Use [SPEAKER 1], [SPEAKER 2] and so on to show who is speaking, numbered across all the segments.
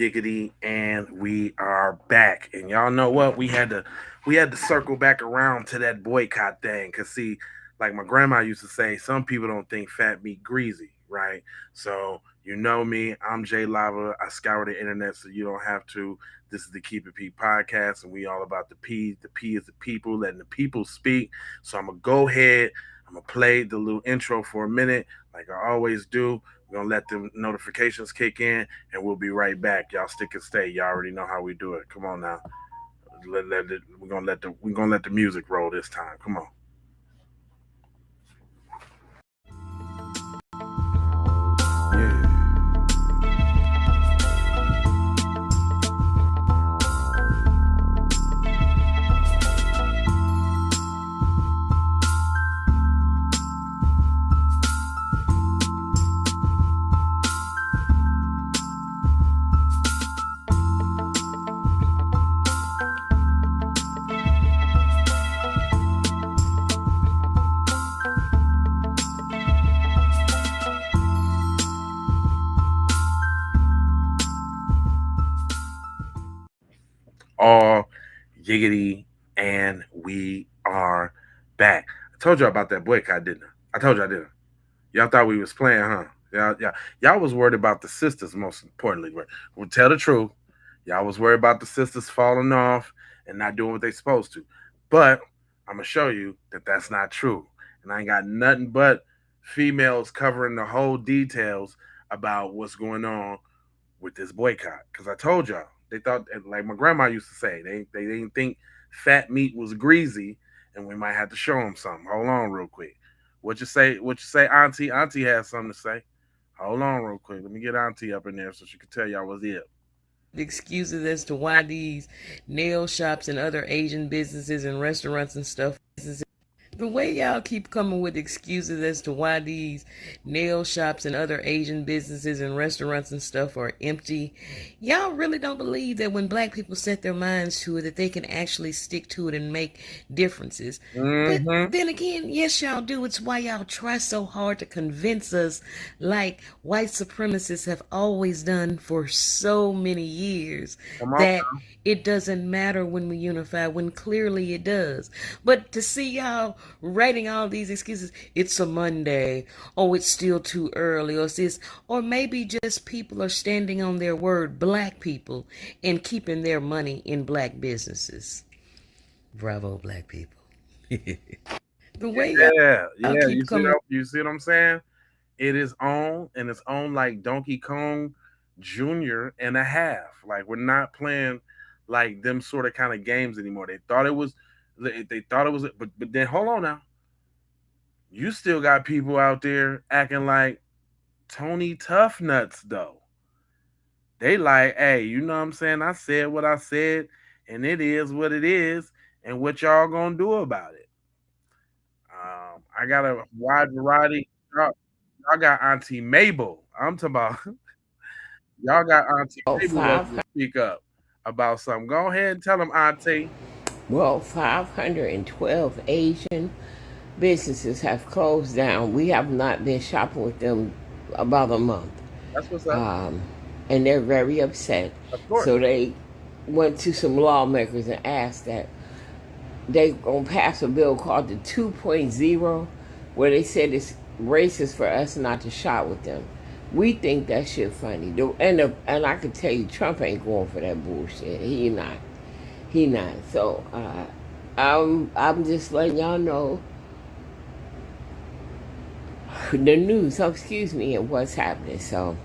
[SPEAKER 1] Giggity, and we are back. And y'all know what? We had to circle back around to that boycott thing. Cause see, like my grandma used to say, some people don't think fat meat greasy, right? So you know me, I'm Jay Lava. I scour the internet so you don't have to. This is the Keep It Pete podcast, and we all about the P. The P is the people, letting the people speak. So I'm gonna go ahead. I'm gonna play the little intro for a minute, like I always do. We're gonna let the notifications kick in, and we'll be right back. Y'all stick and stay. Y'all already know how we do it. Come on now. We're gonna let the music roll this time. Come on. Yeah. All giggity, and we are back. I told y'all about that boycott, didn't I? I told y'all, didn't I? Y'all thought we was playing, huh? Y'all was worried about the sisters, most importantly. But we'll tell the truth. Y'all was worried about the sisters falling off and not doing what they supposed to. But I'm gonna show you that that's not true. And I ain't got nothing but females covering the whole details about what's going on with this boycott. Because I told y'all, they thought, like my grandma used to say, they didn't think fat meat was greasy, and we might have to show them something. Hold on, real quick. What you say? What you say, Auntie? Auntie has something to say. Hold on, real quick. Let me get Auntie up in there so she can tell y'all what's it.
[SPEAKER 2] Excuses as to why these nail shops and other Asian businesses and restaurants and stuff. The way y'all keep coming with excuses as to why these nail shops and other Asian businesses and restaurants and stuff are empty, y'all really don't believe that when black people set their minds to it, that they can actually stick to it and make differences. But
[SPEAKER 1] Mm-hmm.
[SPEAKER 2] then again, yes, y'all do. It's why y'all try so hard to convince us, like white supremacists have always done for so many years,
[SPEAKER 1] Come on.
[SPEAKER 2] that it doesn't matter when we unify, when clearly it does. But to see y'all writing all these excuses, it's a Monday, oh, it's still too early, or it's this, or maybe just people are standing on their word, black people, and keeping their money in black businesses. Bravo, black people. The way
[SPEAKER 1] Yeah,
[SPEAKER 2] y'all
[SPEAKER 1] yeah.
[SPEAKER 2] keep coming.
[SPEAKER 1] You see what I'm saying? It is on, and it's on like Donkey Kong Junior and a half. Like we're not playing like them sort of kind of games anymore. They thought it was. They thought it was, but then hold on now. You still got people out there acting like Tony Tough Nuts though. They like, hey, you know what I'm saying? I said what I said, and it is what it is, and what y'all gonna do about it? I got a wide variety. Y'all got Auntie Mabel. I'm talking about y'all got Auntie
[SPEAKER 3] Oh,
[SPEAKER 1] Mabel wants to speak up about something. Go ahead and tell them, Auntie.
[SPEAKER 3] 512 Asian businesses have closed down. We have not been shopping with them about a month.
[SPEAKER 1] That's what's up.
[SPEAKER 3] Um, and they're very upset.
[SPEAKER 1] Of course.
[SPEAKER 3] So they went to some lawmakers and asked that they going to pass a bill called the 2.0, where they said it's racist for us not to shop with them. We think that shit funny. And I can tell you, Trump ain't going for that bullshit. He not. He not. So I'm just letting y'all know the news. So excuse me, and what's happening. So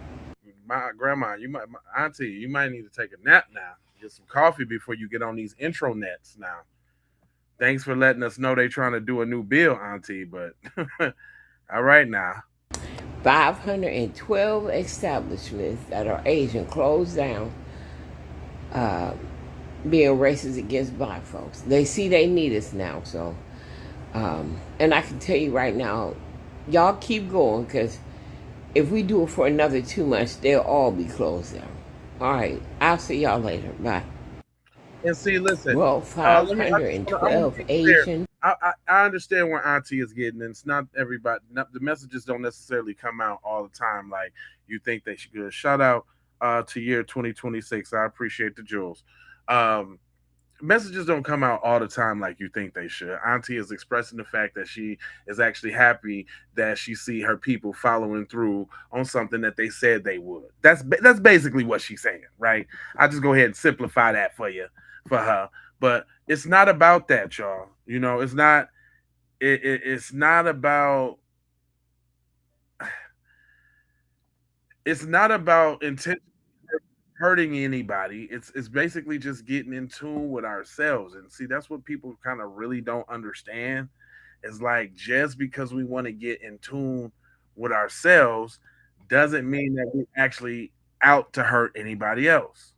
[SPEAKER 1] My grandma, my auntie, you might need to take a nap now. Get some coffee before you get on these intro nets now. Thanks for letting us know they trying to do a new bill, Auntie. But all right now.
[SPEAKER 3] 512 establishments that are Asian closed down, uh, being racist against black folks. They see they need us now. So, and I can tell you right now, y'all keep going, because if we do it for another 2 months, they'll all be closed down. All right, I'll see y'all later. Bye.
[SPEAKER 1] And see, listen.
[SPEAKER 3] Well,
[SPEAKER 1] I want to
[SPEAKER 3] 512
[SPEAKER 1] be clear.
[SPEAKER 3] Asian.
[SPEAKER 1] I understand where Auntie is getting, and it's not everybody. The messages don't necessarily come out all the time like you think they should. Shout out to year 2026. I appreciate the jewels. Um, Messages don't come out all the time like you think they should. Auntie is expressing the fact that she is actually happy that she see her people following through on something that they said they would. That's basically what she's saying, right? I'll just go ahead and simplify that for you, for her. But it's not about that, y'all. You know, it's not. It's not about. It's not about intent hurting anybody. It's basically just getting in tune with ourselves. And see, that's what people kind of really don't understand. It's like just because we want to get in tune with ourselves doesn't mean that we're actually out to hurt anybody else.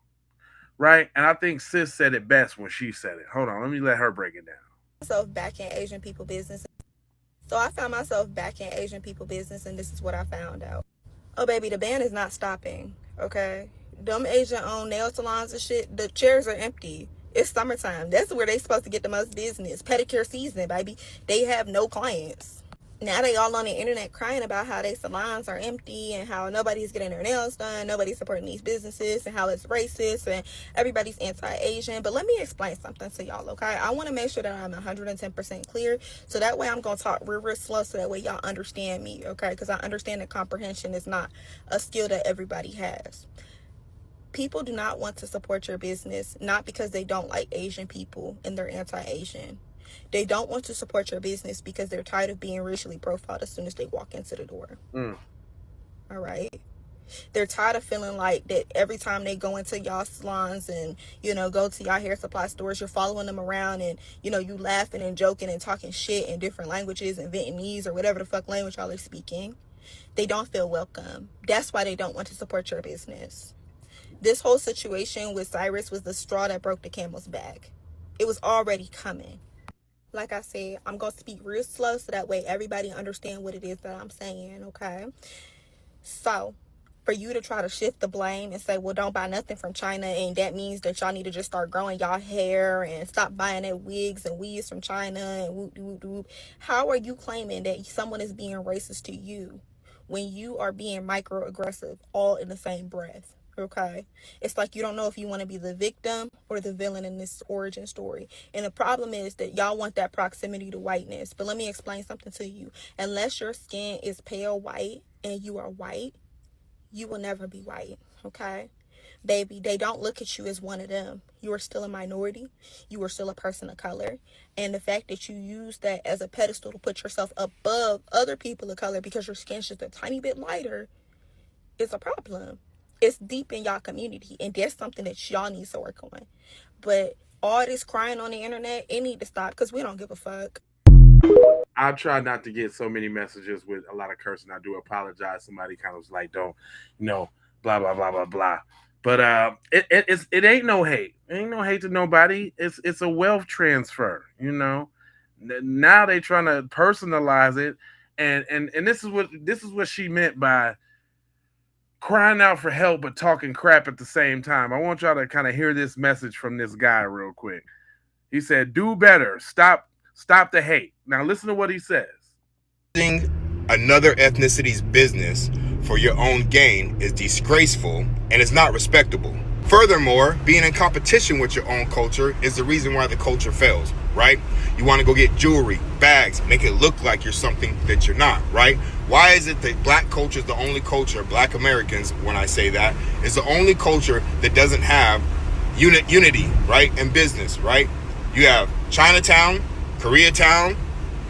[SPEAKER 1] Right? And I think Sis said it best when she said it. Hold on, let me let her break it down.
[SPEAKER 4] Myself back in Asian people business. So I found myself back in Asian people business, and this is what I found out. Oh, baby, the ban is not stopping, okay? Them Asian-owned nail salons and shit, the chairs are empty. It's summertime. That's where they supposed to get the most business. Pedicure season, baby. They have no clients. Now they all on the internet crying about how their salons are empty and how nobody's getting their nails done, nobody's supporting these businesses, and how it's racist and everybody's anti-Asian. But let me explain something to y'all, okay? I want to make sure that I'm 110% clear, so that way I'm going to talk real slow so that way y'all understand me, okay? Because I understand that comprehension is not a skill that everybody has. People do not want to support your business, not because they don't like Asian people and they're anti-Asian. They don't want to support your business because they're tired of being racially profiled as soon as they walk into the door. All right. They're tired of feeling like that every time they go into y'all salons and, go to y'all hair supply stores, you're following them around and, you laughing and joking and talking shit in different languages and Vietnamese or whatever the fuck language y'all are speaking. They don't feel welcome. That's why they don't want to support your business. This whole situation with Cyrus was the straw that broke the camel's back. It was already coming. Like I said, I'm going to speak real slow so that way everybody understand what it is that I'm saying, okay? So, for you to try to shift the blame and say, well, don't buy nothing from China, and that means that y'all need to just start growing y'all hair and stop buying that wigs and weaves from China and whoop, whoop, whoop. How are you claiming that someone is being racist to you when you are being microaggressive all in the same breath? Okay, it's like you don't know if you want to be the victim or the villain in this origin story. And the problem is that y'all want that proximity to whiteness. But let me explain something to you. Unless your skin is pale white and you are white, you will never be white. Okay, baby, they don't look at you as one of them. You are still a minority. You are still a person of color. And the fact that you use that as a pedestal to put yourself above other people of color because your skin's just a tiny bit lighter is a problem. It's deep in y'all community, and that's something that y'all need to work on. But all this crying on the internet, it need to stop because we don't give a fuck.
[SPEAKER 1] I try not to get so many messages with a lot of cursing. I do apologize. Somebody kind of was like, don't, blah blah blah blah blah. But it ain't no hate. It ain't no hate to nobody. It's a wealth transfer. Now they trying to personalize it, and this is what she meant by crying out for help but talking crap at the same time. I want y'all to kind of hear this message from this guy real quick. He said, "Do better. Stop the hate." Now listen to what he says.
[SPEAKER 5] Another ethnicity's business for your own gain is disgraceful and is not respectable. Furthermore, being in competition with your own culture is the reason why the culture fails, right? You want to go get jewelry, bags, make it look like you're something that you're not, right? Why is it that black culture is the only culture, black Americans, when I say that, is the only culture that doesn't have unity, right, in business, right? You have Chinatown, Koreatown,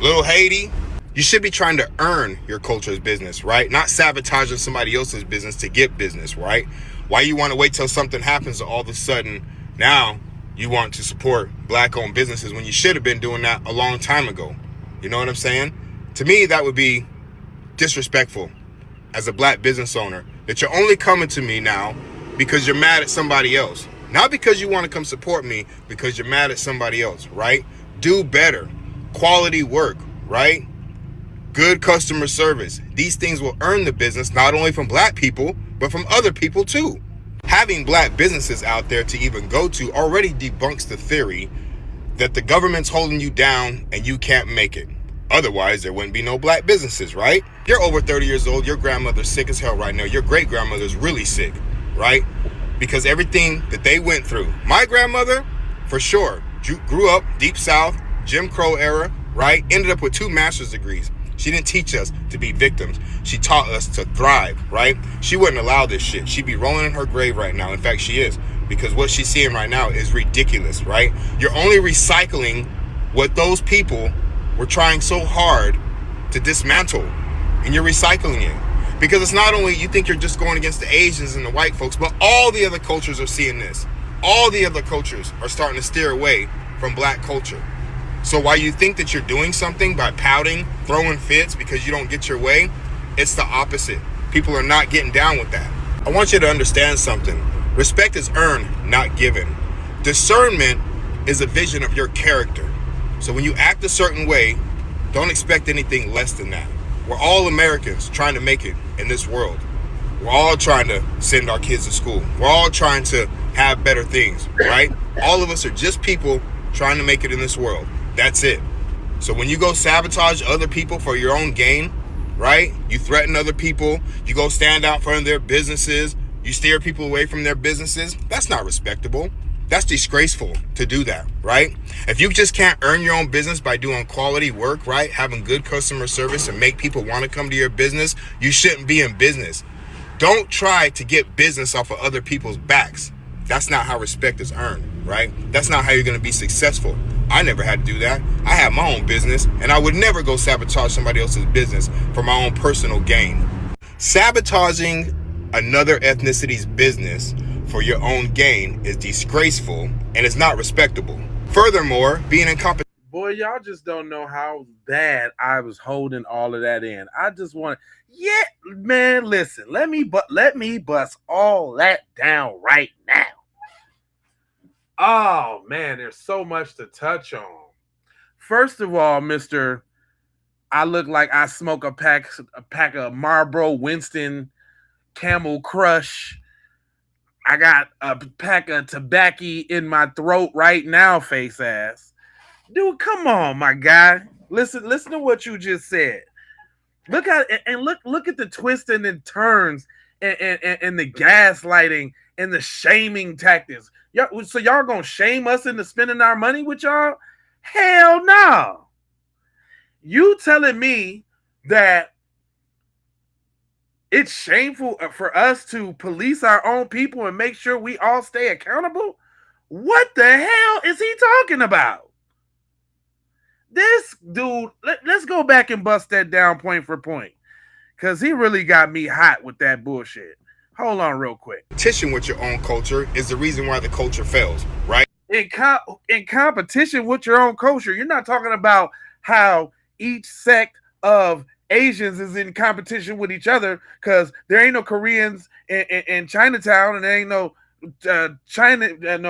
[SPEAKER 5] Little Haiti. You should be trying to earn your culture's business, right? Not sabotaging somebody else's business to get business, right? Why you want to wait till something happens and all of a sudden now you want to support black-owned businesses when you should have been doing that a long time ago? You know what I'm saying? To me, that would be disrespectful as a black business owner, that you're only coming to me now because you're mad at somebody else. Not because you want to come support me, because you're mad at somebody else, right? Do better. Quality work, right? Good customer service. These things will earn the business not only from black people, but from other people too. Having black businesses out there to even go to already debunks the theory that the government's holding you down and you can't make it. Otherwise, there wouldn't be no black businesses, right? You're over 30 years old. Your grandmother's sick as hell right now. Your great grandmother's really sick. right? Because everything that they went through, my grandmother, for sure, grew up deep South, Jim Crow era, right? Ended up with 2 master's degrees. She didn't teach us to be victims. She taught us to thrive, right? She wouldn't allow this shit. She'd be rolling in her grave right now. In fact, she is. Because what she's seeing right now is ridiculous, right? You're only recycling what those people were trying so hard to dismantle. And you're recycling it. Because it's not only you think you're just going against the Asians and the white folks, but all the other cultures are seeing this. All the other cultures are starting to steer away from black culture. So while you think that you're doing something by pouting, throwing fits because you don't get your way, it's the opposite. People are not getting down with that. I want you to understand something. Respect is earned, not given. Discernment is a vision of your character. So when you act a certain way, don't expect anything less than that. We're all Americans trying to make it in this world. We're all trying to send our kids to school. We're all trying to have better things, right? All of us are just people trying to make it in this world. That's it. So when you go sabotage other people for your own gain, right? You threaten other people. You go stand out front of their businesses. You steer people away from their businesses. That's not respectable. That's disgraceful to do that, right? If you just can't earn your own business by doing quality work, right? Having good customer service and make people want to come to your business, you shouldn't be in business. Don't try to get business off of other people's backs. That's not how respect is earned, right? That's not how you're going to be successful. I never had to do that. I have my own business, and I would never go sabotage somebody else's business for my own personal gain. Sabotaging another ethnicity's business for your own gain is disgraceful and it's not respectable. Furthermore, being in competition.
[SPEAKER 1] Boy, y'all just don't know how bad I was holding all of that in. I just want, yeah, man. Listen, let me bust all that down right now. Oh man, there's so much to touch on. First of all, Mister, I look like I smoke a pack of Marlboro Winston Camel Crush. I got a pack of tobacco in my throat right now, face ass. Dude, come on, my guy. Listen to what you just said. Look at and look at the twisting and turns and the gaslighting and the shaming tactics. So y'all gonna shame us into spending our money with y'all? Hell no. You telling me that it's shameful for us to police our own people and make sure we all stay accountable? What the hell is he talking about? This dude, let's go back and bust that down point for point. Because he really got me hot with that bullshit. Hold on real quick.
[SPEAKER 5] Competition with your own culture is the reason why the culture fails, right?
[SPEAKER 1] In competition with your own culture, you're not talking about how each sect of Asians is in competition with each other, because there ain't no Koreans in Chinatown, and there ain't no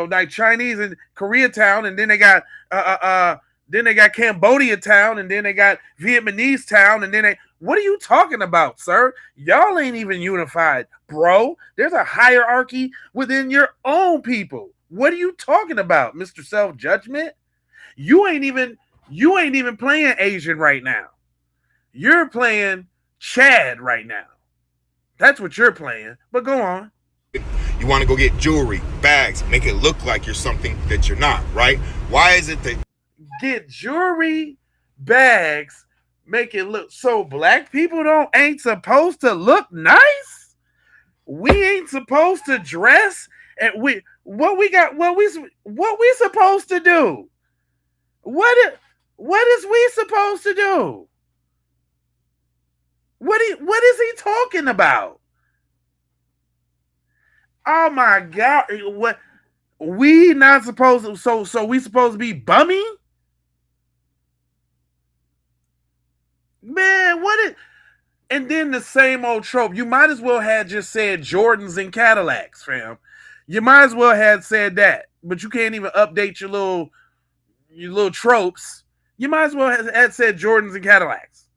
[SPEAKER 1] like Chinese in Koreatown, and then they got Cambodia town, and then they got Vietnamese town, and then what are you talking about, sir? Y'all ain't even unified, bro. There's a hierarchy within your own people. What are you talking about, Mr. Self-Judgment? You ain't even playing Asian right now. You're playing Chad right now. That's what you're playing. But go on.
[SPEAKER 5] You want to go get jewelry, bags, make it look like you're something that you're not, right? Why is it that
[SPEAKER 1] get jewelry, bags, make it look so black people ain't supposed to look nice? We ain't supposed to dress, and what we supposed to do? What is we supposed to do? What is he talking about? Oh my God! What we not supposed to? So we supposed to be bummy? Man, what is? And then the same old trope. You might as well have just said Jordans and Cadillacs, fam. You might as well have said that, but you can't even update your little tropes. You might as well have said Jordans and Cadillacs.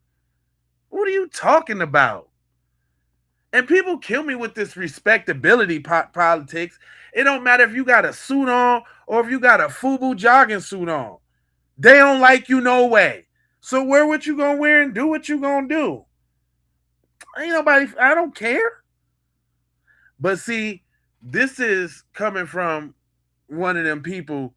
[SPEAKER 1] What are you talking about? And people kill me with this respectability politics. It don't matter if you got a suit on or if you got a FUBU jogging suit on. They don't like you no way. So wear what you gonna wear and do what you gonna do. Ain't nobody, I don't care. But see, This is coming from one of them people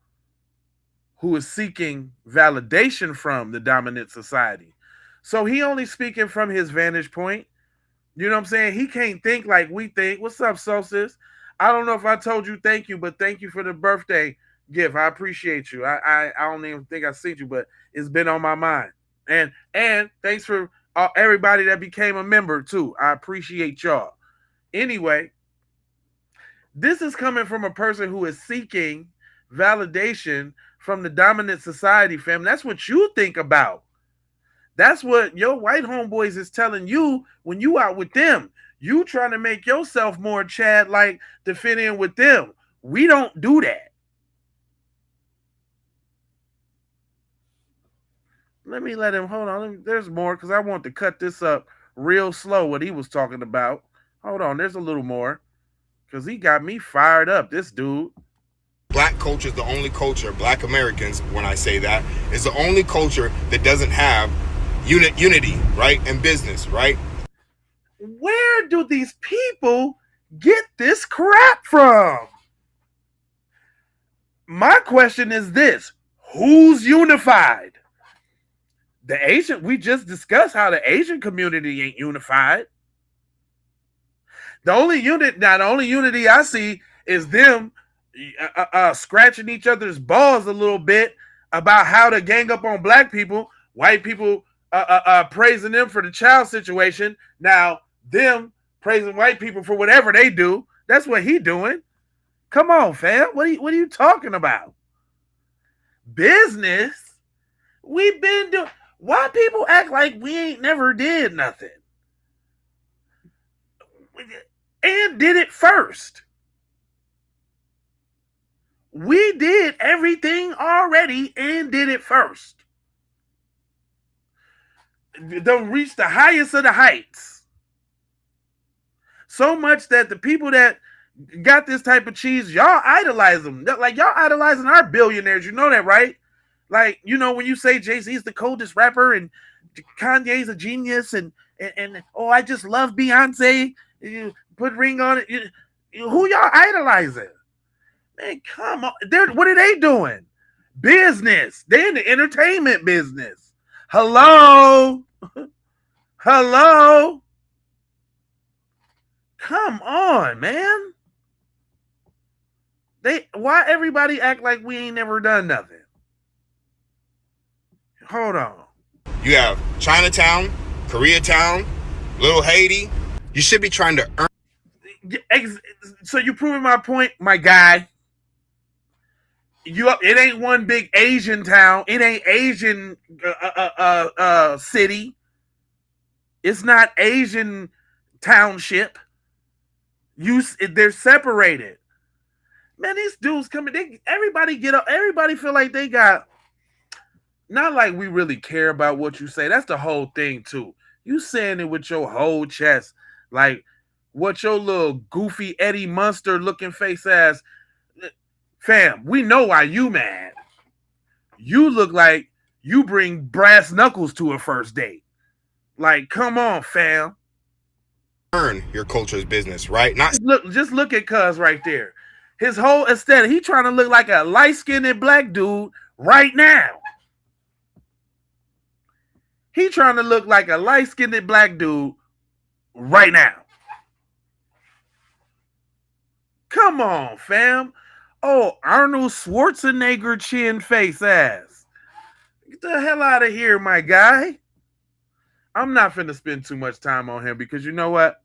[SPEAKER 1] who is seeking validation from the dominant society. So he only speaking from his vantage point. You know what I'm saying? He can't think like we think. What's up, Solstice? I don't know if I told you thank you, but thank you for the birthday gift. I appreciate you. I don't even think I seen you, but it's been on my mind. And thanks for everybody that became a member too. I appreciate y'all. Anyway, this is coming from a person who is seeking validation from the dominant society, fam. That's what you think about. That's what your white homeboys is telling you when you out with them. You trying to make yourself more Chad like to fit in with them. We don't do that. Let me let him hold on. There's more because I want to cut this up real slow. What he was talking about. Hold on, there's a little more because he got me fired up. This dude.
[SPEAKER 5] Black culture is the only culture, Black Americans, when I say that, is the only culture that doesn't have unity, right, in business, right?
[SPEAKER 1] Where do these people get this crap from? My question is this: who's unified? The Asian, we just discussed how the Asian community ain't unified. The only unity I see is them scratching each other's balls a little bit about how to gang up on black people. White people praising them for the child situation. Now them praising white people for whatever they do. That's what he doing. Come on, fam. What are you talking about? Business? We've been doing. Why people act like we ain't never did nothing? And did it first. We did everything already and did it first. Don't reach the highest of the heights. So much that the people that got this type of cheese, y'all idolize them. Like y'all idolizing our billionaires. You know that, right? Like, you know, when you say Jay-Z's the coldest rapper and Kanye's a genius and oh, I just love Beyonce. You put ring on it. Who y'all idolizing? Man, come on. What are they doing? Business. They're in the entertainment business. Hello? Hello? Come on, man. Why everybody act like we ain't never done nothing? Hold on.
[SPEAKER 5] You have Chinatown, Koreatown, Little Haiti. You should be trying to earn.
[SPEAKER 1] So you proving my point, my guy. It ain't one big Asian town. It ain't Asian city. It's not Asian township. They're separated. Man, these dudes coming. Everybody get up. Everybody feel like they got. Not like we really care about what you say. That's the whole thing too. You saying it with your whole chest, like what your little goofy Eddie Munster looking face ass. Fam, we know why you mad. You look like you bring brass knuckles to a first date. Like, come on, fam.
[SPEAKER 5] Earn your culture's business, right?
[SPEAKER 1] Just look at Cuz right there. His whole aesthetic, he trying to look like a light-skinned black dude right now. He trying to look like a light-skinned black dude right now. Come on, fam. Oh, Arnold Schwarzenegger chin face ass. Get the hell out of here, my guy. I'm not finna spend too much time on him because you know what?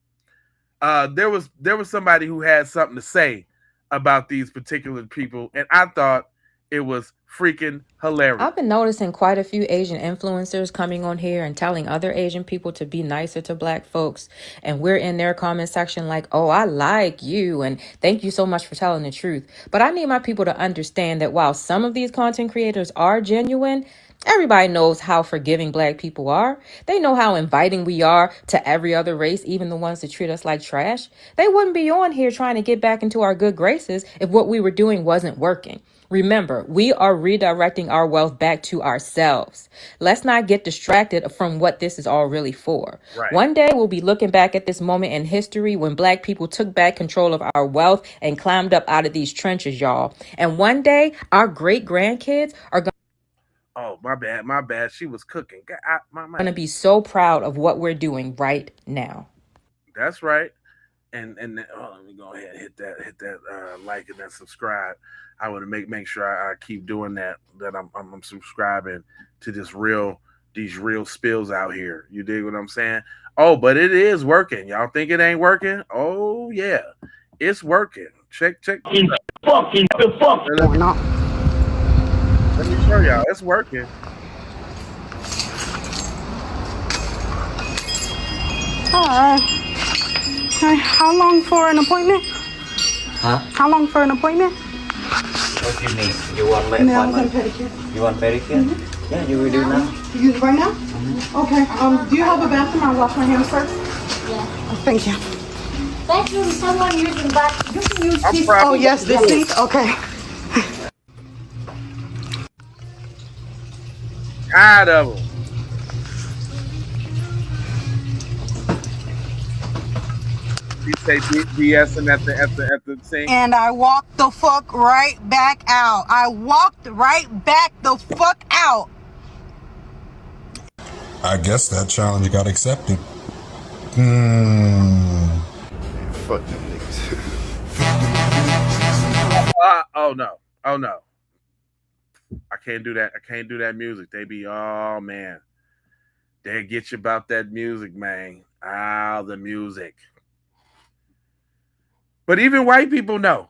[SPEAKER 1] There was somebody who had something to say about these particular people, and I thought it was freaking hilarious.
[SPEAKER 6] I've been noticing quite a few Asian influencers coming on here and telling other Asian people to be nicer to black folks. And we're in their comment section like, oh, I like you. And thank you so much for telling the truth. But I need my people to understand that while some of these content creators are genuine, Everybody knows how forgiving black people are. They know how inviting we are to every other race, even the ones that treat us like trash. They wouldn't be on here trying to get back into our good graces if what we were doing wasn't working. Remember, we are redirecting our wealth back to ourselves. Let's not get distracted from what this is all really for.
[SPEAKER 1] Right.
[SPEAKER 6] One day we'll be looking back at this moment in history when black people took back control of our wealth and climbed up out of these trenches, y'all. And one day our great grandkids are
[SPEAKER 1] Oh, my bad. She was cooking.
[SPEAKER 6] going to be so proud of what we're doing right now.
[SPEAKER 1] That's right. And let me go ahead and hit that like and that subscribe. I want to make sure I keep doing that. That I'm subscribing to these real spills out here. You dig what I'm saying? Oh, but it is working. Y'all think it ain't working? Oh yeah, it's working. Check.
[SPEAKER 7] Fucking the fuck going on?
[SPEAKER 1] Let me show y'all. It's working.
[SPEAKER 7] Hi. Hi. How long for an appointment?
[SPEAKER 8] Huh?
[SPEAKER 7] How long for an appointment?
[SPEAKER 8] What do you need? You want my
[SPEAKER 7] Nails and
[SPEAKER 8] appointment?
[SPEAKER 7] pedicure.
[SPEAKER 8] You want pedicure?
[SPEAKER 7] Mm-hmm.
[SPEAKER 8] Yeah, you will do now.
[SPEAKER 7] You right now? Mm-hmm. Okay. Do you have a bathroom? I'll wash my hands first.
[SPEAKER 9] Yeah.
[SPEAKER 7] Oh, thank you.
[SPEAKER 9] Bathroom, someone using bathroom. You can use this.
[SPEAKER 7] Oh yes, this sink. Okay.
[SPEAKER 1] Tired of them. You say BSing at the sink.
[SPEAKER 7] And I walked the fuck right back out. I walked right back the fuck out.
[SPEAKER 5] I guess that challenge got accepted.
[SPEAKER 10] Fuck them niggas.
[SPEAKER 1] Oh no. I can't do that music. They be, oh man. They get you about that music, man. The music. But even white people know.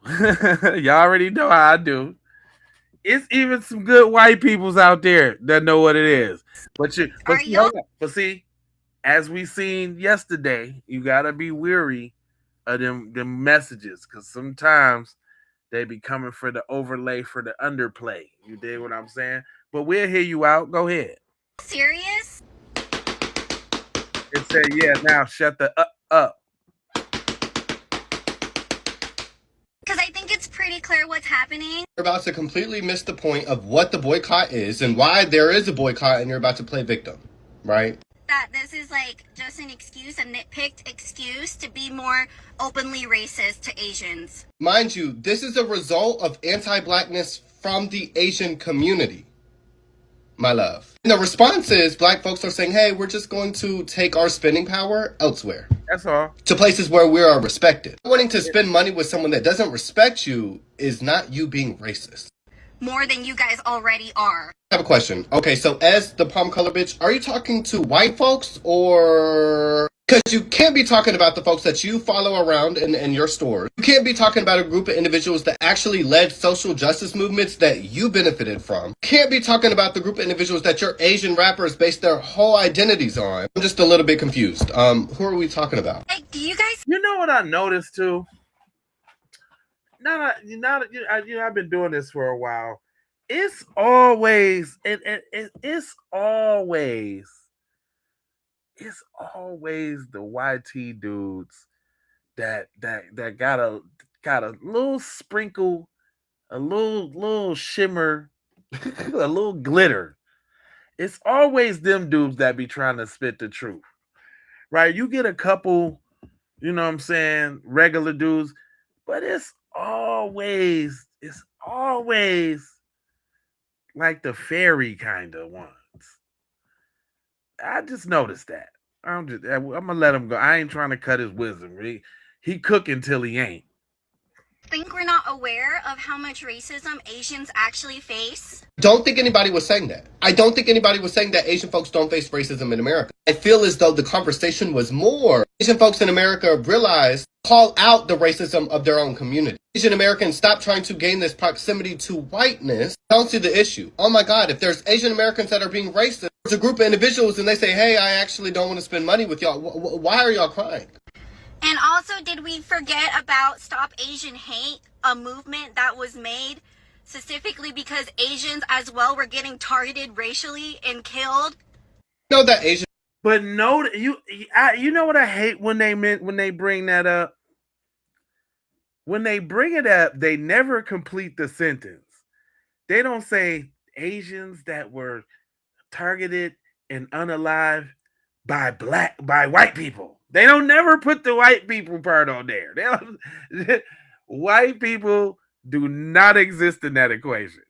[SPEAKER 1] Y'all already know how I do. It's even some good white peoples out there that know what it is. But see, as we seen yesterday, you gotta be weary of them messages, because sometimes they be coming for the overlay, for the underplay. You dig what I'm saying? But we'll hear you out. Go ahead.
[SPEAKER 4] Serious?
[SPEAKER 1] It said, yeah, now shut the up.
[SPEAKER 4] Because I think it's pretty clear what's happening.
[SPEAKER 11] You're about to completely miss the point of what the boycott is and why there is a boycott, and you're about to play victim, right?
[SPEAKER 4] That this is like just an excuse, a nitpicked excuse to be more openly racist to Asians.
[SPEAKER 11] Mind you, this is a result of anti-blackness from the Asian community, my love. And the response is black folks are saying, hey, we're just going to take our spending power elsewhere.
[SPEAKER 1] That's all.
[SPEAKER 11] To places where we are respected. Wanting to spend money with someone that doesn't respect you is not you being racist.
[SPEAKER 4] More than you guys already are.
[SPEAKER 11] I have a question. Okay, so as the palm color bitch, are you talking to white folks or... Because you can't be talking about the folks that you follow around in your stores. You can't be talking about a group of individuals that actually led social justice movements that you benefited from. You can't be talking about the group of individuals that your Asian rappers based their whole identities on. I'm just a little bit confused. Who are we talking about?
[SPEAKER 4] Like, do you guys...
[SPEAKER 1] You know what I noticed too? I've been doing this for a while. It's always it's always the YT dudes that got a little sprinkle, a little shimmer, a little glitter. It's always them dudes that be trying to spit the truth. Right? You get a couple, you know what I'm saying, regular dudes, but it's always like the fairy kind of ones. I just noticed that. I'm gonna let him go. I ain't trying to cut his wisdom. He cooking till he ain't.
[SPEAKER 4] think we're not aware of how much racism Asians actually face?
[SPEAKER 11] Don't think anybody was saying that. I don't think anybody was saying that Asian folks don't face racism in America. I feel as though the conversation was more Asian folks in America realize, call out the racism of their own community. Asian Americans stop trying to gain this proximity to whiteness. Don't see the issue. Oh my God, if there's Asian Americans that are being racist, there's a group of individuals and they say, hey, I actually don't want to spend money with y'all. Why are y'all crying?
[SPEAKER 4] And also, did we forget about Stop Asian Hate, a movement that was made specifically because Asians as well were getting targeted racially and killed.
[SPEAKER 11] know that Asian.
[SPEAKER 1] But no, you know what I hate when they bring that up. When they bring it up, they never complete the sentence. They don't say Asians that were targeted and unalive by white people. They don't never put the white people part on there. They don't, white people do not exist in that equation.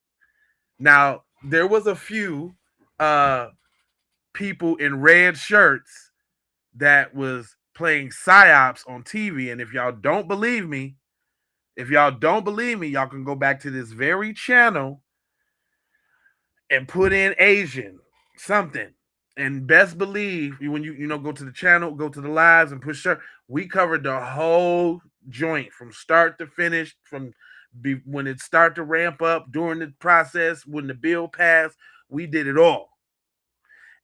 [SPEAKER 1] Now, there was a few people in red shirts that was playing psyops on TV, and if y'all don't believe me, y'all can go back to this very channel and put in Asian something. And best believe when you go to the channel, go to the lives and push share. We covered the whole joint from start to finish, when it started to ramp up during the process, when the bill passed, we did it all.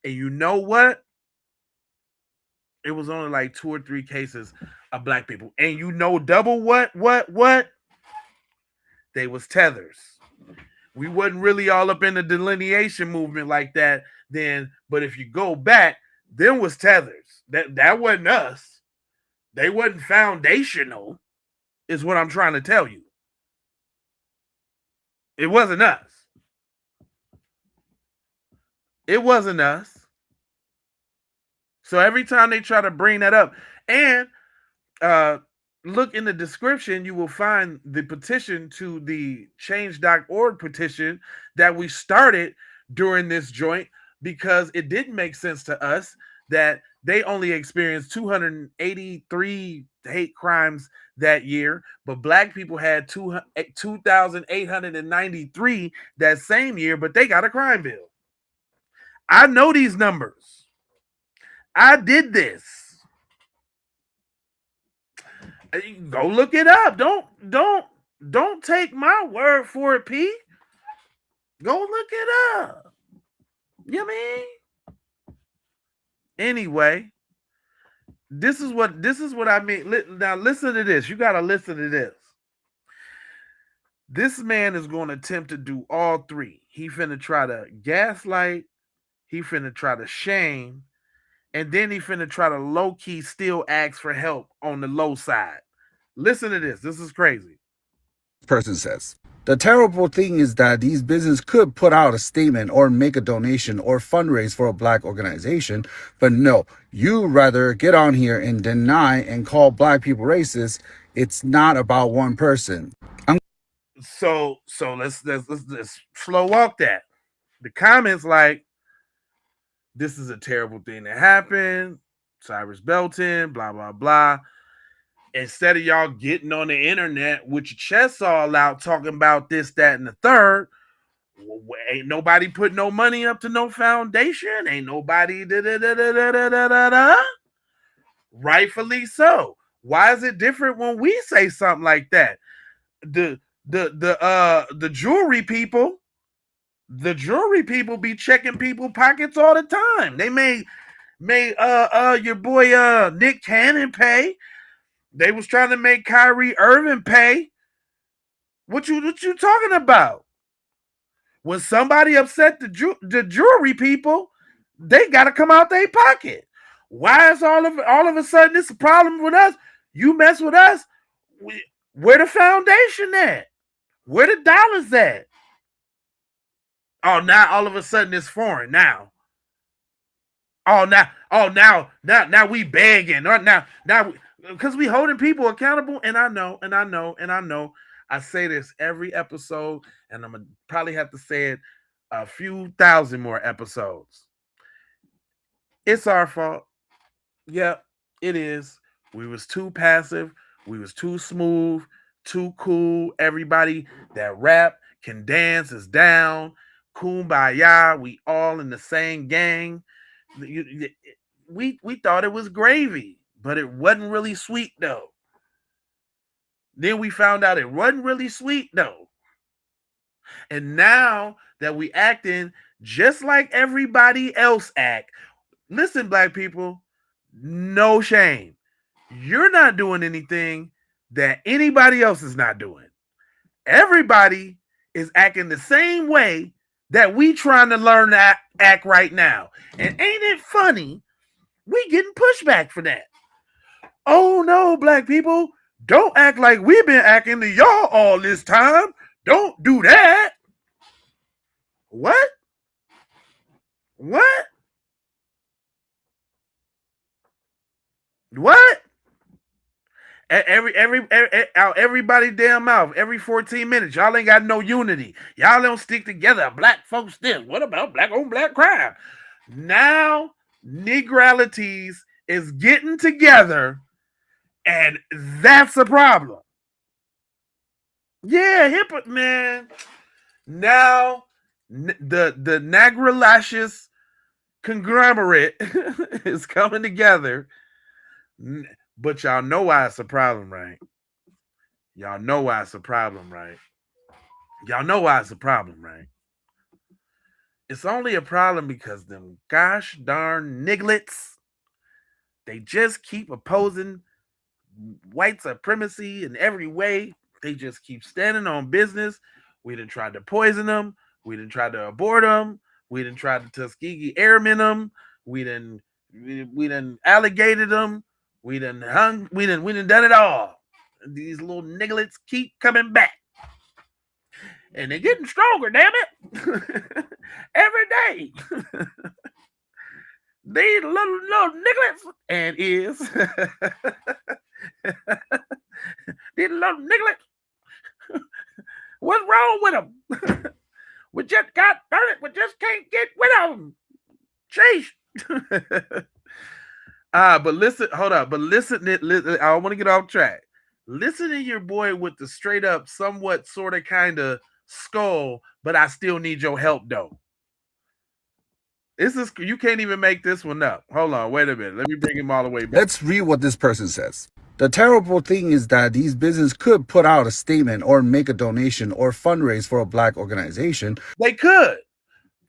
[SPEAKER 1] And you know what? It was only like 2 or 3 cases of black people. And you know double what? They was tethers. We wasn't really all up in the delineation movement like that then. But if you go back, them was tethers. That wasn't us. They wasn't foundational, is what I'm trying to tell you. It wasn't us. It wasn't us. So every time they try to bring that up, and look in the description, you will find the petition to the change.org petition that we started during this joint, because it didn't make sense to us that they only experienced 283 hate crimes that year, but black people had 2,893 that same year, but they got a crime bill. I know these numbers. I did this. Go look it up. Don't take my word for it, P. Go look it up. You know what I mean? Anyway, this is what I mean. Now listen to this. You gotta listen to this. This man is going to attempt to do all three. He finna try to gaslight. He finna try to shame. And then he finna try to low-key still ask for help on the low side. Listen to this. This is crazy.
[SPEAKER 12] Person says, the terrible thing is that these businesses could put out a statement or make a donation or fundraise for a black organization, but no, you rather get on here and deny and call black people racist. It's not about one person.
[SPEAKER 1] So let's slow walk that. The comments like, this is a terrible thing that happened. Cyrus Belton, blah blah blah. Instead of y'all getting on the internet with your chests all out talking about this, that, and the third, ain't nobody put no money up to no foundation. Ain't nobody rightfully so. Why is it different when we say something like that? The jewelry people, be checking people pockets all the time. They made your boy Nick Cannon pay. They was trying to make Kyrie Irving pay. What you talking about? When somebody upset the jewelry people, they got to come out their pocket. Why is all of a sudden this a problem with us? You mess with us, where the foundation at? Where the dollars at? Oh, now all of a sudden it's foreign now. Now we begging. Now because we holding people accountable, and I know. I say this every episode, and I'm gonna probably have to say it a few thousand more episodes. It's our fault. Yep, it is. We was too passive. We was too smooth, too cool. Everybody that rap can dance is down. Kumbaya. We all in the same gang. We thought it was gravy, but it wasn't really sweet though. Then we found out it wasn't really sweet though. And now that we acting just like everybody else act, listen, black people, no shame. You're not doing anything that anybody else is not doing. Everybody is acting the same way that we trying to learn to act right now. And ain't it funny? We getting pushback for that. Oh no, black people, don't act like we've been acting to y'all all this time. Don't do that. What? What? What? Out everybody damn mouth every 14 minutes. Y'all ain't got no unity. Y'all don't stick together. Black folks this. What about black on black crime? Now Negralities is getting together, and that's a problem. Yeah, man. Now the Negralashes conglomerate is coming together. But y'all know why it's a problem, right? Y'all know why it's a problem, right? Y'all know why it's a problem, right? It's only a problem because them gosh darn nigglets, they just keep opposing white supremacy in every way. They just keep standing on business. We done tried to poison them. We done tried to abort them. We done tried to Tuskegee airmen them. We done alligated them. We done hung. We done done it all. These little nigglets keep coming back. And they're getting stronger, damn it. Every day. These little nigglets and is these little nigglets. What's wrong with them? We just got started. We just can't get rid of them. Sheesh. But listen, hold up. But listen, I don't want to get off track. Listen to your boy with the straight up, somewhat, sort of, kind of skull, but I still need your help, though. You can't even make this one up. Hold on, wait a minute. Let me bring him all the way back.
[SPEAKER 12] Let's read what this person says. The terrible thing is that these businesses could put out a statement or make a donation or fundraise for a black organization.
[SPEAKER 1] They could.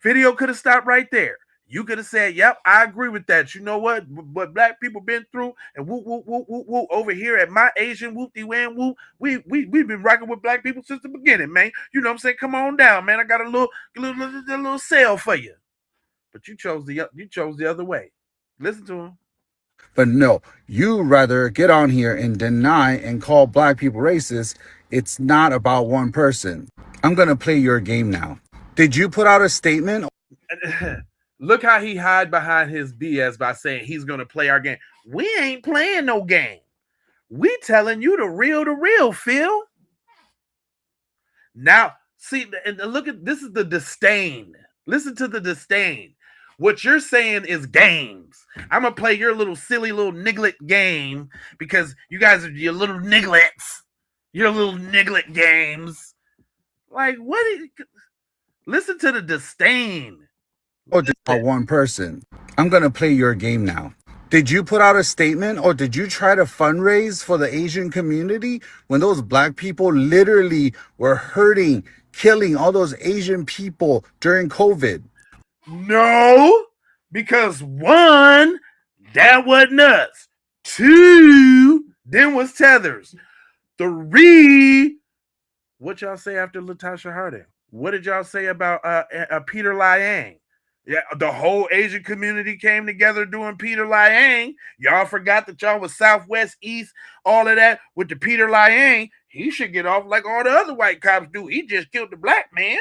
[SPEAKER 1] Video could have stopped right there. You could have said, yep, I agree with that. You know what black people been through, and whoop, whoop, whoop, whoop, whoop, over here at my Asian whoop-de-wham whoop, we've been rocking with black people since the beginning, man. You know what I'm saying? Come on down, man. I got a little sale for you. But you chose the other way. Listen to him.
[SPEAKER 12] But no, you rather get on here and deny and call black people racist. It's not about one person. I'm going to play your game now. Did you put out a statement?
[SPEAKER 1] Look how he hide behind his BS by saying he's going to play our game. We ain't playing no game. We telling you the real, Phil. Now, see, and look at this is the disdain. Listen to the disdain. What you're saying is games. I'm going to play your little silly little niglet game because you guys are your little nigglets. Your little niglet games. Like, what? Listen to the disdain.
[SPEAKER 12] Or just about one person. I'm going to play your game now. Did you put out a statement or did you try to fundraise for the Asian community when those black people literally were hurting, killing all those Asian people during COVID?
[SPEAKER 1] No, because one, that wasn't us. Two, then was Tethers. Three, what y'all say after Latasha Harding? What did y'all say about Peter Liang? Yeah, the whole Asian community came together doing Peter Liang. Y'all forgot that y'all was Southwest, East, all of that with the Peter Liang. He should get off like all the other white cops do. He just killed the black man.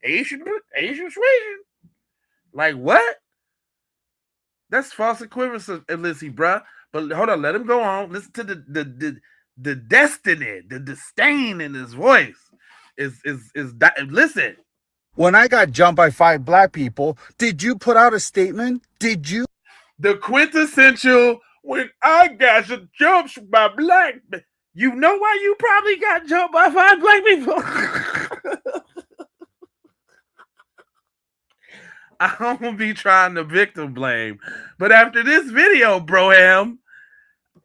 [SPEAKER 1] Asian persuasion. Like what? That's false equivalency, bruh. But hold on, let him go on. Listen to the destiny, the disdain in his voice. Listen.
[SPEAKER 12] When I got jumped by 5 black people, did you put out a statement? Did you?
[SPEAKER 1] The quintessential when I got jumped by black. You know why you probably got jumped by 5 black people? I don't be trying to victim blame, but after this video, Broham,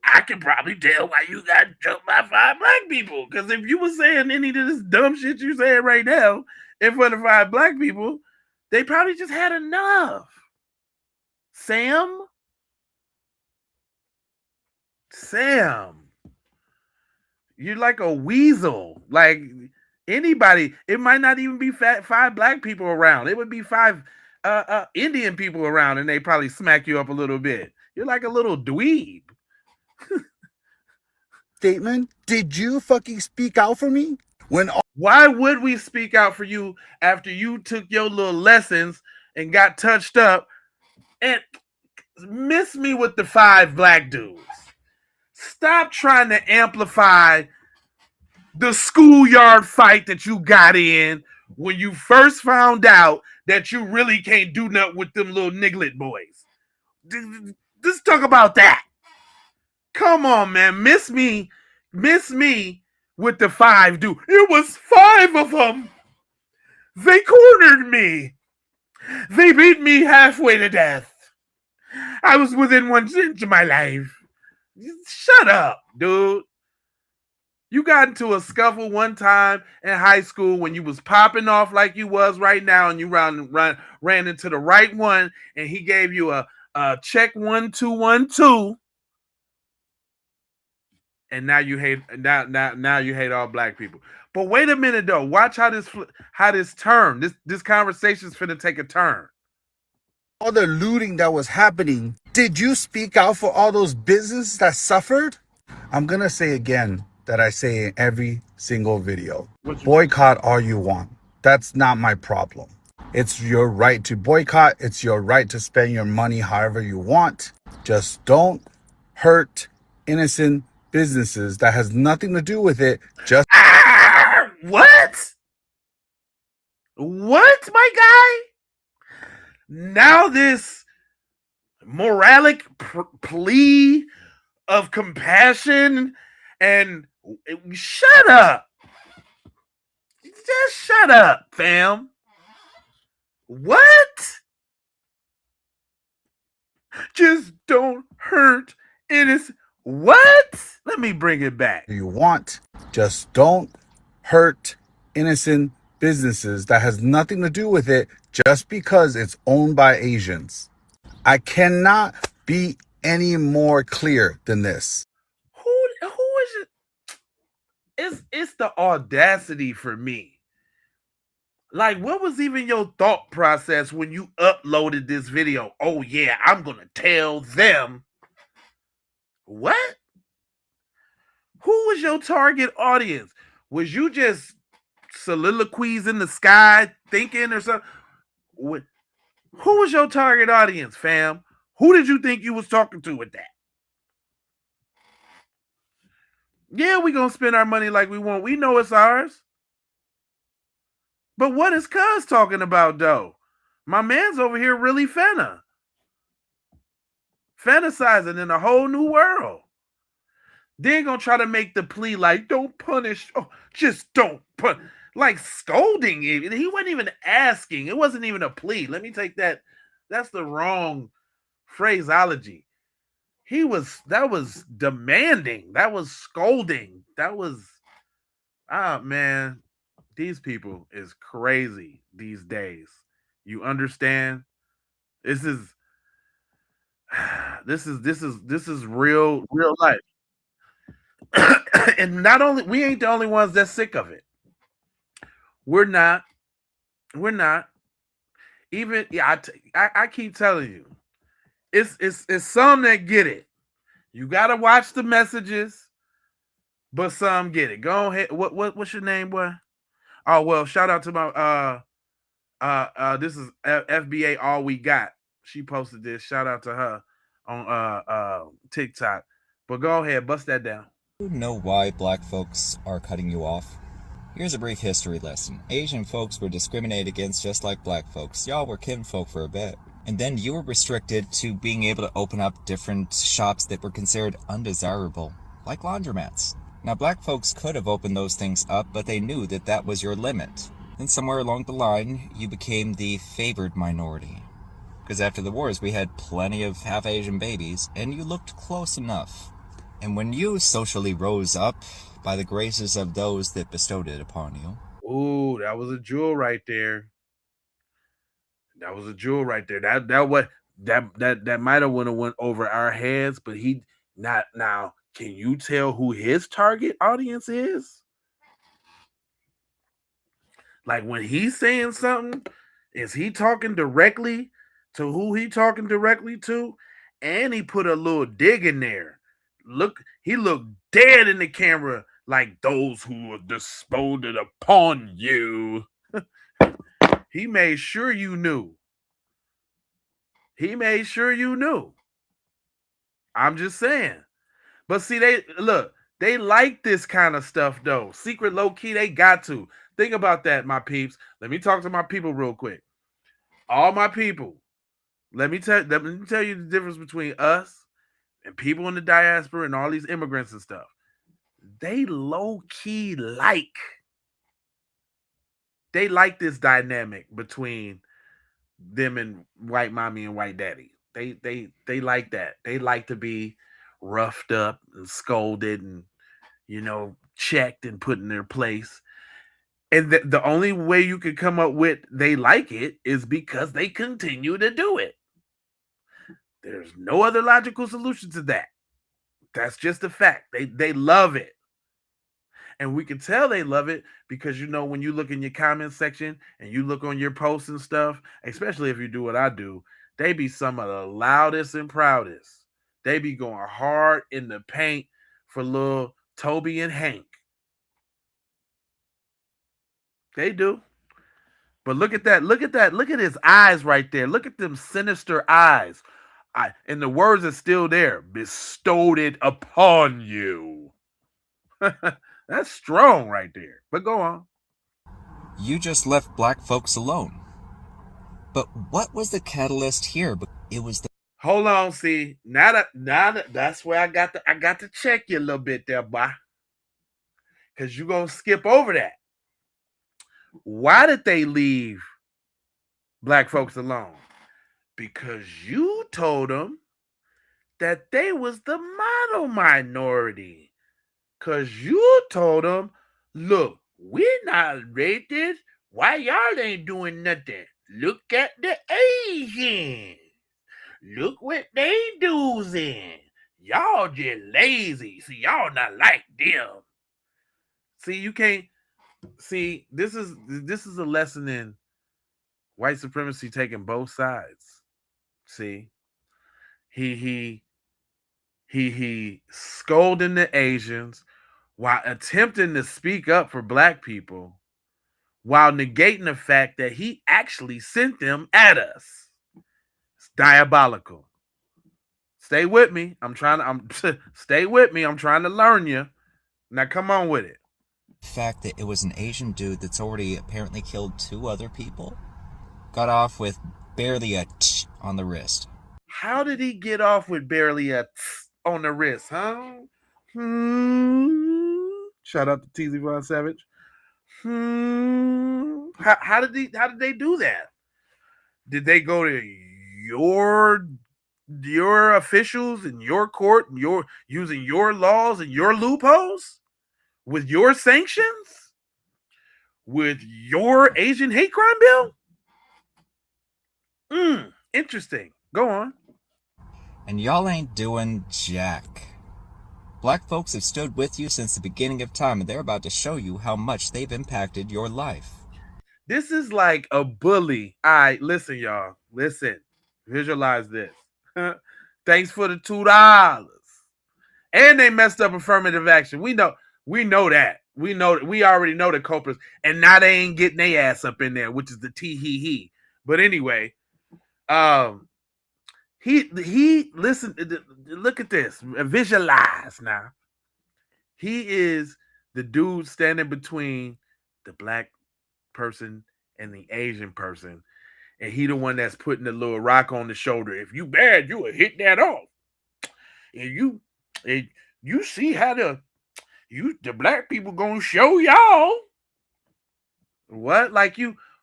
[SPEAKER 1] I can probably tell why you got jumped by 5 black people. Because if you were saying any of this dumb shit you saying right now in front of 5 black people, they probably just had enough. Sam, you're like a weasel. Like Anybody. It might not even be five black people around. It would be five Indian people around, and they probably smack you up a little bit. You're like a little dweeb.
[SPEAKER 12] Statement. Did you fucking speak out for me?
[SPEAKER 1] Why would we speak out for you after you took your little lessons and got touched up and miss me with the five black dudes? Stop trying to amplify the schoolyard fight that you got in when you first found out that you really can't do nothing with them little niglet boys. Let's talk about that. Come on, man. Miss me with the five dude. It was five of them. They cornered me. They beat me halfway to death. I was within 1 inch of my life. Shut up, dude. You got into a scuffle one time in high school when you was popping off like you was right now, and you ran into the right one, and he gave you a check 1-2-1-2, and now you hate now you hate all black people. But wait a minute though, watch how this turn. This conversation's finna take a turn.
[SPEAKER 12] All the looting that was happening, did you speak out for all those businesses that suffered? I'm gonna say again that I say in every single video. Boycott all you want. That's not my problem. It's your right to boycott. It's your right to spend your money however you want. Just don't hurt innocent businesses that has nothing to do with it. Just
[SPEAKER 1] what? What, my guy? Now this moralic plea of compassion and shut up. Just shut up, fam. What? Just don't hurt innocent. What? Let me bring it back.
[SPEAKER 12] You want. Just don't hurt innocent businesses that has nothing to do with it just because it's owned by Asians. I cannot be any more clear than this.
[SPEAKER 1] Who is it? It's the audacity for me. Like, what was even your thought process when you uploaded this video? Oh yeah, I'm gonna tell them. What? Who was your target audience? Was you just soliloquies in the sky thinking or something? Who was your target audience, fam? Who did you think you was talking to with that? Yeah, we gonna spend our money like we want. We know it's ours. But what is Cuz talking about, though? My man's over here really fantasizing in a whole new world. They're gonna try to make the plea like, don't punish. Oh, just don't punish. Like scolding. He wasn't even asking. It wasn't even a plea. Let me take that. That's the wrong phraseology. That was demanding. That was scolding. That was, man, these people is crazy these days. You understand? This is real life. And not only we ain't the only ones that's sick of it. We're not. Even I keep telling you, it's some that get it. You gotta watch the messages, but some get it. Go ahead. What's your name, boy? Oh well, shout out to my this is FBA All We Got. She posted this. Shout out to her on TikTok. But go ahead, bust that down.
[SPEAKER 13] You know why black folks are cutting you off? Here's a brief history lesson. Asian folks were discriminated against just like black folks. Y'all were kinfolk for a bit. And then you were restricted to being able to open up different shops that were considered undesirable, like laundromats. Now, black folks could have opened those things up, but they knew that that was your limit. And somewhere along the line, you became the favored minority. Because after the wars, we had plenty of half-Asian babies, and you looked close enough. And when you socially rose up by the graces of those that bestowed it upon you.
[SPEAKER 1] Ooh, that was a jewel right there. That was a jewel right there. That might have went over our heads, but he not now. Can you tell who his target audience is? Like when he's saying something, is he talking directly to who he talking directly to? And he put a little dig in there. Look, he looked dead in the camera like those who were disposed upon you. He made sure you knew. He made sure you knew. I'm just saying. But see, they like this kind of stuff though. Secret low key, they got to. Think about that, my peeps. Let me talk to my people real quick. All my people. Let me tell you the difference between us and people in the diaspora and all these immigrants and stuff. They low key like this dynamic between them and white mommy and white daddy. They like that. They like to be roughed up and scolded and checked and put in their place. And the only way you could come up with they like it is because they continue to do it. There's no other logical solution to that. That's just a fact. They love it. And we can tell they love it because when you look in your comment section and you look on your posts and stuff, especially if you do what I do, they be some of the loudest and proudest. They be going hard in the paint for little Toby and Hank. They do. But look at that. Look at that. Look at his eyes right there. Look at them sinister eyes. And the words are still there. Bestowed it upon you. That's strong right there. But go on.
[SPEAKER 13] You just left black folks alone. But what was the catalyst here? It was the
[SPEAKER 1] Hold on, see. Now that that's where I got to check you a little bit there, boy. Cause you're gonna skip over that. Why did they leave black folks alone? Because you told them that they was the model minority. Because you told them, look, we're not racist. Why y'all ain't doing nothing? Look at the Asians. Look what they doing. Y'all just lazy. See, y'all not like them. See, you can't. See, this is a lesson in white supremacy taking both sides. See, he scolding the Asians while attempting to speak up for black people, while negating the fact that he actually sent them at us. It's diabolical. Stay with me. Stay with me. I'm trying to learn you. Now come on with it.
[SPEAKER 13] fact that it was an Asian dude that's already apparently killed 2 other people. Got off with barely a tch on the wrist.
[SPEAKER 1] How did he get off with barely a tch on the wrist, huh? Shout out to TZ Von Savage. How did they do that? Did they go to your officials in your court and using your laws and your loopholes with your sanctions with your Asian hate crime bill? Interesting. Go on.
[SPEAKER 13] And y'all ain't doing jack. Black folks have stood with you since the beginning of time, and they're about to show you how much they've impacted your life.
[SPEAKER 1] This is like a bully. All right, listen, y'all. Listen. Visualize this. Thanks for the $2. And they messed up affirmative action. We know that. We already know the culprits. And now they ain't getting their ass up in there, which is the tee-hee-hee. But anyway, he listen, look at this. Visualize now. He is the dude standing between the black person and the Asian person. And he the one that's putting the little rock on the shoulder. If you bad, you will hit that off. And you see how the black people gonna show y'all. What? Like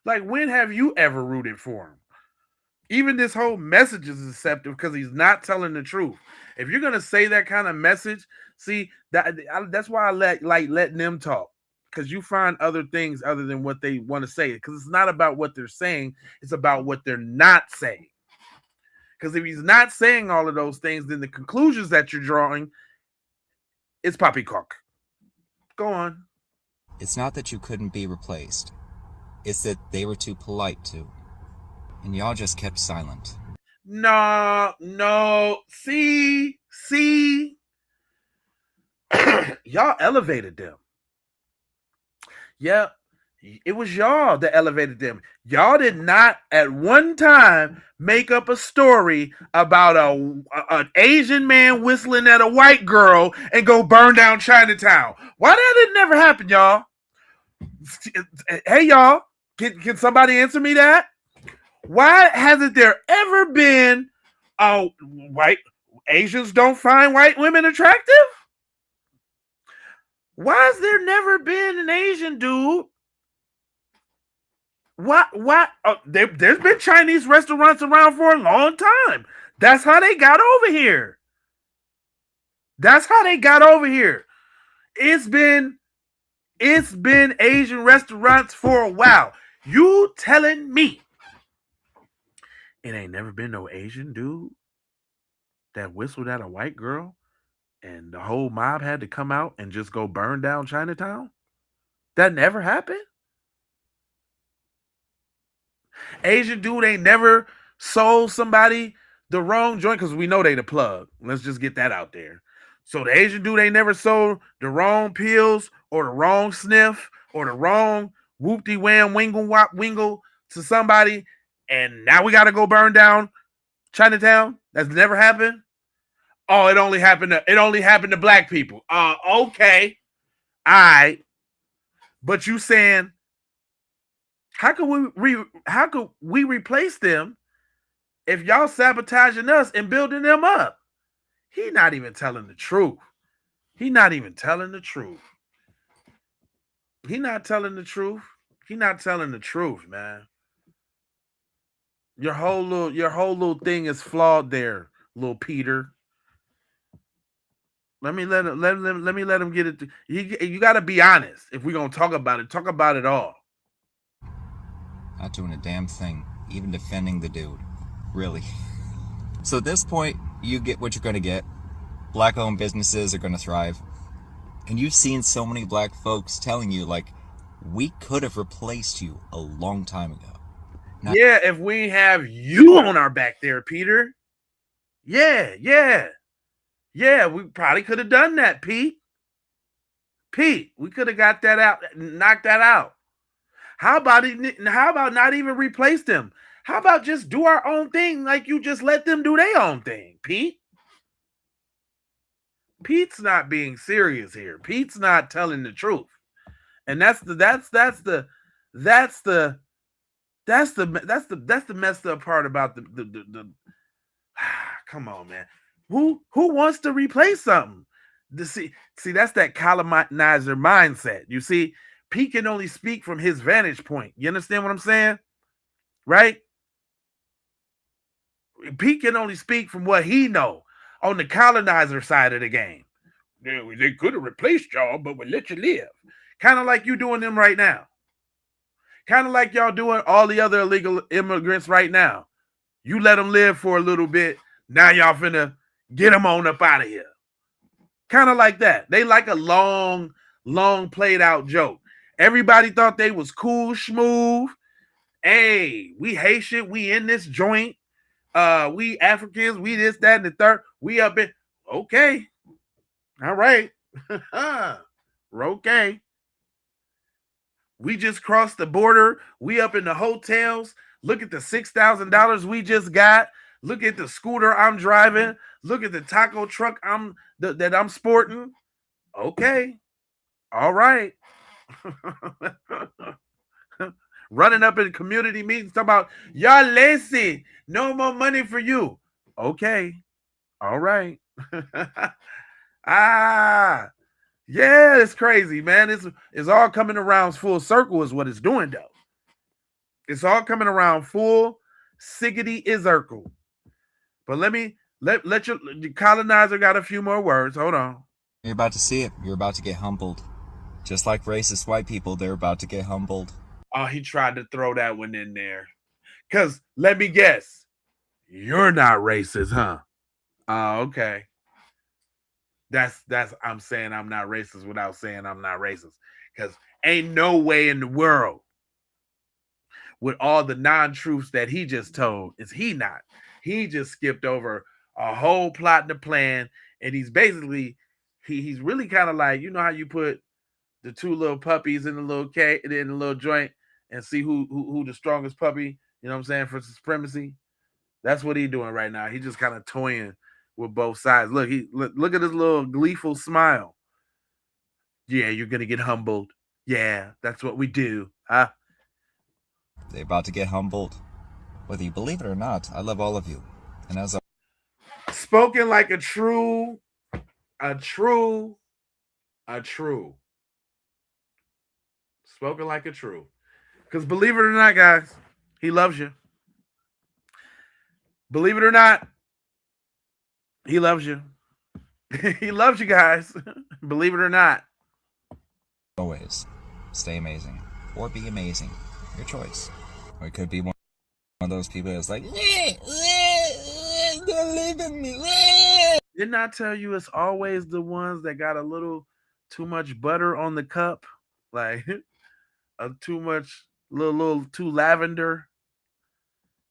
[SPEAKER 1] when have you ever rooted for him? Even this whole message is deceptive because he's not telling the truth. If you're gonna say that kind of message, see that's why I letting them talk. Because you find other things other than what they want to say. Because it's not about what they're saying, it's about what they're not saying. Because if he's not saying all of those things, then the conclusions that you're drawing is poppycock. Go on.
[SPEAKER 13] It's not that you couldn't be replaced. It's that they were too polite to. And y'all just kept silent.
[SPEAKER 1] No. See? Y'all elevated them. Yep. It was y'all that elevated them. Y'all did not at one time make up a story about an Asian man whistling at a white girl and go burn down Chinatown. Why that didn't never happen, y'all? Hey, y'all, can somebody answer me that? Why hasn't there ever been white Asians don't find white women attractive? Why has there never been an Asian dude? What? There's been Chinese restaurants around for a long time. That's how they got over here. It's been Asian restaurants for a while. You telling me it ain't never been no Asian dude that whistled at a white girl and the whole mob had to come out and just go burn down Chinatown? That never happened? Asian dude ain't never sold somebody the wrong joint, because we know they the plug. Let's just get that out there. So the Asian dude ain't never sold the wrong pills or the wrong sniff or the wrong whoopty wham wingle wop wingle to somebody, and now we got to go burn down Chinatown. That's never happened. Oh, it only happened to black people. Okay, all right, but you saying how could we replace them if y'all sabotaging us and building them up? He not even telling the truth. He not telling the truth, man. Your whole little thing is flawed there, little Peter. Let me let him get it. You got to be honest. If we're gonna talk about it all.
[SPEAKER 13] Not doing a damn thing, even defending the dude. Really. So at this point, you get what you're going to get. Black-owned businesses are going to thrive. And you've seen so many black folks telling you, like, we could have replaced you a long time ago.
[SPEAKER 1] Yeah, if we have you on our back there, Peter. Yeah, we probably could have done that, Pete. We could have got that out, knocked that out. How about not even replace them? How about just do our own thing, like you just let them do their own thing, Pete? Pete's not being serious here. Pete's not telling the truth. And that's the messed up part about the come on, man. Who wants to replace something? See, that's that colonizer mindset. You see, Pete can only speak from his vantage point. You understand what I'm saying? Right? Pete can only speak from what he know on the colonizer side of the game. They could have replaced y'all, but we let you live. Kind of like you doing them right now. Kind of like y'all doing all the other illegal immigrants right now. You let them live for a little bit. Now y'all finna get them on up out of here. Kind of like that. They like a long played out joke. Everybody thought they was cool, smooth. Hey, we Haitian, we in this joint. We Africans, we this, that, and the third. We up in. Okay. All right. Okay. We just crossed the border. We up in the hotels. Look at the $6,000 we just got. Look at the scooter I'm driving. Look at the taco truck that I'm sporting. Okay. All right. Running up in community meetings talking about y'all lazy. No more money for you. Okay. All right. Yeah, it's crazy, man. It's all coming around full circle is what it's doing, though. It's all coming around full siggity izircle. But let your colonizer got a few more words. Hold on.
[SPEAKER 13] You're about to see it. You're about to get humbled. Just like racist white people, they're about to get humbled.
[SPEAKER 1] Oh, he tried to throw that one in there. Because let me guess. You're not racist, huh? Oh, okay. That's I'm saying I'm not racist without saying I'm not racist. Because ain't no way in the world with all the non-truths that he just told. Is he not? He just skipped over a whole plot and a plan, and he's basically he's really kind of like, you know how you put the two little puppies in the little cage in the little joint and see who the strongest puppy, you know what I'm saying, for supremacy. That's what he's doing right now. He's just kind of toying with both sides. Look at his little gleeful smile. Yeah, you're gonna get humbled. Yeah, that's what we do. Huh?
[SPEAKER 13] They're about to get humbled. Whether you believe it or not, I love all of you. And as
[SPEAKER 1] Spoken like a true, a true, a true. Spoken like a true. Because believe it or not, guys, he loves you. Believe it or not, he loves you. He loves you guys. Believe it or not.
[SPEAKER 13] always, stay amazing. Or be amazing. Your choice. Or it could be one of those people that's like, don't leave me.
[SPEAKER 1] Didn't I tell you it's always the ones that got a little too much butter on the cup? Like too much, little too lavender.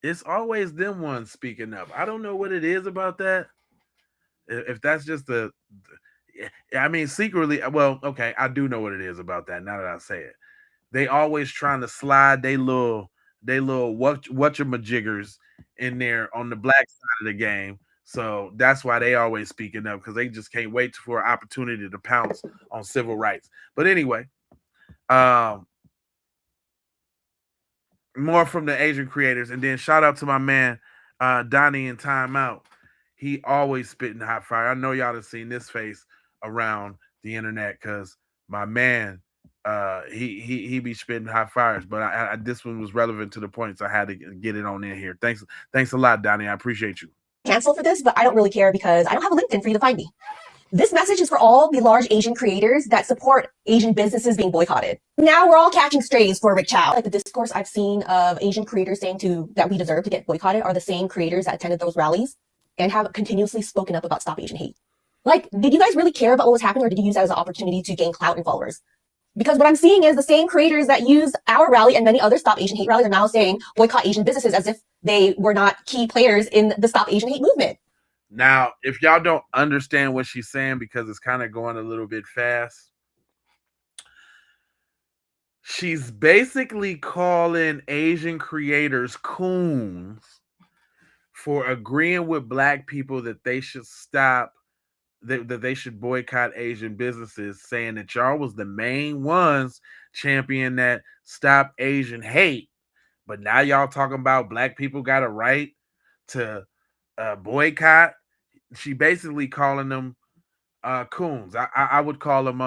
[SPEAKER 1] It's always them ones speaking up. I don't know what it is about that. If that's just I mean, secretly, well, okay, I do know what it is about that. Now that I say it, they always trying to slide they little whatchamajiggers in there on the black side of the game. So that's why they always speaking up, because they just can't wait for an opportunity to pounce on civil rights. But anyway, more from the Asian creators, and then shout out to my man Donnie in Timeout. He always spitting hot fire. I know y'all have seen this face around the internet because my man he be spitting hot fires, but this one was relevant to the point, so I had to get it on in here. Thanks a lot, Donnie. I appreciate you.
[SPEAKER 14] Cancel for this, but I don't really care because I don't have a LinkedIn for you to find me. This message is for all the large Asian creators that support Asian businesses being boycotted. Now we're all catching strays for Rick Chow. Like the discourse I've seen of Asian creators saying that we deserve to get boycotted are the same creators that attended those rallies and have continuously spoken up about Stop Asian Hate. Like, did you guys really care about what was happening, or did you use that as an opportunity to gain clout and followers? Because what I'm seeing is the same creators that used our rally and many other Stop Asian Hate rallies are now saying boycott Asian businesses as if they were not key players in the Stop Asian Hate movement.
[SPEAKER 1] Now, if y'all don't understand what she's saying because it's kind of going a little bit fast, she's basically calling Asian creators coons for agreeing with black people that they should stop, that they should boycott Asian businesses, saying that y'all was the main ones championing that Stop Asian Hate. But now y'all talking about black people got a right to boycott. She basically calling them coons. I would call them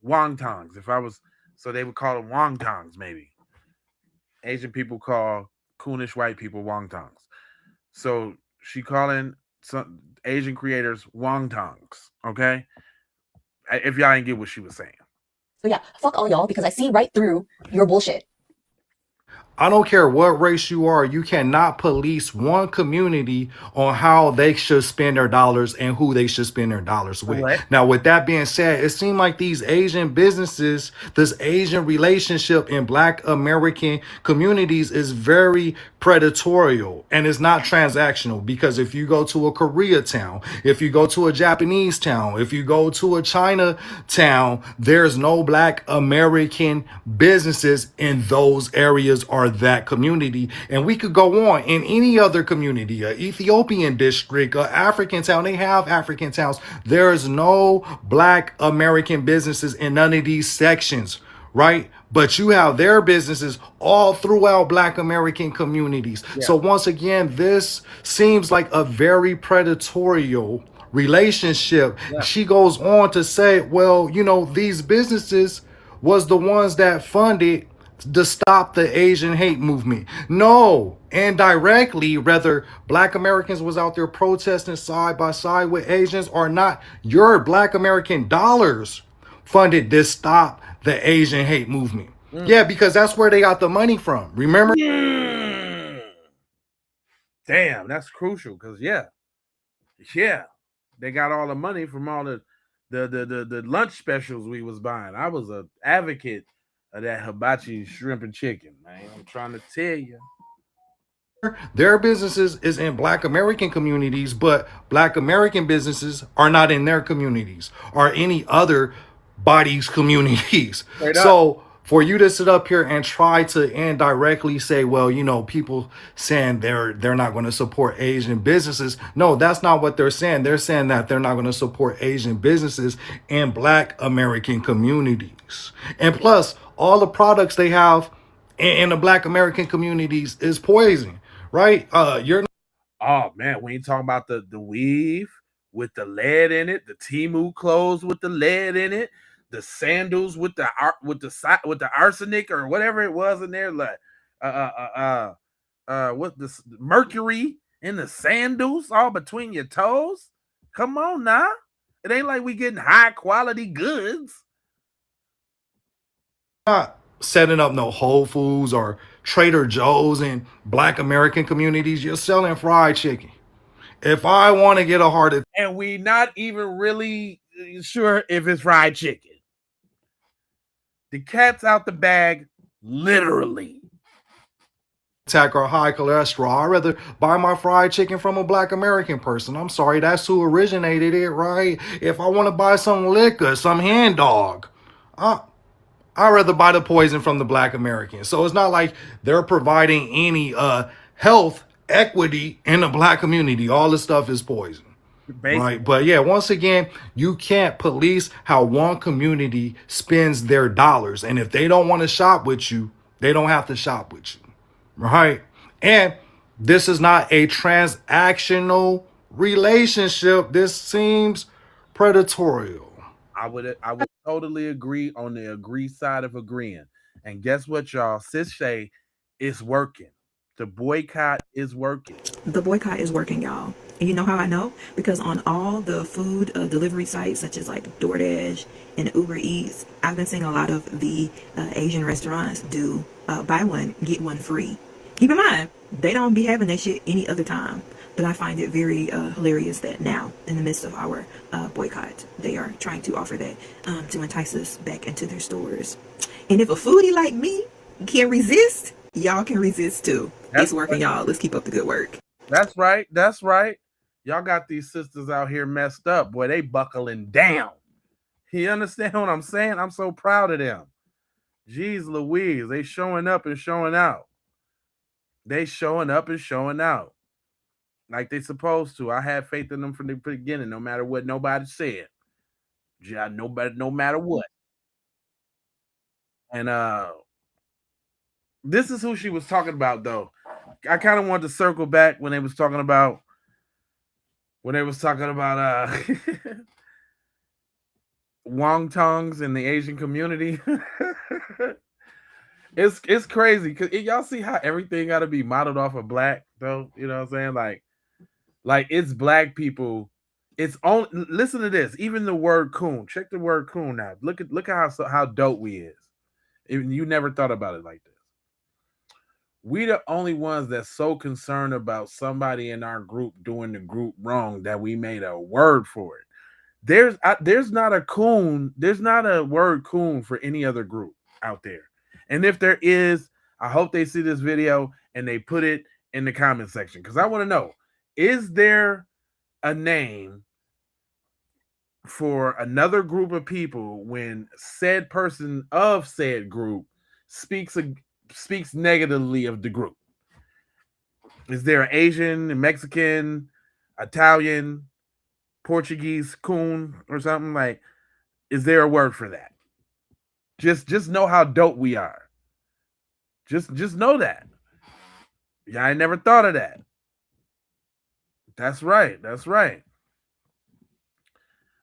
[SPEAKER 1] wontongs if I was, so they would call them wontongs maybe. Asian people call coonish white people wontongs. So she calling some Asian creators wontongs, okay? If y'all ain't get what she was saying.
[SPEAKER 14] So yeah, fuck all y'all because I see right through your bullshit.
[SPEAKER 15] I don't care what race you are, you cannot police one community on how they should spend their dollars and who they should spend their dollars with.
[SPEAKER 1] Correct.
[SPEAKER 15] Now, with that being said, it seemed like these Asian businesses, this Asian relationship in Black American communities is very predatory and it's not transactional, because if you go to a Koreatown, if you go to a Japanese town, if you go to a China town, there's no Black American businesses in those areas or that community. And we could go on in any other community, a Ethiopian district, a African town. They have African towns. There's no Black American businesses in none of these sections, right? But you have their businesses all throughout Black American communities.
[SPEAKER 1] Yeah.
[SPEAKER 15] So once again, this seems like a very predatory relationship.
[SPEAKER 1] Yeah.
[SPEAKER 15] She goes on to say, well, you know, these businesses was the ones that funded to stop the Asian hate movement. No, indirectly, whether Black Americans was out there protesting side by side with Asians or not, your Black American dollars funded this Stop the Asian Hate movement. Yeah, because that's where they got the money from. Remember?
[SPEAKER 1] Damn, that's crucial because yeah, they got all the money from all the lunch specials we was buying. I was an advocate of that hibachi shrimp and chicken, man. Man, I'm trying to tell you.
[SPEAKER 15] Their businesses is in Black American communities, but Black American businesses are not in their communities or any other bodies' communities.
[SPEAKER 1] Straight up.
[SPEAKER 15] So for you to sit up here and try to indirectly say, well, you know, people saying they're not going to support Asian businesses. No, that's not what they're saying. They're saying that they're not going to support Asian businesses in Black American communities. And plus, all the products they have in the Black American communities is poison, right? You're
[SPEAKER 1] Oh man, we ain't talking about the weave with the lead in it, the Timu clothes with the lead in it, the sandals with with the arsenic or whatever it was in there, like what the mercury in the sandals all between your toes. Come on now, it ain't like we getting high quality goods.
[SPEAKER 15] not setting up no Whole Foods or Trader Joe's in Black American communities. You're selling fried chicken. If I want to get a heart attack,
[SPEAKER 1] And we not even really sure if it's fried chicken. The cat's out the bag, literally.
[SPEAKER 15] or high cholesterol, I'd rather buy my fried chicken from a Black American person. I'm sorry, that's who originated it, right? If I want to buy some liquor, some hen dog, I'd rather buy the poison from the Black Americans. So it's not like they're providing any health equity in the Black community. All this stuff is poison.
[SPEAKER 1] Basically.
[SPEAKER 15] Right. But yeah, once again, you can't police how one community spends their dollars. And if they don't want to shop with you, they don't have to shop with you. Right. And this is not a transactional relationship. This seems predatory.
[SPEAKER 1] I would totally agree on the agree side of agreeing. And guess what, y'all? Sis Shay is working. The boycott is working.
[SPEAKER 16] The boycott is working, y'all. And you know how I know? Because on all the food delivery sites, such as like DoorDash and Uber Eats, I've been seeing a lot of the Asian restaurants do buy one, get one free. Keep in mind, they don't be having that shit any other time. But I find it very hilarious that now, in the midst of our boycott, they are trying to offer that to entice us back into their stores. And if a foodie like me can resist, y'all can resist too. It's working, y'all. Let's keep up the good work.
[SPEAKER 1] That's right. That's right. Y'all got these sisters out here messed up. Boy, they buckling down. You understand what I'm saying? I'm so proud of them. Jeez Louise, they showing up and showing out. They showing up and showing out. Like they supposed to. I had faith in them from the beginning, no matter what nobody said. Yeah, no matter what. And this is who she was talking about, though. I kind of wanted to circle back when they was talking about wontongs in the Asian community. It's crazy because y'all see how everything got to be modeled off of black, though. You know what I'm saying? Like it's black people. It's only listen to this. Even the word coon. Check the word coon out. Look at how dope we is. You never thought about it like this. We the only ones that's so concerned about somebody in our group doing the group wrong that we made a word for it. There's not a coon. There's not a word coon for any other group out there. And if there is, I hope they see this video and they put it in the comment section because I want to know: is there a name for another group of people when said person of said group speaks negatively of the group? Is there an Asian, Mexican, Italian, Portuguese coon or something like? Is there a word for that? Just know how dope we are. Just know that. Yeah, I never thought of that. That's right. That's right.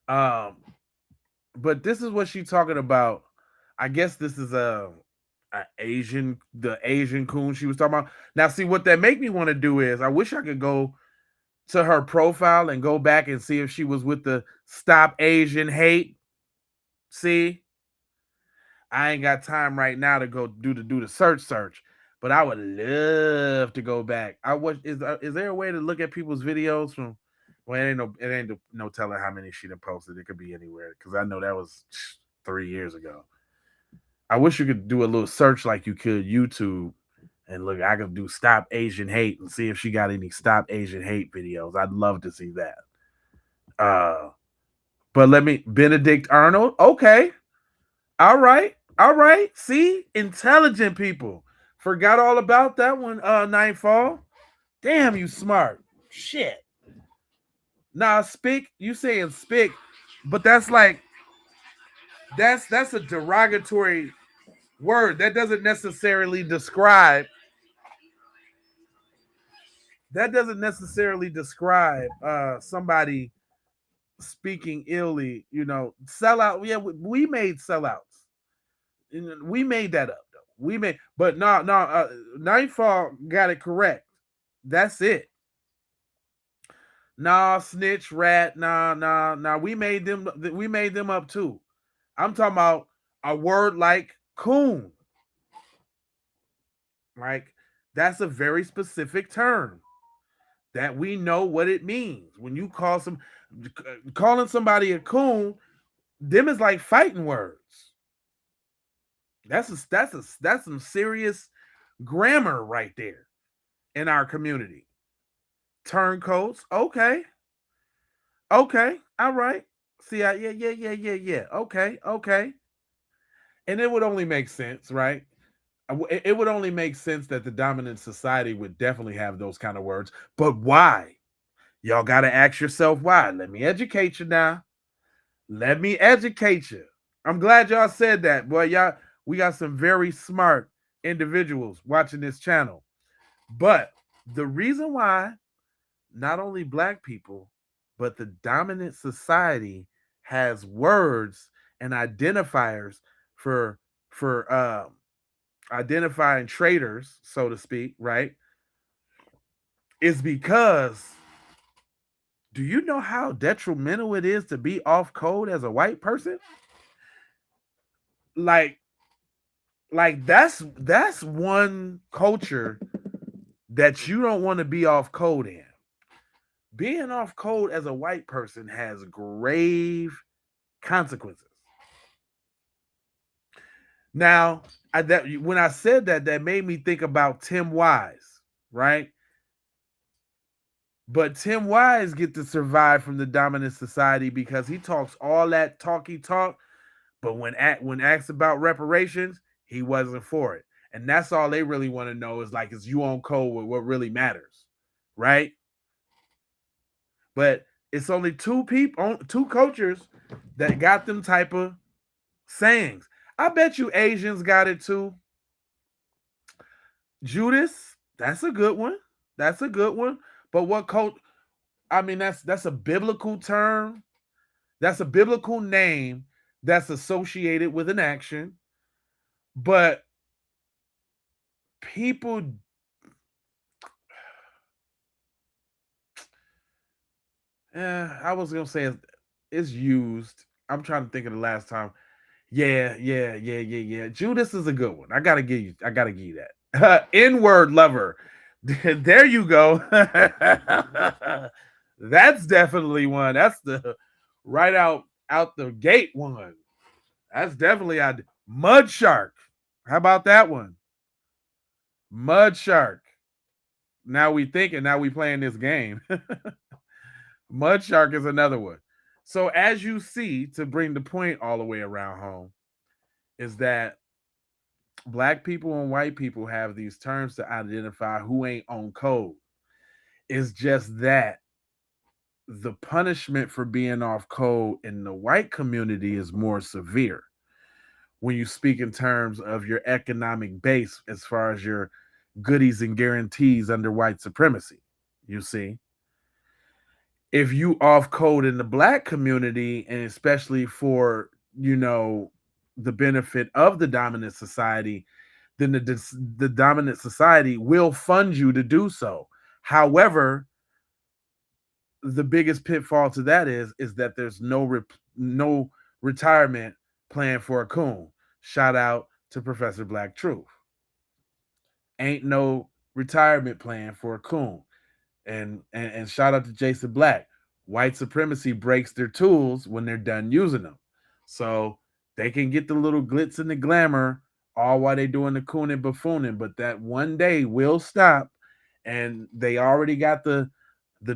[SPEAKER 1] But this is what she's talking about. I guess this is the Asian coon she was talking about. Now, see what that make me want to do is I wish I could go to her profile and go back and see if she was with the Stop Asian Hate. See, I ain't got time right now to go do the search, but I would love to go back. Is there a way to look at people's videos from? Well, it ain't no telling how many she done posted. It could be anywhere because I know that was 3 years ago. I wish you could do a little search like you could YouTube And look, I could do Stop Asian Hate and see if she got any Stop Asian Hate videos. I'd love to see that. But let me Benedict Arnold. Okay. All right. All right. See? Intelligent people. Forgot all about that one, Nightfall. Damn, you smart. Shit. Nah, spick. You saying spick, but that's like that's a derogatory word. That doesn't necessarily describe somebody speaking illy, sellout. Yeah, we made sellouts. We made that up though. We made, but no, Nightfall got it correct. That's it. Nah, snitch, rat, nah. We made them. We made them up too. I'm talking about a word like coon. Like that's a very specific term that we know what it means. When you calling somebody a coon, them is like fighting words. That's some serious grammar right there in our community. Turncoats, okay, all right. See, yeah. Okay. And it would only make sense, right? It would only make sense that the dominant society would definitely have those kind of words. But why? Y'all got to ask yourself why. Let me educate you now. Let me educate you. I'm glad y'all said that. Boy, we got some very smart individuals watching this channel. But the reason why not only black people, but the dominant society has words and identifiers for identifying traitors, so to speak, right? Is because do you know how detrimental it is to be off code as a white person? Like that's one culture that you don't want to be off code in. Being off code as a white person has grave consequences. Now, when I said that, that made me think about Tim Wise, right? But Tim Wise get to survive from the dominant society because he talks all that talky talk, but when asked about reparations, he wasn't for it. And that's all they really want to know is you on code with what really matters, right? But it's only two cultures that got them type of sayings. I bet you Asians got it too. Judas, that's a good one. That's a good one. But what cult? I mean, that's a biblical term. That's a biblical name that's associated with an action. But people, I was gonna say it's used. I'm trying to think of the last time. Yeah. Judas is a good one. I gotta give you that. N-word lover. There you go. That's definitely one. That's the right out the gate one. That's definitely Mud Shark. How about that one? Mud Shark. Now we thinking, now we playing this game. Mud Shark is another one. So as you see, to bring the point all the way around home, is that black people and white people have these terms to identify who ain't on code. It's just that the punishment for being off code in the white community is more severe when you speak in terms of your economic base as far as your goodies and guarantees under white supremacy. You see, if you off code in the black community, and especially for the benefit of the dominant society, then the dominant society will fund you to do so. However, the biggest pitfall to that is that there's no retirement plan for a coon. Shout out to Professor Black Truth. Ain't no retirement plan for a coon. And shout out to Jason Black. White supremacy breaks their tools when they're done using them. So they can get the little glitz and the glamour all while they doing the coon and buffooning. But that one day will stop, and they already got the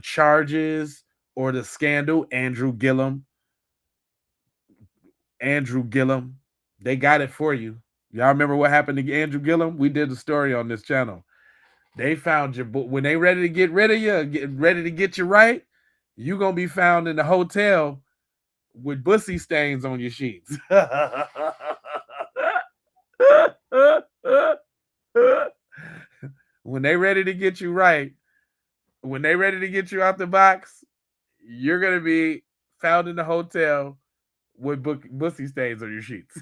[SPEAKER 1] charges or the scandal. Andrew Gillum, they got it for you. Y'all remember what happened to Andrew Gillum? We did the story on this channel. They found you, but when they ready to get rid of you, get ready to get you right, you gonna be found in the hotel with bussy stains on your sheets. When they ready to get you right, when they ready to get you out the box, you're gonna be found in the hotel with bussy stains on your sheets.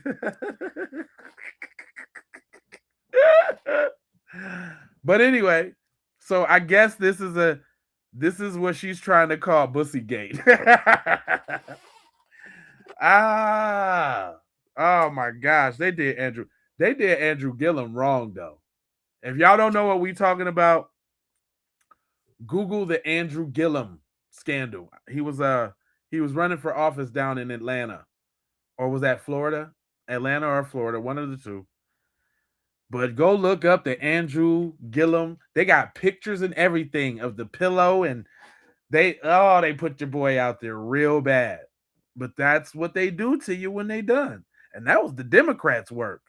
[SPEAKER 1] But anyway, so I guess this is what she's trying to call Bussygate. Ah, oh my gosh, they did Andrew Gillum wrong though. If y'all don't know what we talking about, Google the Andrew Gillum scandal. He was running for office down in Atlanta, or was that Florida? Atlanta or Florida, one of the two. But go look up the Andrew Gillum. They got pictures and everything of the pillow, and they put your boy out there real bad. But that's what they do to you when they done. And that was the Democrats' work.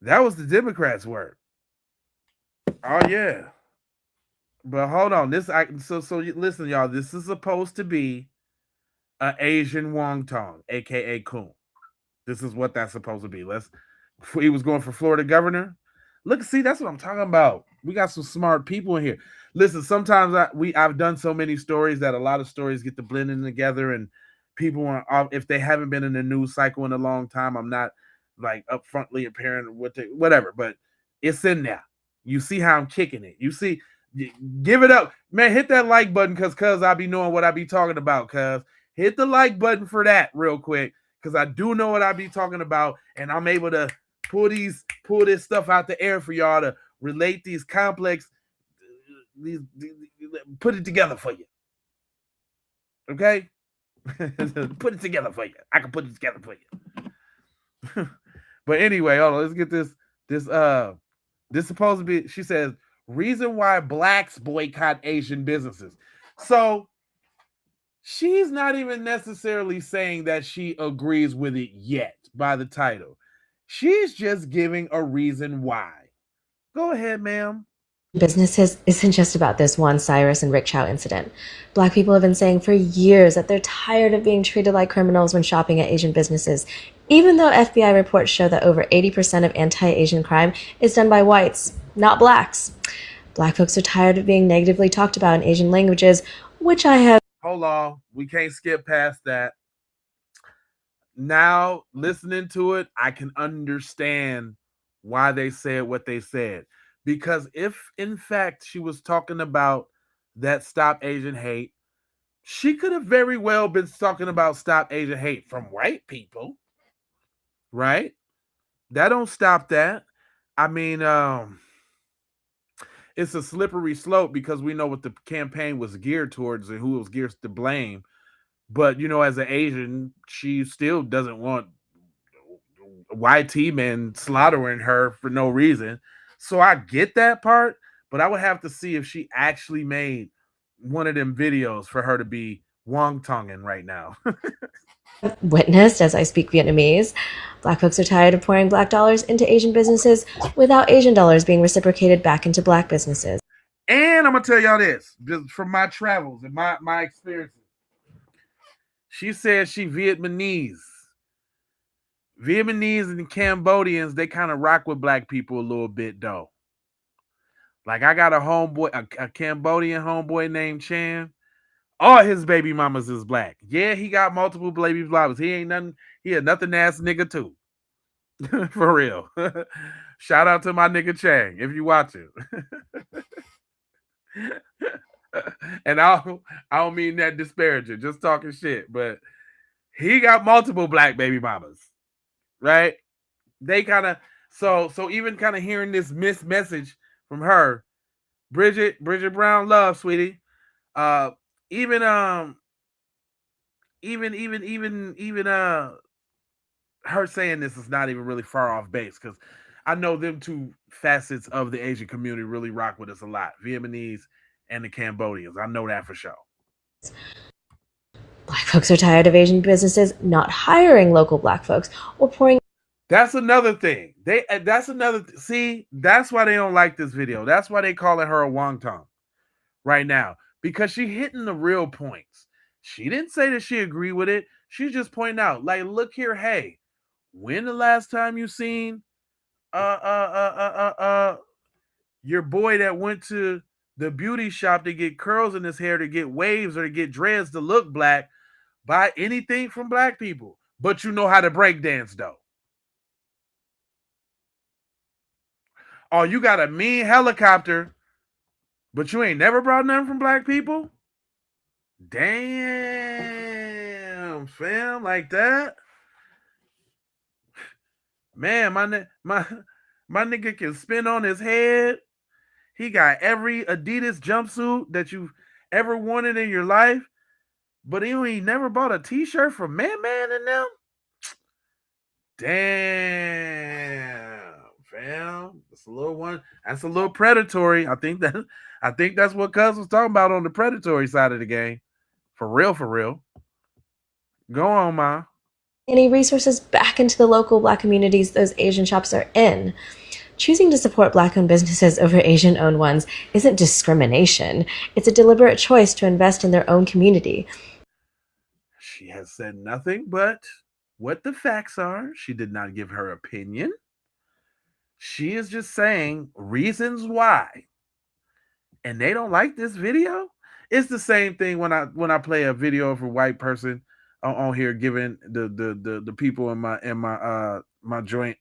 [SPEAKER 1] That was the Democrats' work. Oh yeah. But hold on. So listen, y'all. This is supposed to be an Asian wonton, aka coon. This is what that's supposed to be. He was going for Florida governor. Look, see, that's what I'm talking about. We got some smart people in here. Listen, sometimes I've done so many stories that a lot of stories get to blending together, and people are, if they haven't been in the news cycle in a long time, I'm not like upfrontly apparent whatever, but it's in there. You see how I'm kicking it. You see, give it up, man. Hit that like button, cause I be knowing what I be talking about. Cause hit the like button for that real quick, cause I do know what I be talking about, and I'm able to pull this stuff out the air for y'all to relate these complex, put it together for you. Okay, put it together for you. I can put it together for you. But anyway, hold on. Let's get this supposed to be. She says reason why blacks boycott Asian businesses. So she's not even necessarily saying that she agrees with it yet by the title. She's just giving a reason why. Go ahead, ma'am.
[SPEAKER 14] Businesses isn't just about this one Cyrus and Rick Chow incident. Black people have been saying for years that they're tired of being treated like criminals when shopping at Asian businesses, even though FBI reports show that over 80% of anti-Asian crime is done by whites, not blacks. Black folks are tired of being negatively talked about in Asian languages, which I have...
[SPEAKER 1] Hold on. We can't skip past that. Now, listening to it, I can understand why they said what they said. Because if, in fact, she was talking about that Stop Asian Hate, she could have very well been talking about Stop Asian Hate from white people, right? That don't stop that. I mean, it's a slippery slope because we know what the campaign was geared towards and who it was geared to blame. But, as an Asian, she still doesn't want YT men slaughtering her for no reason. So I get that part, but I would have to see if she actually made one of them videos for her to be wong tonging right now.
[SPEAKER 14] witnessed as I speak Vietnamese. Black folks are tired of pouring black dollars into Asian businesses without Asian dollars being reciprocated back into black businesses.
[SPEAKER 1] And I'm going to tell y'all this, just from my travels and my experiences. She says she Vietnamese. Vietnamese and Cambodians, they kind of rock with black people a little bit, though. Like, I got a homeboy, a Cambodian homeboy named Chan. All his baby mamas is black. Yeah, he got multiple baby mamas. He ain't nothing. He a nothing ass nigga too. For real. Shout out to my nigga Chang if you watch it. And I don't mean that disparaging, just talking shit. But he got multiple black baby mamas, right? They kind of so even kind of hearing this missed message from her, Bridget Brown, love, sweetie. Even even her saying this is not even really far off base because I know them two facets of the Asian community really rock with us a lot. Vietnamese and the Cambodians. I know that for sure.
[SPEAKER 14] Black folks are tired of Asian businesses not hiring local black folks or pouring.
[SPEAKER 1] That's another thing. See, that's why they don't like this video. That's why they calling her a wonton right now. Because she hitting the real points. She didn't say that she agreed with it. She's just pointing out, like, look here, hey, when the last time you seen your boy that went to the beauty shop to get curls in his hair, to get waves, or to get dreads to look black, buy anything from black people? But you know how to break dance though. Oh, you got a mean helicopter, but you ain't never brought nothing from black people? Damn, fam, like that? Man, my nigga can spin on his head. He got every Adidas jumpsuit that you've ever wanted in your life, but he ain't never bought a t-shirt from Man and them? Damn, fam. That's a little one. That's a little predatory. I think that's what Cuz was talking about on the predatory side of the game. For real, for real. Go on, Ma.
[SPEAKER 14] Any resources back into the local black communities those Asian shops are in. Choosing to support black-owned businesses over Asian-owned ones isn't discrimination. It's a deliberate choice to invest in their own community.
[SPEAKER 1] She has said nothing but what the facts are. She did not give her opinion. She is just saying reasons why. And they don't like this video. It's the same thing when I play a video of a white person on here giving the people in my joint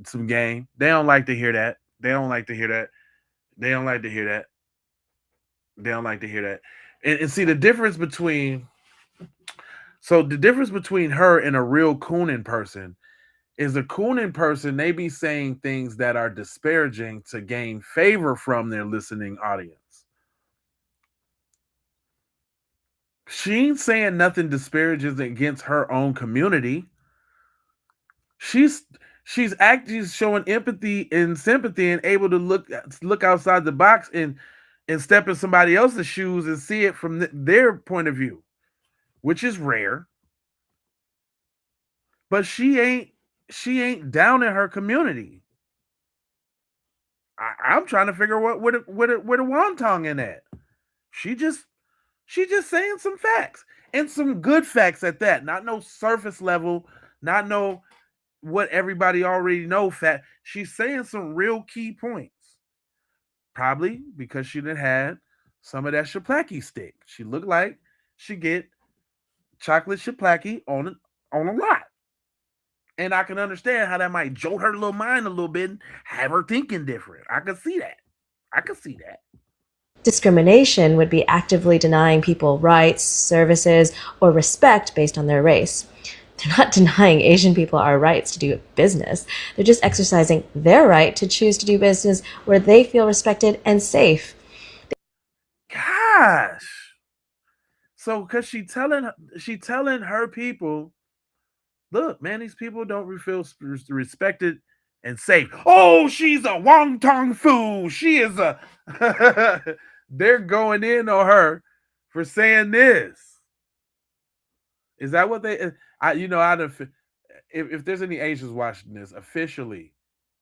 [SPEAKER 1] some game. They don't like to hear that. They don't like to hear that. They don't like to hear that. They don't like to hear that. And see the difference between her and a real Coonan person is a Coonan person, they be saying things that are disparaging to gain favor from their listening audience. She ain't saying nothing disparaging against her own community. She's actually showing empathy and sympathy and able to look outside the box and step in somebody else's shoes and see it from their point of view, which is rare. But she ain't down in her community. I'm trying to figure out where the wonton in at. She just saying some facts, and some good facts at that. Not no surface level, not no what everybody already know fact. She's saying some real key points. Probably because she done had some of that shiplaki stick. She looked like she get chocolate shiplaki on a lot. And I can understand how that might jolt her little mind a little bit and have her thinking different. I can see that.
[SPEAKER 14] Discrimination would be actively denying people rights, services, or respect based on their race. They're not denying Asian people our rights to do business. They're just exercising their right to choose to do business where they feel respected and safe.
[SPEAKER 1] Gosh. So because she telling her people, look, man, these people don't feel respected and safe. Oh, she's a wonton fool. She is a. They're going in on her for saying this. Is that what they? If there's any Asians watching this, officially,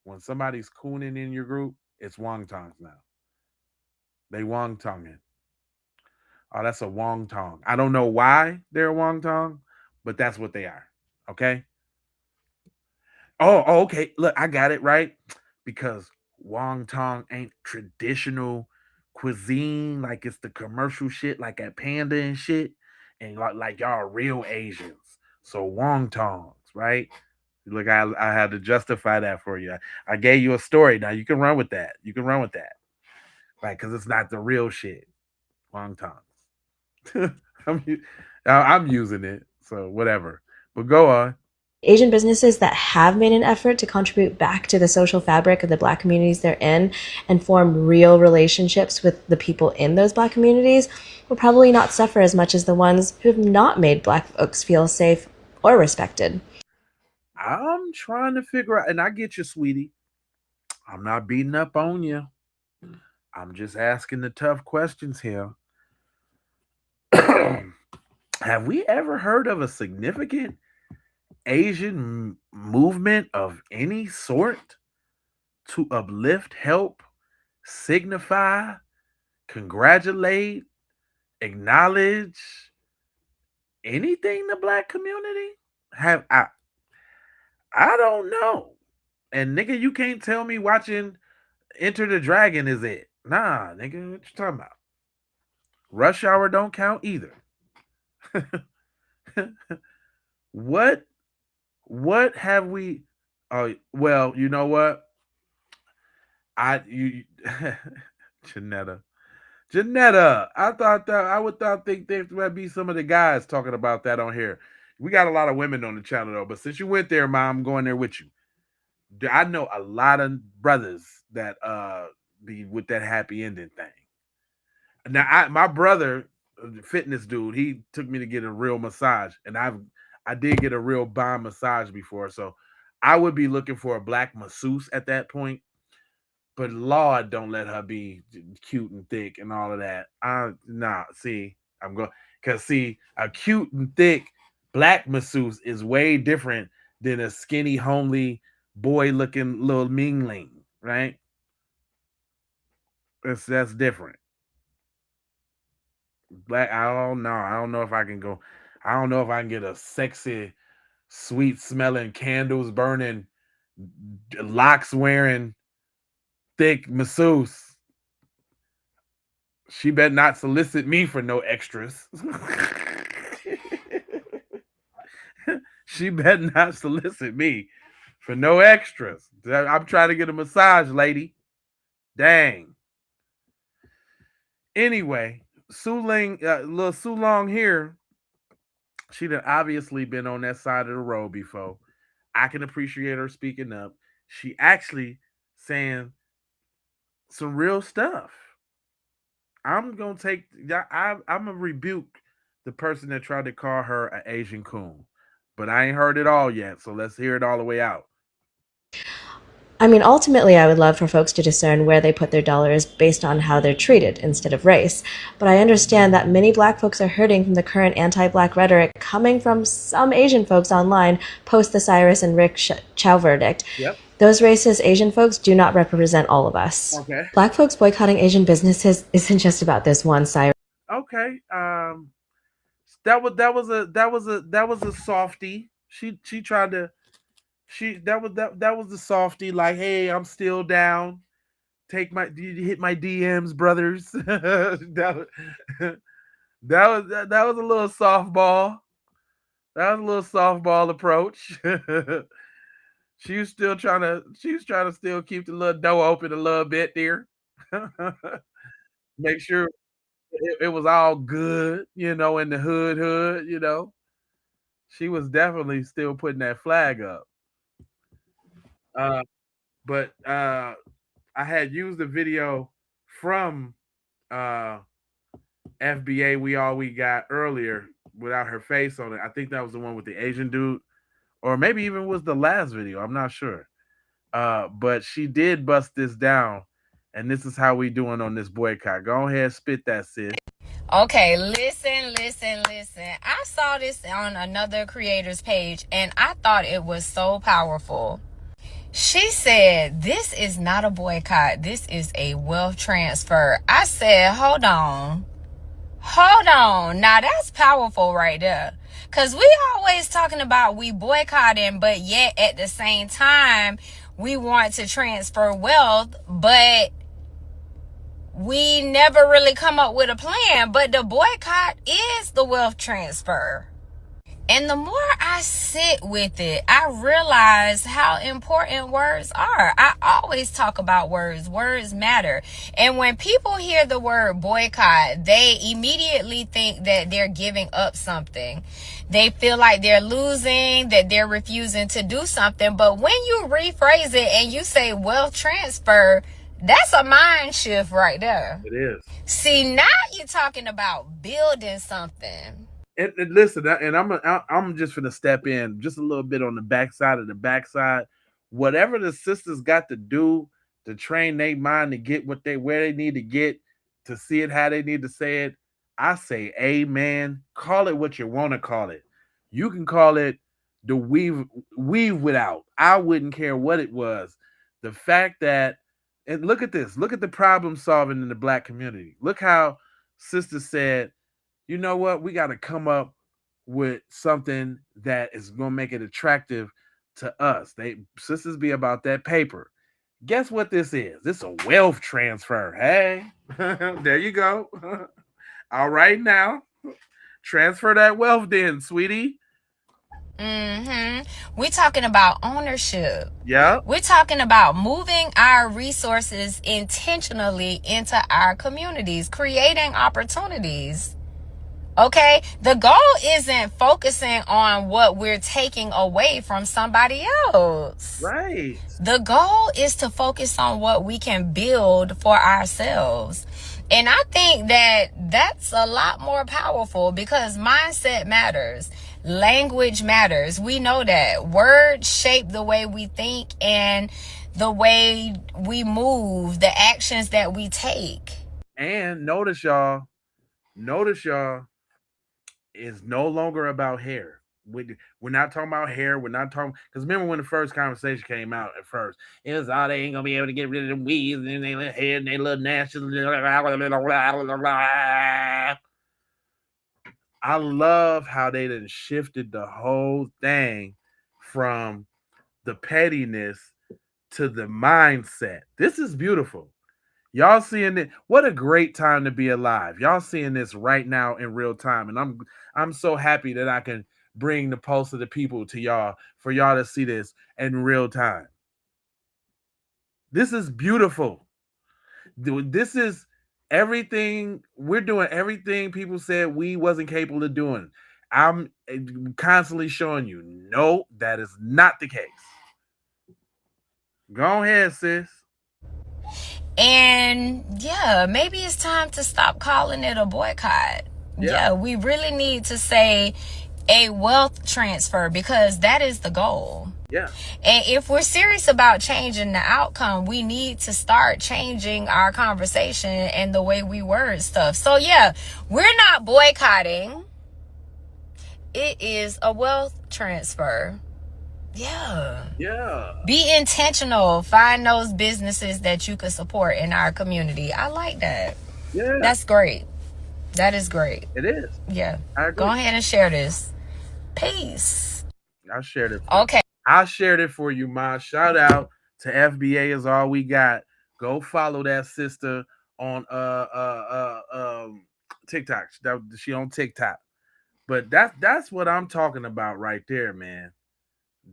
[SPEAKER 1] when somebody's cooning in your group, it's wontons now. They wontonging. Oh, that's a wonton. I don't know why they're a wonton, but that's what they are. Okay. Oh, okay. Look, I got it right. Because wonton ain't traditional cuisine, like it's the commercial shit, like at Panda and shit, and like y'all are real Asians. So wontons, right? Look, I had to justify that for you. I gave you a story. Now you can run with that. Right? Because it's not the real shit. Wontons. I'm using it, so whatever. But go on.
[SPEAKER 14] Asian businesses that have made an effort to contribute back to the social fabric of the black communities they're in and form real relationships with the people in those black communities will probably not suffer as much as the ones who have not made black folks feel safe or respected.
[SPEAKER 1] I'm trying to figure out, and I get you, sweetie. I'm not beating up on you. I'm just asking the tough questions here. Have we ever heard of a significant Asian movement of any sort to uplift, help, signify, congratulate, acknowledge anything the black community? Have I don't know. And nigga, you can't tell me watching Enter the Dragon is it. Nah, nigga, what you talking about? Rush Hour don't count either. what what have we well, you know what? You Janetta. Janetta, I thought that I would think there might be some of the guys talking about that on here. We got a lot of women on the channel though, but since you went there, Mom, I'm going there with you. I know a lot of brothers that be with that happy ending thing. Now, my brother, the fitness dude, he took me to get a real massage, and I did get a real bomb massage before, so I would be looking for a black masseuse at that point. But Lord, don't let her be cute and thick and all of that. See, I'm going because see, a cute and thick black masseuse is way different than a skinny, homely boy-looking little mingling, right? That's different. Black, I don't know. I don't know if I can go. I don't know if I can get a sexy, sweet smelling, candles burning, locks wearing, thick masseuse. She better not solicit me for no extras. She better not solicit me for no extras. I'm trying to get a massage, lady. Dang. Anyway, little Su Long here, she'd obviously been on that side of the road before. I can appreciate her speaking up. She actually saying some real stuff. I'm gonna take. I'm gonna rebuke the person that tried to call her an Asian coon, but I ain't heard it all yet. So let's hear it all the way out.
[SPEAKER 14] I mean, ultimately, I would love for folks to discern where they put their dollars based on how they're treated instead of race. But I understand that many black folks are hurting from the current anti-black rhetoric coming from some Asian folks online post the Cyrus and Rick Chow verdict.
[SPEAKER 1] Yep.
[SPEAKER 14] Those racist Asian folks do not represent all of us.
[SPEAKER 1] Okay.
[SPEAKER 14] Black folks boycotting Asian businesses isn't just about this one Cyrus.
[SPEAKER 1] Okay. That was a softie. She tried to. That was the softie. Like, hey, I'm still down. Hit my DMs, brothers. that was a little softball. That was a little softball approach. She was trying to still keep the little door open a little bit there. Make sure it was all good, in the hood. She was definitely still putting that flag up. But I had used a video from FBA We All We Got earlier without her face on it. I think that was the one with the Asian dude, or maybe even was the last video. I'm not sure. But she did bust this down, and this is how we doing on this boycott. Go ahead, spit that, sis.
[SPEAKER 17] Okay, listen. I saw this on another creator's page, and I thought it was so powerful. She said, this is not a boycott. This is a wealth transfer. I said, hold on. Now, that's powerful right there. Because we always talking about we boycotting, but yet at the same time, we want to transfer wealth, but we never really come up with a plan. But the boycott is the wealth transfer. And the more I sit with it, I realize how important words are. I always talk about words. Words matter. And when people hear the word boycott, they immediately think that they're giving up something. They feel like they're losing, that they're refusing to do something. But when you rephrase it and you say wealth transfer, that's a mind shift right there.
[SPEAKER 1] It is.
[SPEAKER 17] See, now you're talking about building something.
[SPEAKER 1] And listen, and I'm just gonna step in just a little bit on the backside of the backside. Whatever the sisters got to do to train their mind to get what they where they need to get to see it how they need to say it, I say amen. Call it what you want to call it. You can call it the weave without. I wouldn't care what it was. The fact that and look at this. Look at the problem solving in the black community. Look how sister said, you know what? We got to come up with something that is going to make it attractive to us. They sisters be about that paper. Guess what this is? This is a wealth transfer. Hey, there you go. All right now, transfer that wealth then, sweetie.
[SPEAKER 17] We're talking about ownership.
[SPEAKER 1] Yep.
[SPEAKER 17] We're talking about moving our resources intentionally into our communities, creating opportunities. Okay, the goal isn't focusing on what we're taking away from somebody else.
[SPEAKER 1] Right.
[SPEAKER 17] The goal is to focus on what we can build for ourselves. And I think that that's a lot more powerful because mindset matters. Language matters. We know that words shape the way we think and the way we move, the actions that we take.
[SPEAKER 1] And notice y'all, is no longer about hair. We're not talking about hair. We're not talking because remember when the first conversation came out at first, it was they ain't gonna be able to get rid of the weeds and they little hair and they little national. I love how they done shifted the whole thing from the pettiness to the mindset. This is beautiful. Y'all seeing it? What a great time to be alive. Y'all seeing this right now in real time, and I'm so happy that I can bring the pulse of the people to y'all for y'all to see this in real time. This is beautiful. This is everything we're doing. Everything people said we wasn't capable of doing. I'm constantly showing you, no, that is not the case. Go ahead, sis.
[SPEAKER 17] And yeah, maybe it's time to stop calling it a boycott. Yeah, we really need to say a wealth transfer because that is the goal.
[SPEAKER 1] Yeah.
[SPEAKER 17] And if we're serious about changing the outcome, we need to start changing our conversation and the way we word stuff. So yeah, we're not boycotting. It is a wealth transfer.
[SPEAKER 1] Yeah.
[SPEAKER 17] Be intentional. Find those businesses that you could support in our community. I like that.
[SPEAKER 1] Yeah.
[SPEAKER 17] That's great. That is great.
[SPEAKER 1] It is.
[SPEAKER 17] Yeah.
[SPEAKER 1] I agree.
[SPEAKER 17] Go ahead and share this. Peace.
[SPEAKER 1] I shared it.
[SPEAKER 17] Okay.
[SPEAKER 1] I shared it for you, Ma. Shout out to FBA is all we got. Go follow that sister on TikTok. She on TikTok. But that's what I'm talking about right there, man.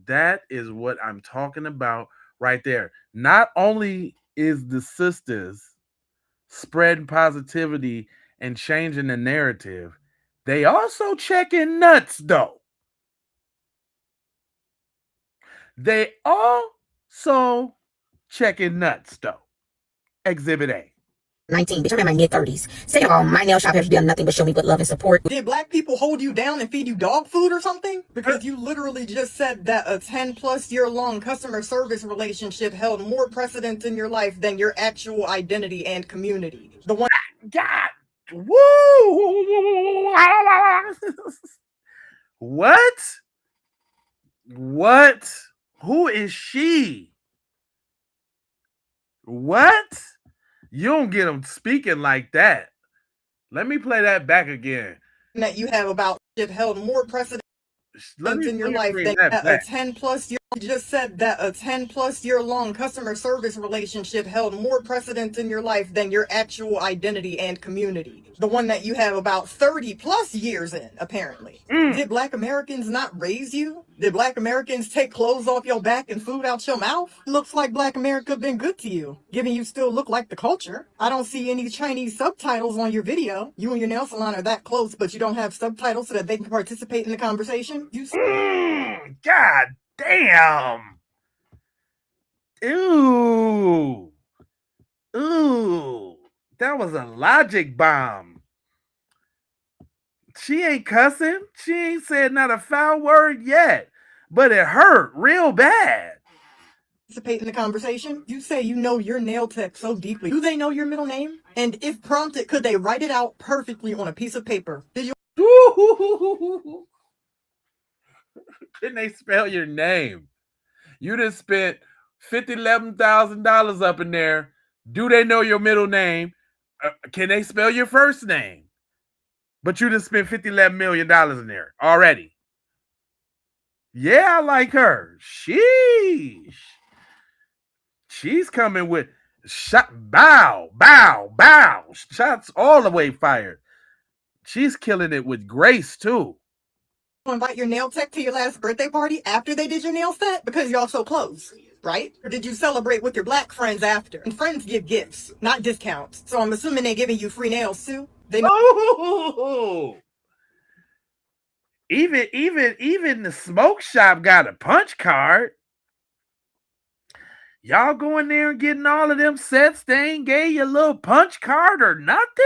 [SPEAKER 1] That is what I'm talking about right there. Not only is the sisters spreading positivity and changing the narrative, they also checking nuts though. They also checking nuts though. Exhibit A.
[SPEAKER 14] 19, bitch, I'm in my mid-30s. Second of all, my nail shop has done nothing but show me what love and support.
[SPEAKER 7] Did black people hold you down and feed you dog food or something? Because you literally just said that a 10 plus year long customer service relationship held more precedence in your life than your actual identity and community. The one
[SPEAKER 1] God. Woo! What? What? Who is she? What? You don't get them speaking like that. Let me play that back again.
[SPEAKER 7] that you have about shit held more precedence in your life than a 10 plus year. You just said that a 10 plus year long customer service relationship held more precedence in your life than your actual identity and community. The one that you have about 30 plus years in, apparently. Did black Americans not raise you? Did black Americans take clothes off your back and food out your mouth? Looks like black America been good to you, given you still look like the culture. I don't see any Chinese subtitles on your video. You and your nail salon are that close, but you don't have subtitles so that they can participate in the conversation?
[SPEAKER 1] God damn. Ooh. Ooh. That was a logic bomb. She ain't cussing. She ain't said not a foul word yet. But it hurt real bad.
[SPEAKER 7] Participate in the conversation. You say you know your nail tech so deeply. Do they know your middle name? And if prompted, could they write it out perfectly on a piece of paper? Did you
[SPEAKER 1] Can they spell your name? You just spent $11,000 up in there. Do they know your middle name? Can they spell your first name? But you just spent $11 million in there already. Yeah, I like her. Sheesh. She's coming with shot, bow, bow, bow. Shots all the way fired. She's killing it with grace too.
[SPEAKER 7] invite your nail tech to your last birthday party after they did your nail set because y'all so close, right? Or did you celebrate with your black friends after? And friends give gifts, not discounts. So I'm assuming they're giving you free nails too. They know.
[SPEAKER 1] Oh, even the smoke shop got a punch card. Y'all go in there and getting all of them sets. They ain't gave you a little punch card or nothing.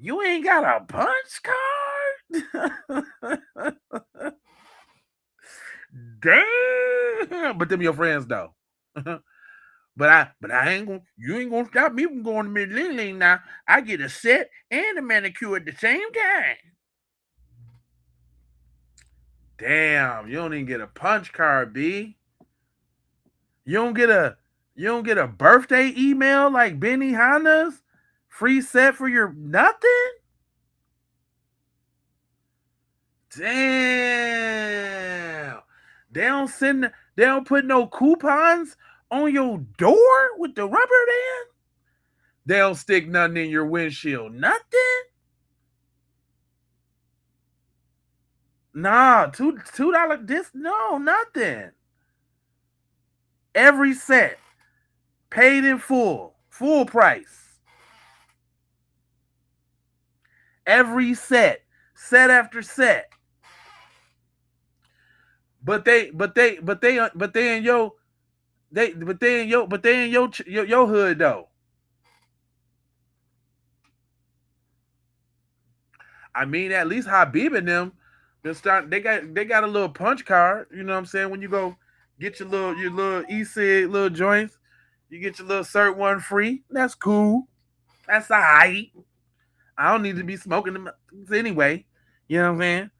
[SPEAKER 1] You ain't got a punch card. Damn. But them your friends though. But I ain't gonna. You ain't gonna stop me from going to Miss Ling now. I get a set and a manicure at the same time. Damn, you don't even get a punch card, B. You don't get a birthday email like Benny Hanna's free set for your nothing. Damn, they don't put no coupons on your door with the rubber band. They don't stick nothing in your windshield. Nothing. Nah, $2 disc. No, nothing. Every set paid in full price. Every set after set. But they in your hood though. I mean, at least Habib and them they got a little punch card. You know what I'm saying? When you go get your little e-cig little joints, you get your little cert one free. That's cool. That's all right. I don't need to be smoking them anyway. You know what I'm saying?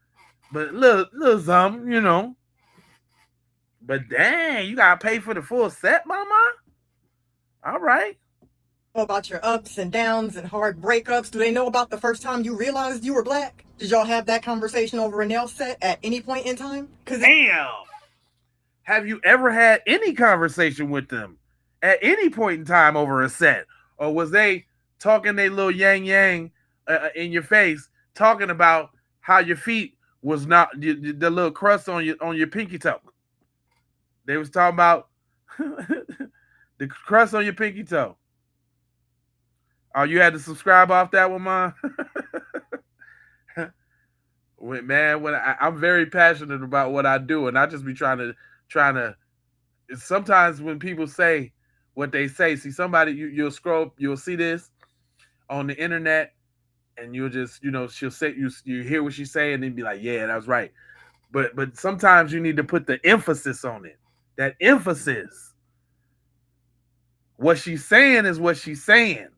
[SPEAKER 1] But little something, you know. But dang, you gotta pay for the full set, mama? All right.
[SPEAKER 7] About your ups and downs and hard breakups. Do they know about the first time you realized you were black? Did y'all have that conversation over a nail set at any point in time?
[SPEAKER 1] Damn. Have you ever had any conversation with them at any point in time over a set? Or was they talking they little yang in your face, talking about how your feet was not the little crust on your pinky toe? They was talking about the crust on your pinky toe. Oh, you had to subscribe off that one, man. Man, I'm very passionate about what I do, and I just be trying to. Sometimes when people say what they say, see somebody, you'll scroll, you'll see this on the internet, and you'll just, she'll say you hear what she's saying, and then be like, yeah, that's right. But sometimes you need to put the emphasis on it. That emphasis. What she's saying is what she's saying.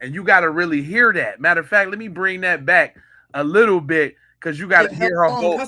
[SPEAKER 1] And you got to really hear that. Matter of fact, let me bring that back a little bit because you got to hear her whole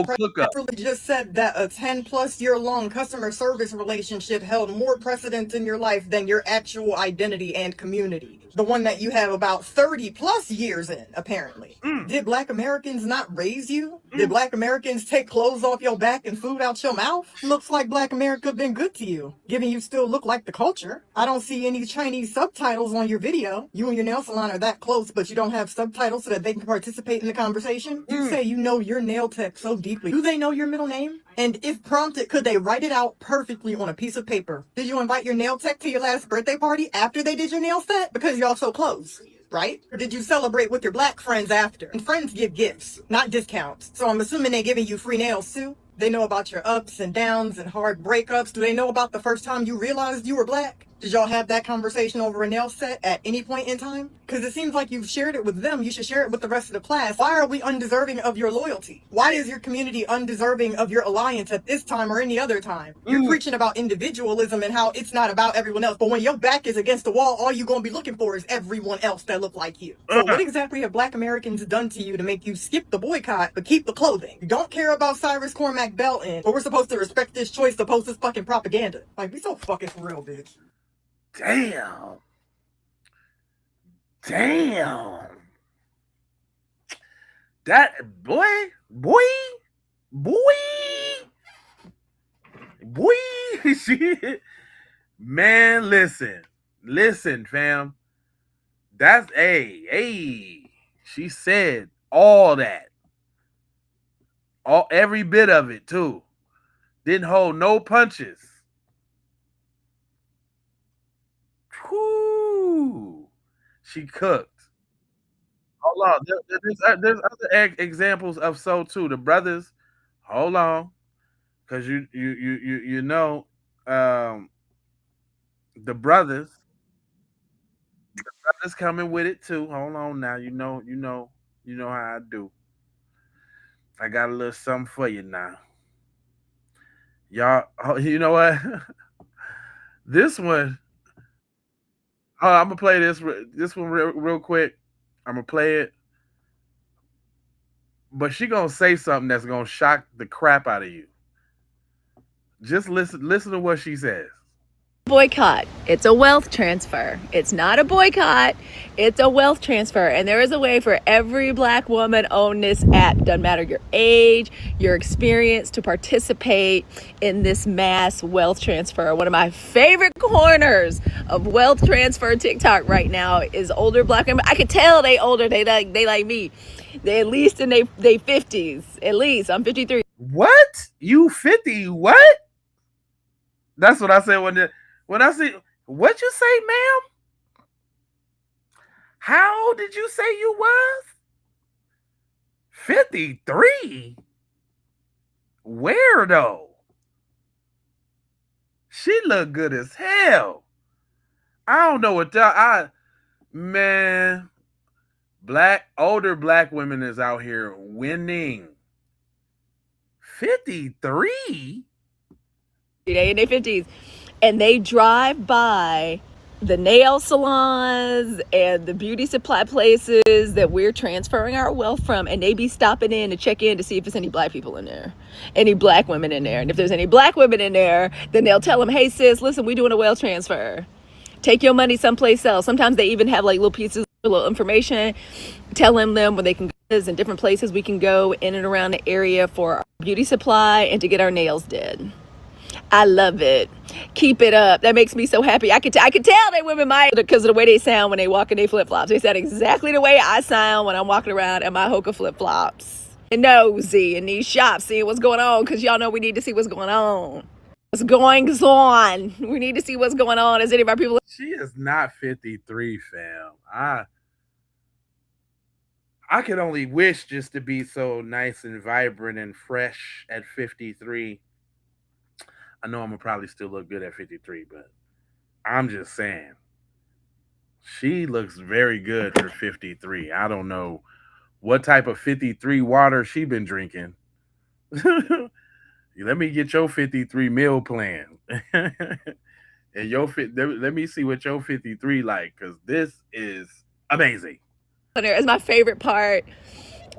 [SPEAKER 1] cook up.
[SPEAKER 7] Really just said that a 10+ year long customer service relationship held more precedence in your life than your actual identity and community. The one that you have about 30+ years in, apparently. Did Black Americans not raise you? Did Black Americans take clothes off your back and food out your mouth? Looks like Black America been good to you, given you still look like the culture. I don't see any Chinese subtitles on your video. You and your nail salon are that close, but you don't have subtitles so that they can participate in the conversation. You say you know your nail tech so deeply. Do they know your middle name? And if prompted, could they write it out perfectly on a piece of paper? Did you invite your nail tech to your last birthday party after they did your nail set? Because y'all so close, right? Or did you celebrate with your black friends after? And friends give gifts, not discounts. So I'm assuming they're giving you free nails too? They know about your ups and downs and hard breakups. Do they know about the first time you realized you were black? Did y'all have that conversation over a nail set at any point in time? Because it seems like you've shared it with them. You should share it with the rest of the class. Why are we undeserving of your loyalty? Why is your community undeserving of your alliance at this time or any other time? You're preaching about individualism and how it's not about everyone else. But when your back is against the wall, all you're going to be looking for is everyone else that look like you. So what exactly have Black Americans done to you to make you skip the boycott but keep the clothing? You don't care about Cyrus Cormac Belton, but we're supposed to respect this choice to post this fucking propaganda. Like, be so fucking for real, bitch.
[SPEAKER 1] Damn. Damn. That boy. Shit. Man, listen, fam. That's she said all that. Every bit of it too. Didn't hold no punches. Whoo. She cooked. Hold on. There's other examples of so too. The brothers, hold on. Because you know the brothers coming with it too. Hold on now. You know how I do. I got a little something for you now. Y'all, you know what? This one, I'm gonna play this one real quick. I'm gonna play it, but she gonna say something that's gonna shock the crap out of you. Just listen to what she says.
[SPEAKER 18] Boycott. It's a wealth transfer. It's not a boycott. It's a wealth transfer. And there is a way for every Black woman on this app, doesn't matter your age, your experience, to participate in this mass wealth transfer. One of my favorite corners of wealth transfer TikTok right now is older Black women. I could tell they older. They like me. They at least in they 50s. At least. I'm 53.
[SPEAKER 1] What? You 50? What? That's what I said when I see, what you say, ma'am? How did you say you was? 53? Where though? She look good as hell. I don't know what man, older Black women is out here winning. 53?
[SPEAKER 18] They in their 50s. And they drive by the nail salons and the beauty supply places that we're transferring our wealth from, and they be stopping in to check in to see if there's any Black people in there, any Black women in there. And if there's any Black women in there, then they'll tell them, hey sis, listen, we're doing a wealth transfer. Take your money someplace else. Sometimes they even have like little pieces, little information, telling them where they can go and different places we can go in and around the area for our beauty supply and to get our nails did. I love it. Keep it up. That makes me so happy. I could tell they women might, because of the way they sound when they walk in their flip-flops. They sound exactly the way I sound when I'm walking around in my Hoka flip-flops. And nosy in these shops, seeing what's going on, because y'all know we need to see what's going on. What's going on? We need to see what's going on. Is any of our people?
[SPEAKER 1] She is not 53, fam. I could only wish just to be so nice and vibrant and fresh at 53. I know I'm gonna probably still look good at 53, but I'm just saying she looks very good for 53. I don't know what type of 53 water she been drinking. Let me get your 53 meal plan. And let me see what your 53 like, because this is amazing.
[SPEAKER 18] It's my favorite part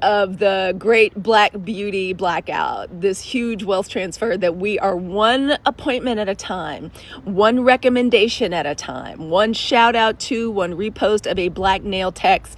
[SPEAKER 18] of the great Black beauty blackout, this huge wealth transfer that we are one appointment at a time, one recommendation at a time, one shout out to, one repost of a Black nail tech's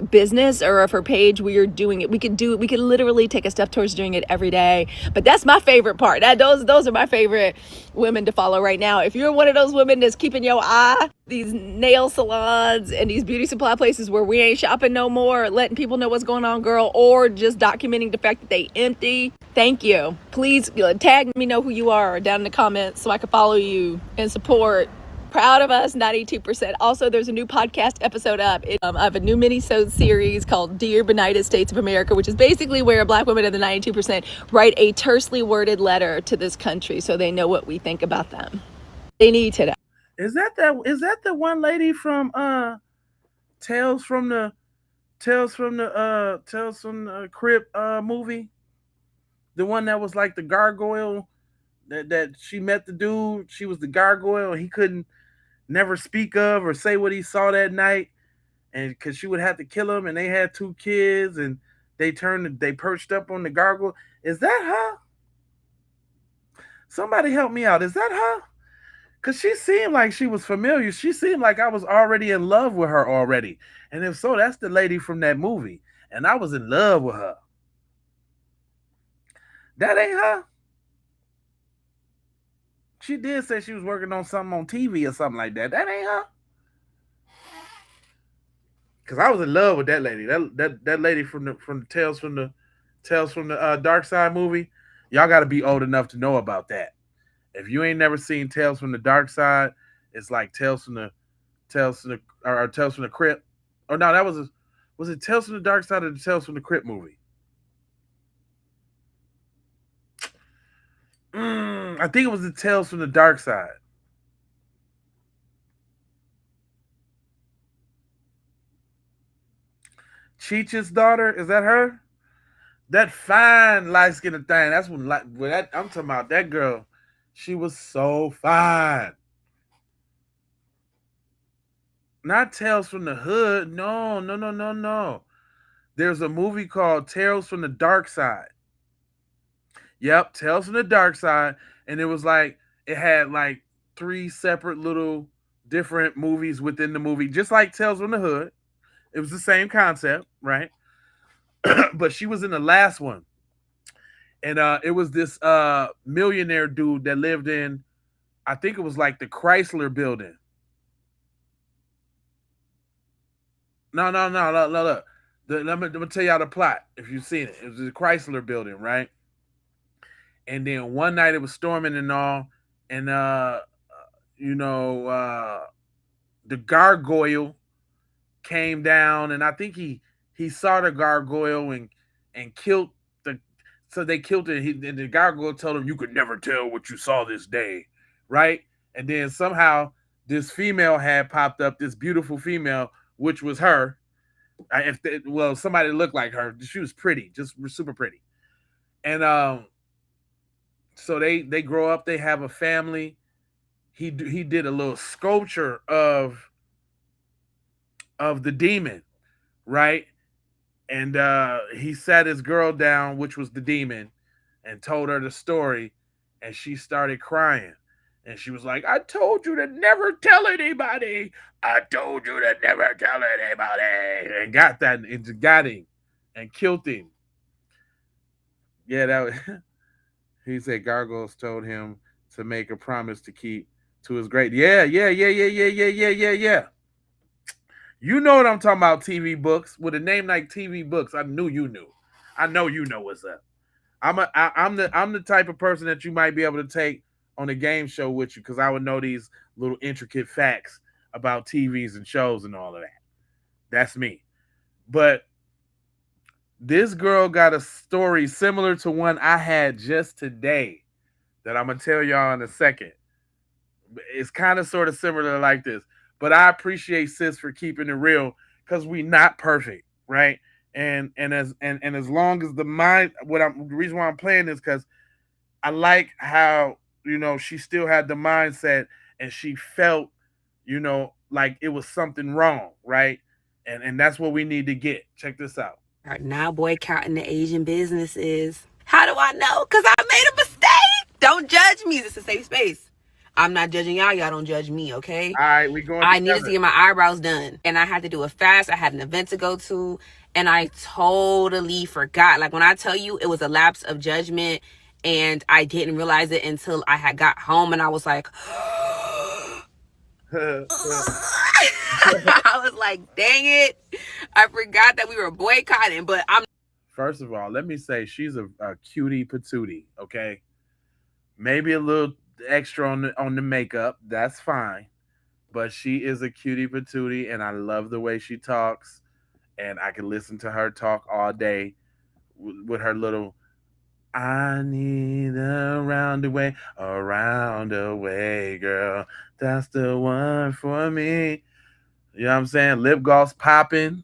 [SPEAKER 18] business or of her page. We are doing it. We could literally take a step towards doing it every day. But that's my favorite part. Those are my favorite women to follow right now. If you're one of those women that's keeping your eye these nail salons and these beauty supply places where we ain't shopping no more, letting people know what's going on, girl, or just documenting the fact that they empty, thank you. Please tag me, know who you are down in the comments so I can follow you and support. Proud of us, 92%. Also, there's a new podcast episode up. I have a new mini-sode series called Dear Benighted States of America, which is basically where Black women of the 92% write a tersely worded letter to this country so they know what we think about them. They need to know.
[SPEAKER 1] Is that the one lady from Tales from the Tales from the Crypt movie? The one that was like the gargoyle that she met the dude. She was the gargoyle and he couldn't never speak of or say what he saw that night, and because she would have to kill him, and they had two kids, and they perched up on the gargoyle. Is that her? Somebody help me out. Is that her? Because she seemed like she was familiar. She seemed like I was already in love with her already. And if so, that's the lady from that movie. And I was in love with her. That ain't her. She did say she was working on something on TV or something like that. That ain't her. Because I was in love with that lady. That lady from the Tales from the Dark Side movie. Y'all got to be old enough to know about that. If you ain't never seen Tales from the Dark Side, it's like Tales from the Crypt. Oh no, was it Tales from the Dark Side or the Tales from the Crypt movie? I think it was the Tales from the Dark Side. Cheech's daughter, is that her? That fine light skinned thing. That's when that I'm talking about that girl. She was so fine. Not Tales from the Hood. No, no, no, no, no. There's a movie called Tales from the Dark Side. Yep, Tales from the Dark Side. And it was like it had like three separate little different movies within the movie, just like Tales from the Hood. It was the same concept, right? But she was in the last one. And it was this millionaire dude that lived in, I think it was like the Chrysler building. No, no, no, no, no, look. Let me tell y'all the plot. If you've seen it, it was the Chrysler building, right? And then one night it was storming and all, and you know, the gargoyle came down, and I think he saw the gargoyle and killed the. So they killed it. And the gargoyle told him, "You could never tell what you saw this day," right? And then somehow this female had popped up, this beautiful female, which was her. Somebody looked like her. She was pretty, just super pretty. And so they grow up. They have a family. He did a little sculpture of the demon, right? And he sat his girl down, which was the demon, and told her the story, and she started crying. And she was like, "I told you to never tell anybody. I told you to never tell anybody." And got him and killed him. Yeah, that was, he said gargoyles told him to make a promise to keep to his great. Yeah, yeah, yeah, yeah, yeah, yeah, yeah, yeah, yeah. You know what I'm talking about, TV books. With a name like TV books, I knew you knew. I know you know what's up. I'm the type of person that you might be able to take on a game show with you because I would know these little intricate facts about TVs and shows and all of that. That's me. But this girl got a story similar to one I had just today that I'm gonna tell y'all in a second. It's kind of sort of similar like this, but I appreciate sis for keeping it real because we not perfect, right? And as long as the mind, the reason why I'm playing this because I like how she still had the mindset and she felt like it was something wrong, right? And that's what we need to get. Check this out.
[SPEAKER 19] Are now boycotting the Asian businesses. How do I know? Because I made a mistake. Don't judge me. This is a safe space. I'm not judging y'all. Y'all don't judge me, okay?
[SPEAKER 1] All right, we going
[SPEAKER 19] I
[SPEAKER 1] together.
[SPEAKER 19] needed to get my eyebrows done. And I had to do it fast. I had an event to go to. And I totally forgot. Like when I tell you it was a lapse of judgment and I didn't realize it until I had got home and I was like... I was like, dang it. I forgot that we were boycotting, but I'm...
[SPEAKER 1] First of all, let me say she's a cutie patootie, okay? Maybe a little extra on the makeup. That's fine. But she is a cutie patootie, and I love the way she talks. And I can listen to her talk all day with her little... I need a roundaway, girl. That's the one for me. You know what I'm saying? Lip gloss popping.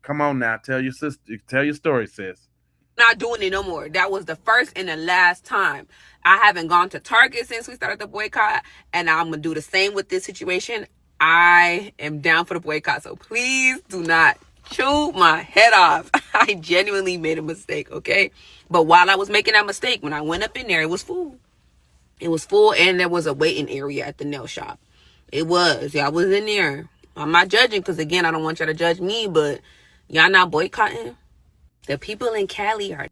[SPEAKER 1] Come on now, tell your sister, tell your story, sis.
[SPEAKER 19] Not doing it no more. That was the first and the last time. I haven't gone to Target since we started the boycott, and I'm gonna do the same with this situation. I am down for the boycott, so please do not chew my head off. I genuinely made a mistake, okay? But while I was making that mistake, when I went up in there, it was full. It was full, and there was a waiting area at the nail shop. It was. Y'all was in there. I'm not judging, because again, I don't want y'all to judge me, but y'all not boycotting. The people in Cali are.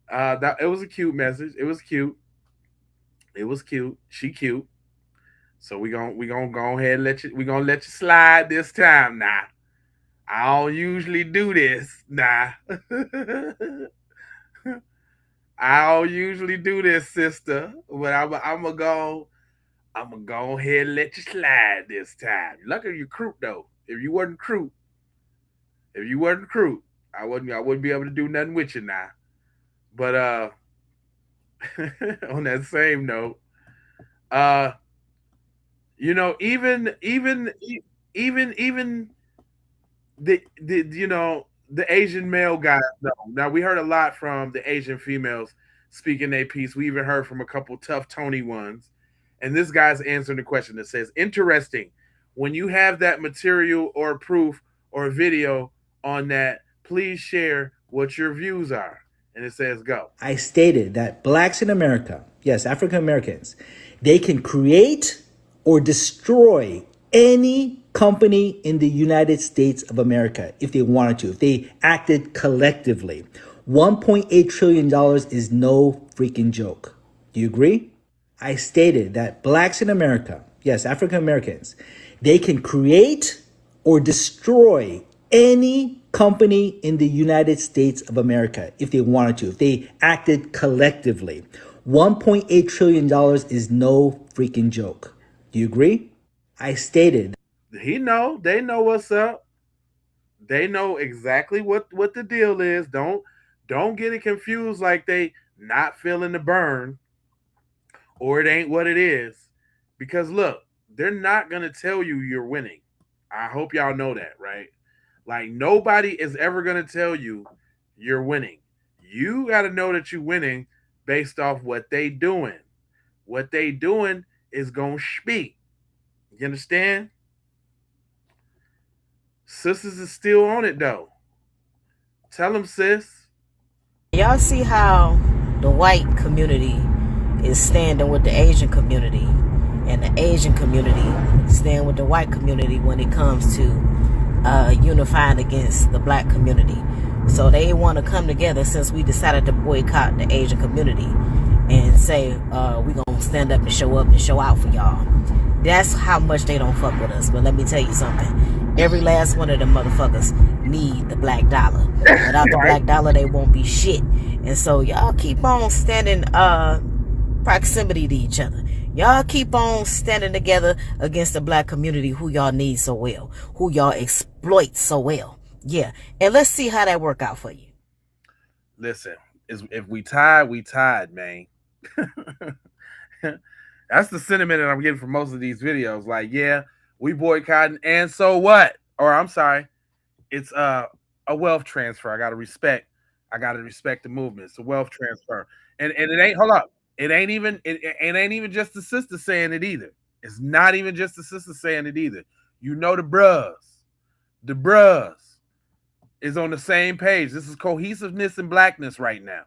[SPEAKER 1] That it was a cute message. It was cute. It was cute. She cute. So we gonna go ahead and let you slide this time now. I don't usually do this. Nah. I don't usually do this, sister. But I'm gonna go ahead and let you slide this time. Lucky you crew though. If you wasn't crew, I wouldn't be able to do nothing with you now. But on that same note, uh, even the Asian male guys. No, now we heard a lot from the Asian females speaking their piece. We even heard from a couple tough Tony ones, and this guy's answering the question that says, "Interesting. When you have that material or proof or video on that, please share what your views are." And it says, "Go."
[SPEAKER 20] I stated that blacks in America, yes, African Americans, they can create or destroy any company in the United States of America if they wanted to, if they acted collectively. $1.8 trillion is no freaking joke. Do you agree? I stated that blacks in America, yes, African Americans, they can create or destroy any company in the United States of America if they wanted to, if they acted collectively. $1.8 trillion is no freaking joke. Do you agree? I stated.
[SPEAKER 1] They know what's up. They know exactly what the deal is. Don't get it confused like they not feeling the burn or it ain't what it is. Because look, they're not gonna tell you you're winning. I hope y'all know that, right? Like nobody is ever gonna tell you you're winning. You got to know that you're winning based off what they doing. What they doing is gonna speak. You understand? Sisters is still on it though. Tell them, sis.
[SPEAKER 2] Y'all see how the white community is standing with the Asian community, and the Asian community stand with the white community when it comes to unifying against the black community. So they want to come together since we decided to boycott the Asian community and say we gonna stand up and show out for y'all. That's how much they don't fuck with us. But let me tell you something. Every last one of them motherfuckers need the black dollar. Without the black dollar, they won't be shit. And so y'all keep on standing proximity to each other. Y'all keep on standing together against the black community who y'all need so well, who y'all exploit so well. Yeah. And let's see how that work out for you.
[SPEAKER 1] Listen, if we tied, man. That's the sentiment that I'm getting from most of these videos. Like, yeah, we boycotting, and so what? Or I'm sorry, it's a wealth transfer. I gotta respect the movement. It's a wealth transfer. And it ain't, hold up. It ain't even just the sister saying it either. It's not even just the sister saying it either. You know the bros. The bros is on the same page. This is cohesiveness and blackness right now.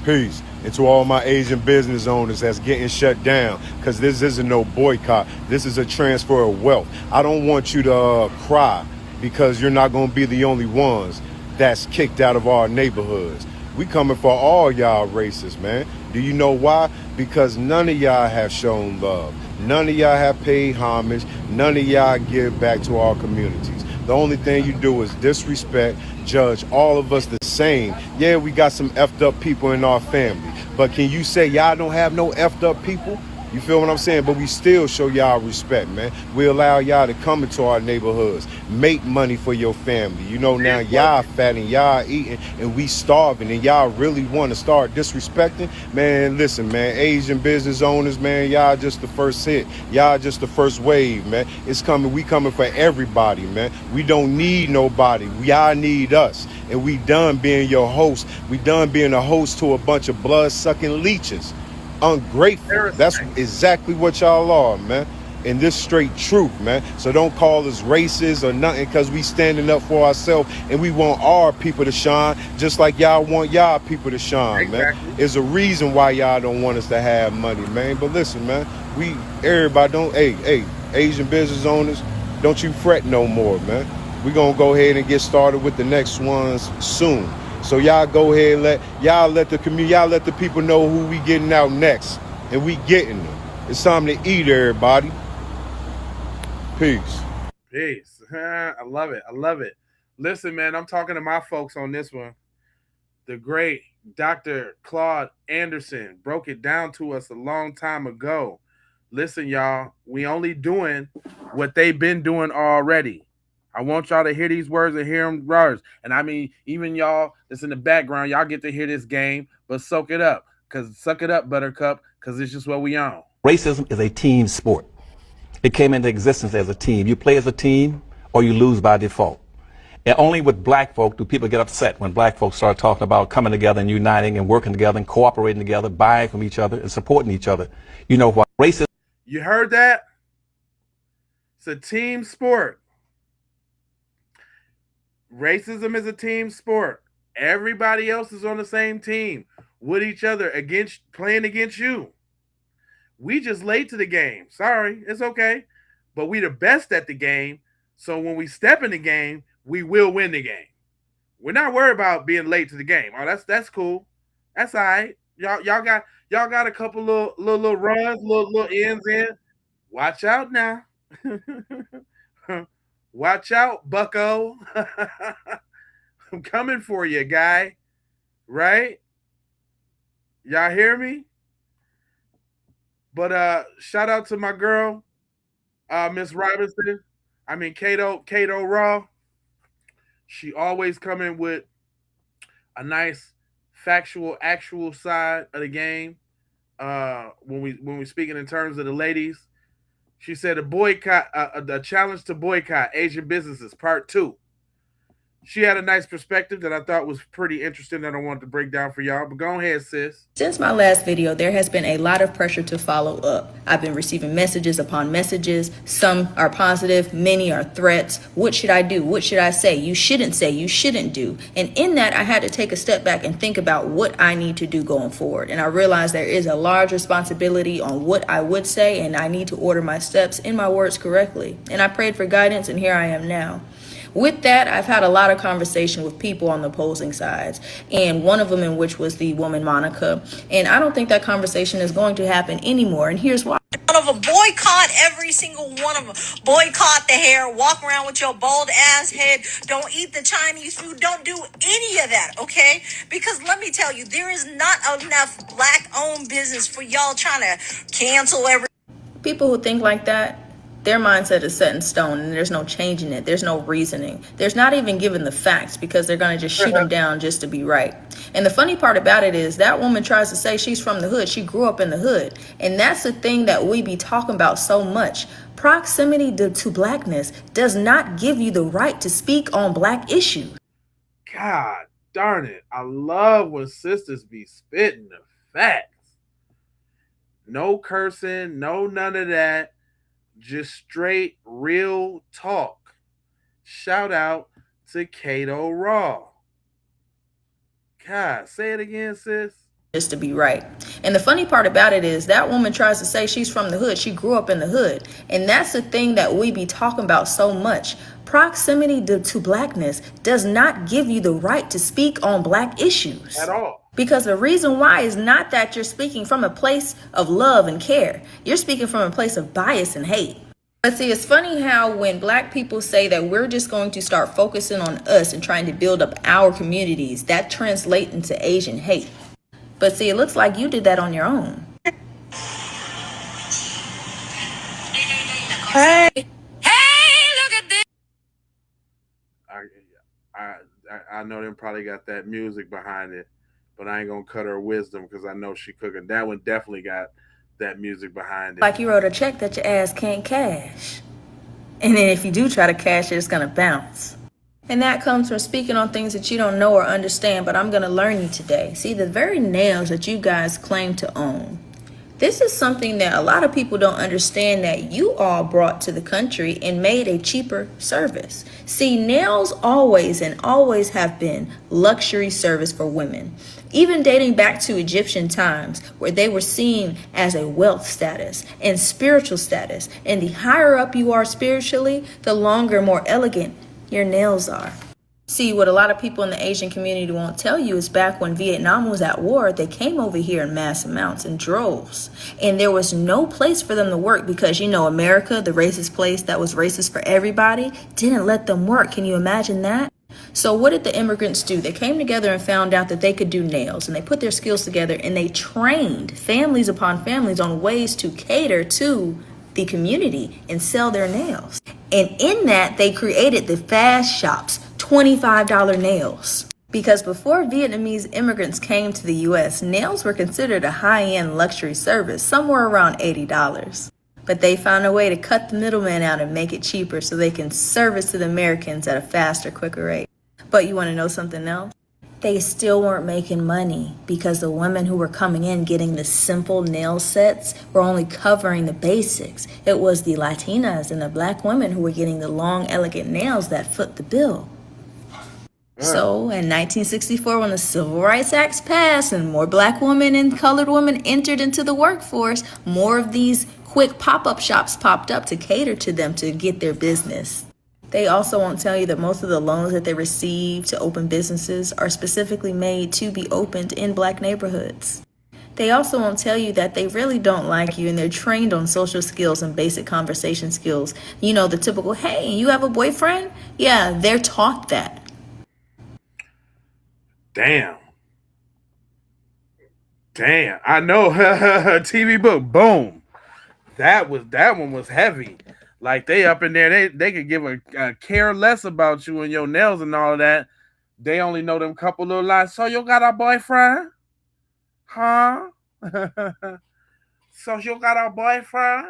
[SPEAKER 10] Peace. And to all my Asian business owners that's getting shut down, because this isn't no boycott. This is a transfer of wealth. I don't want you to cry because you're not going to be the only ones that's kicked out of our neighborhoods. We coming for all y'all racists, man. Do you know why? Because none of y'all have shown love. None of y'all have paid homage. None of y'all give back to our communities. The only thing you do is disrespect, judge all of us the same. Yeah, we got some effed up people in our family. But can you say y'all don't have no effed up people? You feel what I'm saying? But we still show y'all respect, man. We allow y'all to come into our neighborhoods, make money for your family. You know, now y'all fat and y'all eating and we starving, and y'all really want to start disrespecting. Man, listen, man, Asian business owners, man, y'all just the first hit. Y'all just the first wave, man. It's coming. We coming for everybody, man. We don't need nobody. Y'all need us. And we done being your host. We done being a host to a bunch of blood-sucking leeches. Ungrateful. That's exactly what y'all are, man. And this straight truth, man. So don't call us racist or nothing, because we standing up for ourselves and we want our people to shine just like y'all want y'all people to shine, man. There's a reason why y'all don't want us to have money, man. But listen, man, everybody don't, hey, Asian business owners, don't you fret no more, man. We gonna go ahead and get started with the next ones soon. So y'all go ahead, let the people know who we getting out next, and we getting them. It's time to eat, everybody. Peace.
[SPEAKER 1] Peace. I love it. I love it. Listen, man, I'm talking to my folks on this one. The great Dr. Claude Anderson broke it down to us a long time ago. Listen, y'all, we only doing what they've been doing already. I want y'all to hear these words and hear them words. And I mean, even y'all that's in the background, y'all get to hear this game, but soak it up. Suck it up, Buttercup, because it's just what we on.
[SPEAKER 21] Racism is a team sport. It came into existence as a team. You play as a team or you lose by default. And only with black folk do people get upset when black folks start talking about coming together and uniting and working together and cooperating together, buying from each other and supporting each other. You know what? Racism.
[SPEAKER 1] You heard that? It's a team sport. Racism is a team sport. Everybody else is on the same team with each other, playing against you. We just late to the game. Sorry, it's okay. But we the best at the game. So when we step in the game, we will win the game. We're not worried about being late to the game. Oh, that's cool. That's all right. Y'all got a couple little runs, little ends in. Watch out now. Watch out, bucko. I'm coming for you, guy. Right? Y'all hear me? But shout out to my girl, Miss Robinson. I mean Kato Raw. She always coming with a nice factual, actual side of the game. When we speaking in terms of the ladies, she said the challenge to boycott Asian businesses, part 2. She had a nice perspective that I thought was pretty interesting that I wanted to break down for y'all. But go ahead, sis.
[SPEAKER 22] Since my last video, there has been a lot of pressure to follow up. I've been receiving messages upon messages. Some are positive, many are threats. What should I do? What should I say? You shouldn't do. And in that, I had to take a step back and think about what I need to do going forward. And I realized there is a large responsibility on what I would say, and I need to order my steps in my words correctly. And I prayed for guidance, and here I am now. With that, I've had a lot of conversation with people on the opposing sides, and one of them in which was the woman Monica. And I don't think that conversation is going to happen anymore, and here's why.
[SPEAKER 23] Of a boycott every single one of them. Boycott the hair, walk around with your bald ass head, don't eat the Chinese food, don't do any of that, okay? Because let me tell you, there is not enough black-owned business for y'all trying to cancel every...
[SPEAKER 22] People who think like that, their mindset is set in stone and there's no changing it. There's no reasoning. There's not even given the facts because they're going to just shoot them down just to be right. And the funny part about it is that woman tries to say she's from the hood. She grew up in the hood. And that's the thing that we be talking about so much. Proximity to blackness does not give you the right to speak on black issues.
[SPEAKER 1] God darn it. I love when sisters be spitting the facts. No cursing, no none of that. Just straight real talk. Shout out to Kato Raw. God, say it again, sis.
[SPEAKER 22] Just to be right. And the funny part about it is that woman tries to say she's from the hood. She grew up in the hood. And that's the thing that we be talking about so much. Proximity to blackness does not give you the right to speak on black issues.
[SPEAKER 1] At all.
[SPEAKER 22] Because the reason why is not that you're speaking from a place of love and care. You're speaking from a place of bias and hate. But see, it's funny how when black people say that we're just going to start focusing on us and trying to build up our communities, that translates into Asian hate. But see, it looks like you did that on your own.
[SPEAKER 23] Hey, look at this.
[SPEAKER 1] I know them probably got that music behind it, but I ain't gonna cut her wisdom because I know she cooking. That one definitely got that music behind it.
[SPEAKER 22] Like you wrote a check that your ass can't cash. And then if you do try to cash it, it's gonna bounce. And that comes from speaking on things that you don't know or understand, but I'm gonna learn you today. See, the very nails that you guys claim to own, this is something that a lot of people don't understand that you all brought to the country and made a cheaper service. See, nails always and always have been luxury service for women, even dating back to Egyptian times where they were seen as a wealth status and spiritual status. And the higher up you are spiritually, the longer, more elegant your nails are. See, what a lot of people in the Asian community won't tell you is back when Vietnam was at war, they came over here in mass amounts in droves. And there was no place for them to work because, you know, America, the racist place that was racist for everybody, didn't let them work. Can you imagine that? So what did the immigrants do? They came together and found out that they could do nails, and they put their skills together and they trained families upon families on ways to cater to the community and sell their nails. And in that, they created the fast shops, $25 nails. Because before Vietnamese immigrants came to the US, nails were considered a high-end luxury service, somewhere around $80. But they found a way to cut the middleman out and make it cheaper so they can service to the Americans at a faster, quicker rate. But you want to know something else? They still weren't making money because the women who were coming in getting the simple nail sets were only covering the basics. It was the Latinas and the black women who were getting the long, elegant nails that foot the bill. So in 1964, when the Civil Rights Act passed and more black women and colored women entered into the workforce, more of these quick pop-up shops popped up to cater to them to get their business. They also won't tell you that most of the loans that they receive to open businesses are specifically made to be opened in black neighborhoods. They also won't tell you that they really don't like you and they're trained on social skills and basic conversation skills. You know, the typical, hey, you have a boyfriend? Yeah, they're taught that.
[SPEAKER 1] Damn. I know. TV book. Boom. That one was heavy. Like they up in there, they could give a care less about you and your nails and all of that. They only know them couple little lines. So you got a boyfriend? Huh? So you got a boyfriend?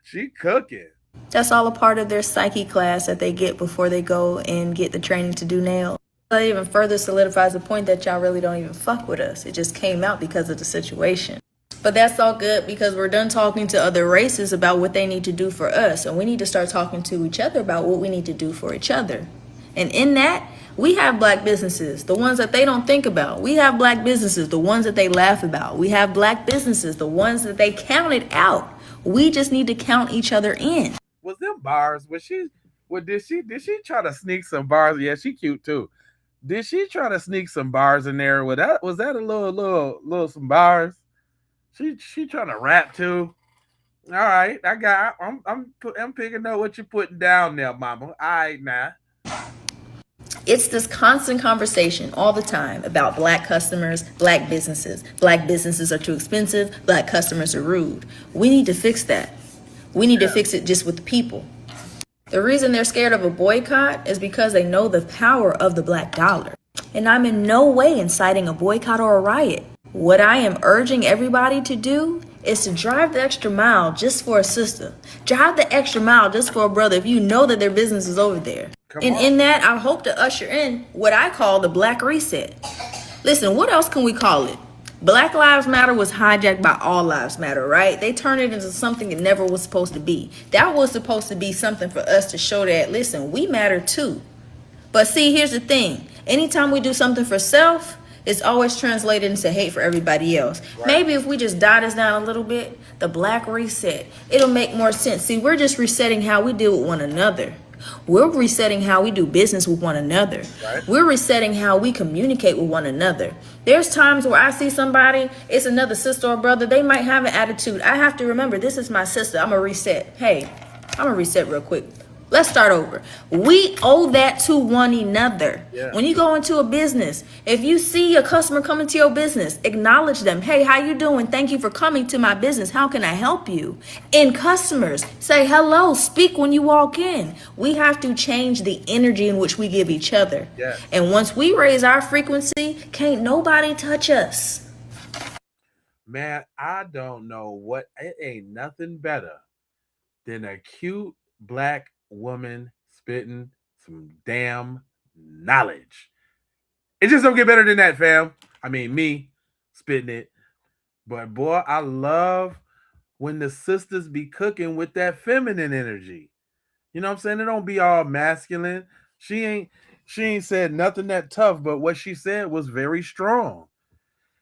[SPEAKER 1] She cooking.
[SPEAKER 22] That's all a part of their psyche class that they get before they go and get the training to do nails. That even further solidifies the point that y'all really don't even fuck with us. It just came out because of the situation. But that's all good because we're done talking to other races about what they need to do for us. And we need to start talking to each other about what we need to do for each other. And in that, we have black businesses, the ones that they don't think about. We have black businesses, the ones that they laugh about. We have black businesses, the ones that they counted out. We just need to count each other in.
[SPEAKER 1] Was them bars? Did she try to sneak some bars? Yeah, she cute too. Did she try to sneak some bars in there? Was that a little some bars? She trying to rap too. All right, I'm picking up what you're putting down there, mama. All right, now.
[SPEAKER 22] It's this constant conversation all the time about black customers, black businesses. Black businesses are too expensive. Black customers are rude. We need to fix that. We need to fix it just with the people. The reason they're scared of a boycott is because they know the power of the black dollar. And I'm in no way inciting a boycott or a riot. What I am urging everybody to do is to drive the extra mile just for a sister. Drive the extra mile just for a brother if you know that their business is over there. And in that, I hope to usher in what I call the Black Reset. Listen, what else can we call it? Black Lives Matter was hijacked by All Lives Matter, right? They turned it into something it never was supposed to be. That was supposed to be something for us to show that, listen, we matter too. But see, here's the thing. Anytime we do something for self, it's always translated into hate for everybody else. Right. Maybe if we just dial this down a little bit, the Black Reset, it'll make more sense. See, we're just resetting how we deal with one another. We're resetting how we do business with one another. Right. We're resetting how we communicate with one another. There's times where I see somebody, it's another sister or brother, they might have an attitude. I have to remember, this is my sister. I'm going to reset. Hey, I'm going to reset real quick. Let's start over. We owe that to one another.
[SPEAKER 1] Yeah.
[SPEAKER 22] When you go into a business, if you see a customer coming to your business, acknowledge them. Hey, how you doing? Thank you for coming to my business. How can I help you? And customers, say hello, speak when you walk in. We have to change the energy in which we give each other.
[SPEAKER 1] Yes.
[SPEAKER 22] And once we raise our frequency, can't nobody touch us.
[SPEAKER 1] Man, I don't know what. It ain't nothing better than a cute black woman spitting some damn knowledge. It just don't get better than that, fam. I mean, me spitting it. But boy, I love when the sisters be cooking with that feminine energy. You know what I'm saying? It don't be all masculine. She ain't said nothing that tough, but what she said was very strong.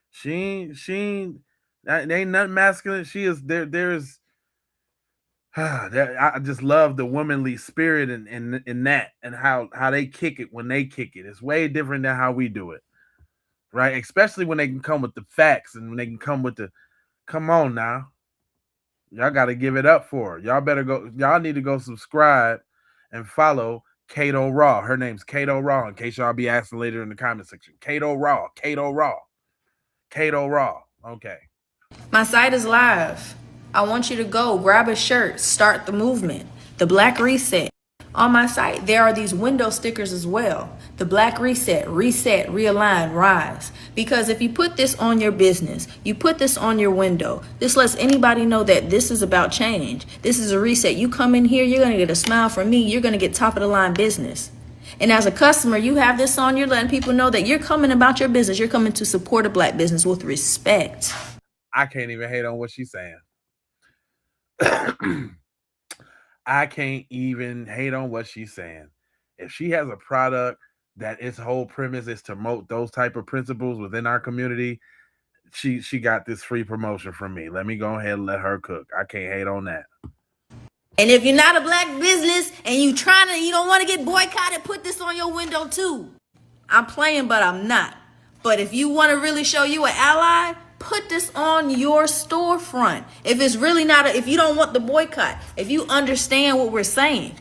[SPEAKER 1] She ain't that ain't nothing masculine. She is there's I just love the womanly spirit in that and how they kick it when they kick it. It's way different than how we do it. Right? Especially when they can come with the facts and when they can come with the come on now. Y'all got to give it up for her. Y'all need to go subscribe and follow Kato Raw. Her name's Kato Raw, in case y'all be asking later in the comment section. Kato Raw. Okay.
[SPEAKER 22] My site is live. I want you to go grab a shirt, start the movement. The Black Reset. On my site, there are these window stickers as well. The Black Reset, reset, realign, rise. Because if you put this on your business, you put this on your window, this lets anybody know that this is about change. This is a reset. You come in here, you're going to get a smile from me. You're going to get top of the line business. And as a customer, you have this on, you're letting people know that you're coming about your business. You're coming to support a black business with respect.
[SPEAKER 1] I can't even hate on what she's saying. I can't even hate on what she's saying. If she has a product that its whole premise is to promote those type of principles within our community, she got this free promotion from me. Let me go ahead and let her cook. I can't hate on that.
[SPEAKER 22] And if you're not a black business and you don't want to get boycotted, put this on your window too. I'm playing, but I'm not. But if you want to really show you an ally, put this on your storefront. If it's really if you don't want the boycott, if you understand what we're saying,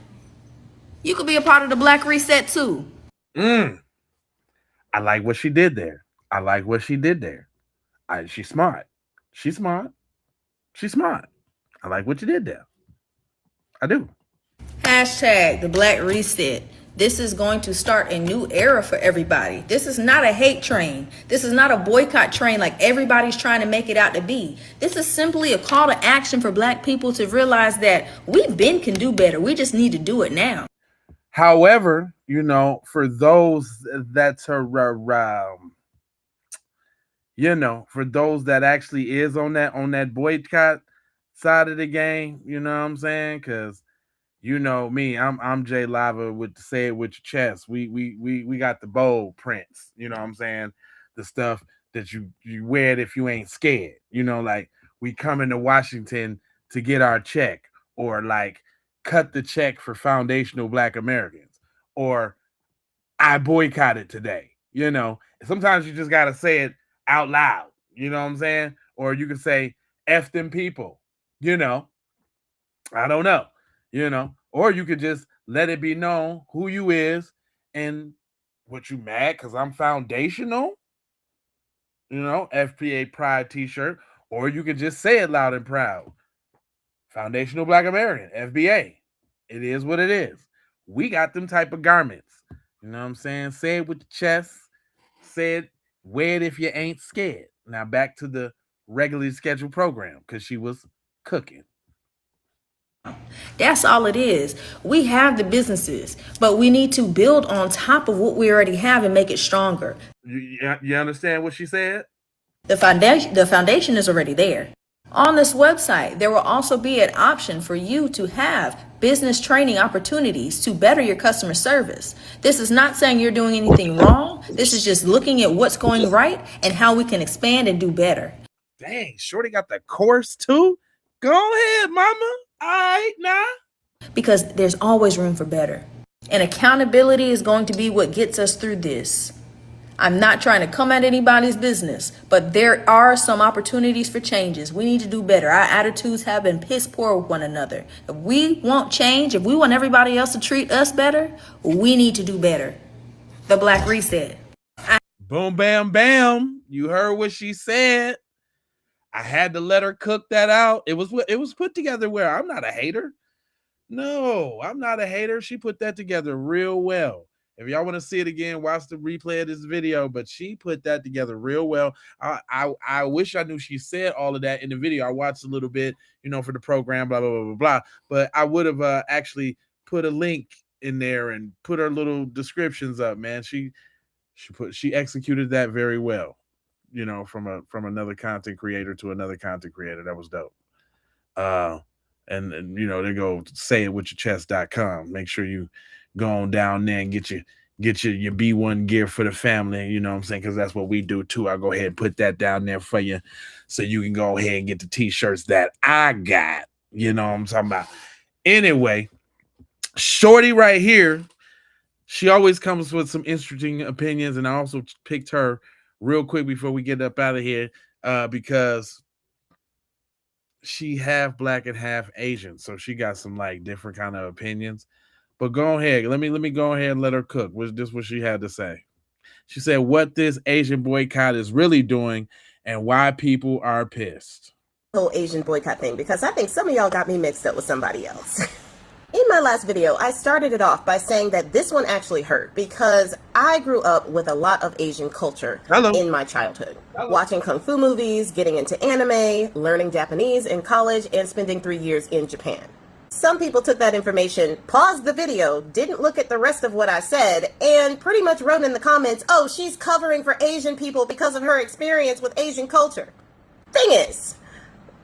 [SPEAKER 22] you could be a part of the Black Reset too.
[SPEAKER 1] I like what she did there. She's smart. She's smart. I like what you did there. I do.
[SPEAKER 22] Hashtag the Black Reset. This is going to start a new era for everybody. This is not a hate train. This is not a boycott train like everybody's trying to make it out to be. This is simply a call to action for black people to realize that can do better. We just need to do it now.
[SPEAKER 1] However, for those that's for those that actually is on that boycott side of the game, you know what I'm saying? Because me, I'm Jay Lava with the say it with your chest. We got the bold prints, you know what I'm saying? The stuff that you wear it if you ain't scared, like we come into Washington to get our check, or like cut the check for foundational Black Americans, or I boycotted today. Sometimes you just gotta say it out loud, you know what I'm saying? Or you can say F them people, I don't know. Or you could just let it be known who you is and what you mad because I'm foundational, FPA Pride t-shirt, or you could just say it loud and proud. Foundational Black American, FBA. It is what it is. We got them type of garments. You know what I'm saying? Say it with the chest. Say it, wear it if you ain't scared. Now back to the regularly scheduled program because she was cooking.
[SPEAKER 22] That's all it is. We have the businesses, but we need to build on top of what we already have and make it stronger.
[SPEAKER 1] You understand what she said?
[SPEAKER 22] The foundation is already there. On this website, there will also be an option for you to have business training opportunities to better your customer service. This is not saying you're doing anything wrong. This is just looking at what's going right and how we can expand and do better.
[SPEAKER 1] Dang, Shorty got the course too? Go ahead, mama. All right, now.
[SPEAKER 22] Because there's always room for better. And accountability is going to be what gets us through this. I'm not trying to come at anybody's business, but there are some opportunities for changes. We need to do better. Our attitudes have been piss poor with one another. If we want change, if we want everybody else to treat us better, we need to do better. The Black Reset.
[SPEAKER 1] Boom, bam, bam. You heard what she said. I had to let her cook that out. It was put together where I'm not a hater. No, I'm not a hater. She put that together real well. If y'all want to see it again, watch the replay of this video, but she put that together real well. I wish I knew she said all of that in the video. I watched a little bit, for the program, blah, blah, blah, blah, blah. But I would have actually put a link in there and put her little descriptions up, man. She executed that very well, from another content creator to another content creator. That was dope. And they go sayitwithyourchest.com. Make sure you go on down there and get your B1 gear for the family, you know what I'm saying? Because that's what we do too. I'll go ahead and put that down there for you so you can go ahead and get the t-shirts that I got. You know what I'm talking about? Anyway, Shorty right here, she always comes with some interesting opinions, and I also picked her real quick before we get up out of here because she half black and half Asian, so she got some like different kind of opinions. But go ahead, let me go ahead and let her cook. Was this what she had to say? She said what this Asian boycott is really doing and why people are pissed.
[SPEAKER 14] Whole Asian boycott thing, because I think some of y'all got me mixed up with somebody else. In my last video, I started it off by saying that this one actually hurt because I grew up with a lot of Asian culture in my childhood. Watching Kung Fu movies, getting into anime, learning Japanese in college, and spending 3 years in Japan. Some people took that information, paused the video, didn't look at the rest of what I said, and pretty much wrote in the comments, oh, she's covering for Asian people because of her experience with Asian culture. Thing is,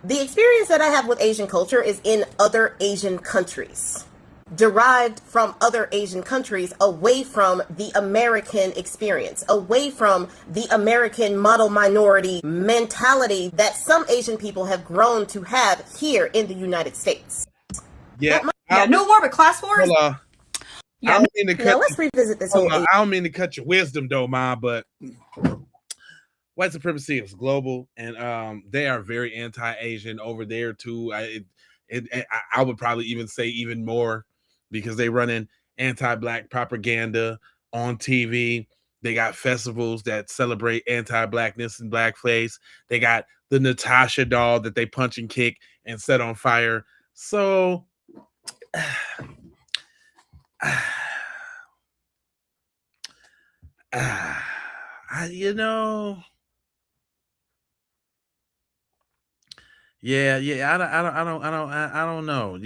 [SPEAKER 14] the experience that I have with Asian culture is in other Asian countries, derived from other Asian countries, away from the American experience, away from the American model minority mentality that some Asian people have grown to have here in the United States.
[SPEAKER 1] Yeah,
[SPEAKER 14] no more but class wars.
[SPEAKER 1] I don't mean to cut.
[SPEAKER 14] Now let's revisit this whole.
[SPEAKER 1] I don't mean to cut your wisdom, though, Ma, but white supremacy is global, and they are very anti-Asian over there too. I would probably even say even more because they run in anti-black propaganda on TV. They got festivals that celebrate anti-blackness and blackface. They got the Natasha doll that they punch and kick and set on fire. So, Yeah, I don't know.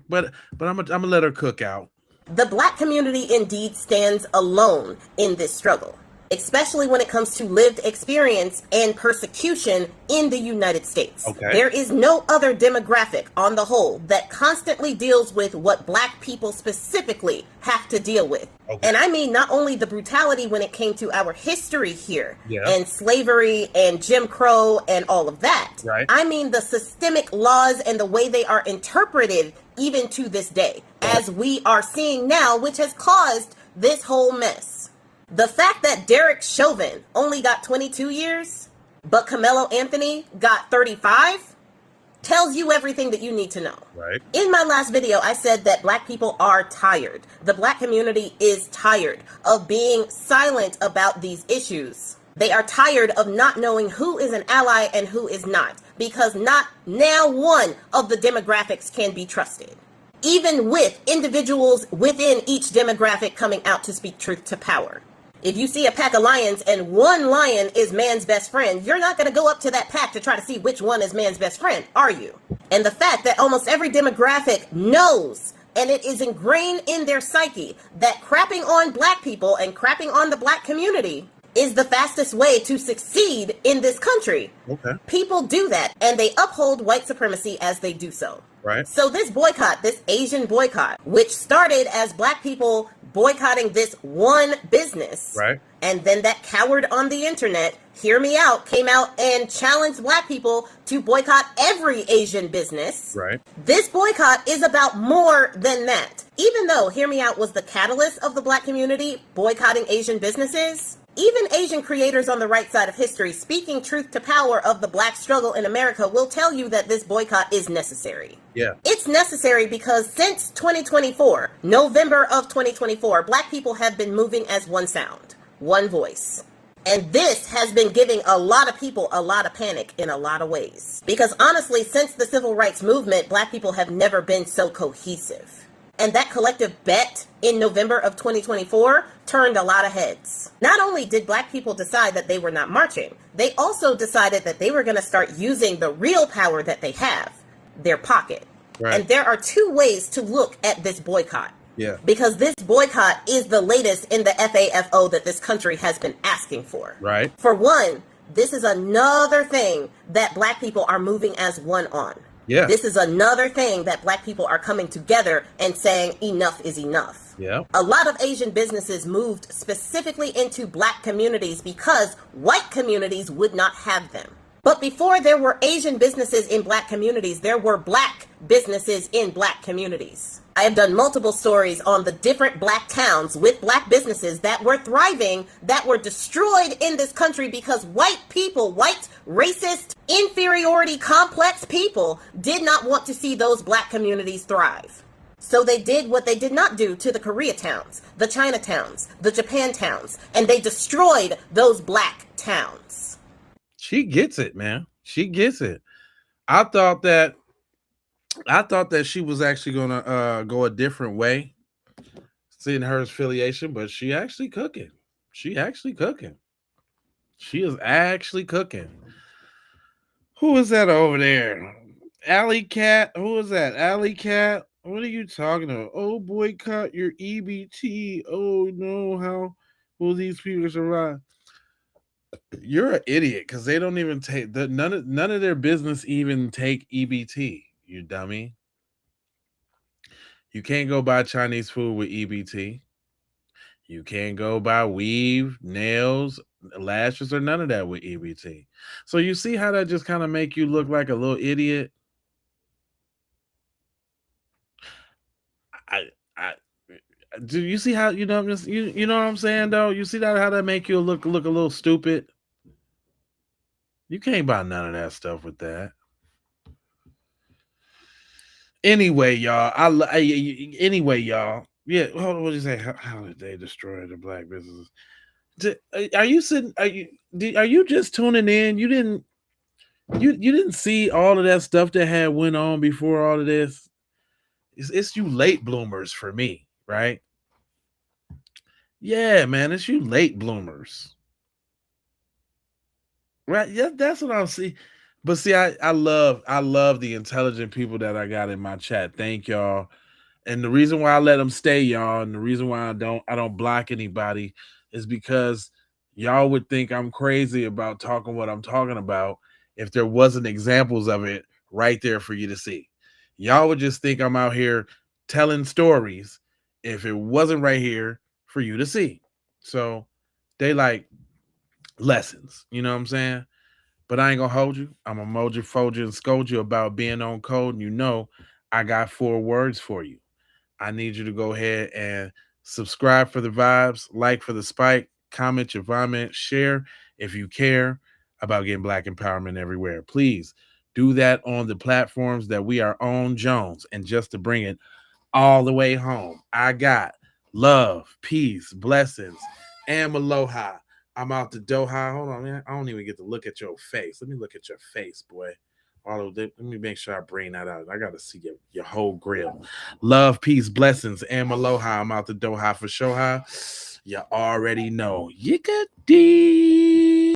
[SPEAKER 1] But I'm gonna let her cook out.
[SPEAKER 14] The black community indeed stands alone in this struggle, especially when it comes to lived experience and persecution in the United States.
[SPEAKER 1] Okay.
[SPEAKER 14] There is no other demographic on the whole that constantly deals with what black people specifically have to deal with.
[SPEAKER 1] Okay.
[SPEAKER 14] And I mean not only the brutality when it came to our history here,
[SPEAKER 1] Yeah.
[SPEAKER 14] and slavery and Jim Crow and all of that.
[SPEAKER 1] Right.
[SPEAKER 14] I mean the systemic laws and the way they are interpreted even to this day, as we are seeing now, which has caused this whole mess. The fact that Derek Chauvin only got 22 years, but Carmelo Anthony got 35, tells you everything that you need to know.
[SPEAKER 1] Right.
[SPEAKER 14] In my last video, I said that black people are tired. The black community is tired of being silent about these issues. They are tired of not knowing who is an ally and who is not, because not now one of the demographics can be trusted. Even with individuals within each demographic coming out to speak truth to power. If you see a pack of lions and one lion is man's best friend, you're not going to go up to that pack to try to see which one is man's best friend, are you? And the fact that almost every demographic knows, and it is ingrained in their psyche, that crapping on black people and crapping on the black community is the fastest way to succeed in this country.
[SPEAKER 1] Okay.
[SPEAKER 14] People do that, and they uphold white supremacy as they do so.
[SPEAKER 1] Right.
[SPEAKER 14] So this boycott, this Asian boycott, which started as black people boycotting this one business,
[SPEAKER 1] Right.
[SPEAKER 14] and then that coward on the internet, Hear Me Out, came out and challenged black people to boycott every Asian business.
[SPEAKER 1] Right.
[SPEAKER 14] This boycott is about more than that. Even though Hear Me Out was the catalyst of the black community boycotting Asian businesses, Even Asian creators on the right side of history, speaking truth to power of the black struggle in America, will tell you that this boycott is necessary.
[SPEAKER 1] Yeah.
[SPEAKER 14] It's necessary because since 2024, November of 2024, black people have been moving as one sound, one voice. And this has been giving a lot of people a lot of panic in a lot of ways. Because honestly, since the civil rights movement, black people have never been so cohesive. And that collective bet in November of 2024 turned a lot of heads. Not only did black people decide that they were not marching, they also decided that they were going to start using the real power that they have, their pocket. Right. And there are two ways to look at this boycott.
[SPEAKER 1] Yeah.
[SPEAKER 14] Because this boycott is the latest in the FAFO that this country has been asking for.
[SPEAKER 1] Right.
[SPEAKER 14] For one, this is another thing that black people are moving as one on.
[SPEAKER 1] Yeah.
[SPEAKER 14] This is another thing that black people are coming together and saying enough is enough.
[SPEAKER 1] Yeah.
[SPEAKER 14] A lot of Asian businesses moved specifically into black communities because white communities would not have them. But before there were Asian businesses in black communities, there were black businesses in black communities. I have done multiple stories on the different black towns with black businesses that were thriving, that were destroyed in this country because white people, white, racist, inferiority complex people did not want to see those black communities thrive. So they did what they did not do to the Koreatowns, the Chinatowns, the Japantowns, and they destroyed those black towns.
[SPEAKER 1] She gets it, man. She gets it. I thought that she was actually gonna go a different way, seeing her affiliation, but she actually cooking. She is actually cooking. Who is that over there? Alley Cat? Who is that? Alley Cat? What are you talking about? Oh, boycott your EBT. Oh no, how will these people survive? You're an idiot because they don't even take none of their business even take EBT. You dummy. You can't go buy Chinese food with EBT. You can't go buy weave, nails, lashes, or none of that with EBT. So you see how that just kind of make you look like a little idiot? Do you see how you know what I'm saying though? You see how that make you look a little stupid? You can't buy none of that stuff with that. Anyway, y'all. Anyway, y'all. Yeah. Hold on. What did you say? How did they destroy the black businesses? Are you sitting? Are you just tuning in? You didn't see all of that stuff that had went on before all of this. It's you late bloomers for me, right? Yeah, man. It's you late bloomers. Right? Yeah, that's what I'm seeing. But see, I love the intelligent people that I got in my chat. Thank y'all. And the reason why I let them stay, y'all, and the reason why I don't block anybody is because y'all would think I'm crazy about talking what I'm talking about if there wasn't examples of it right there for you to see. Y'all would just think I'm out here telling stories if it wasn't right here for you to see. So they like lessons, you know what I'm saying? But I ain't gonna hold you. I'm gonna mold you, fold you, and scold you about being on code. And you know, I got 4 words for you. I need you to go ahead and subscribe for the vibes, like for the spike, comment your vomit, share if you care about getting black empowerment everywhere. Please do that on the platforms that we are on, Jones. And just to bring it all the way home, I got love, peace, blessings, and aloha. I'm out the Doha. Hold on, man. I don't even get to look at your face. Let me look at your face, boy. Let me make sure I bring that out. I got to see your whole grill. Love, peace, blessings, and aloha. I'm out the Doha for Shoha. You already know. Yickety.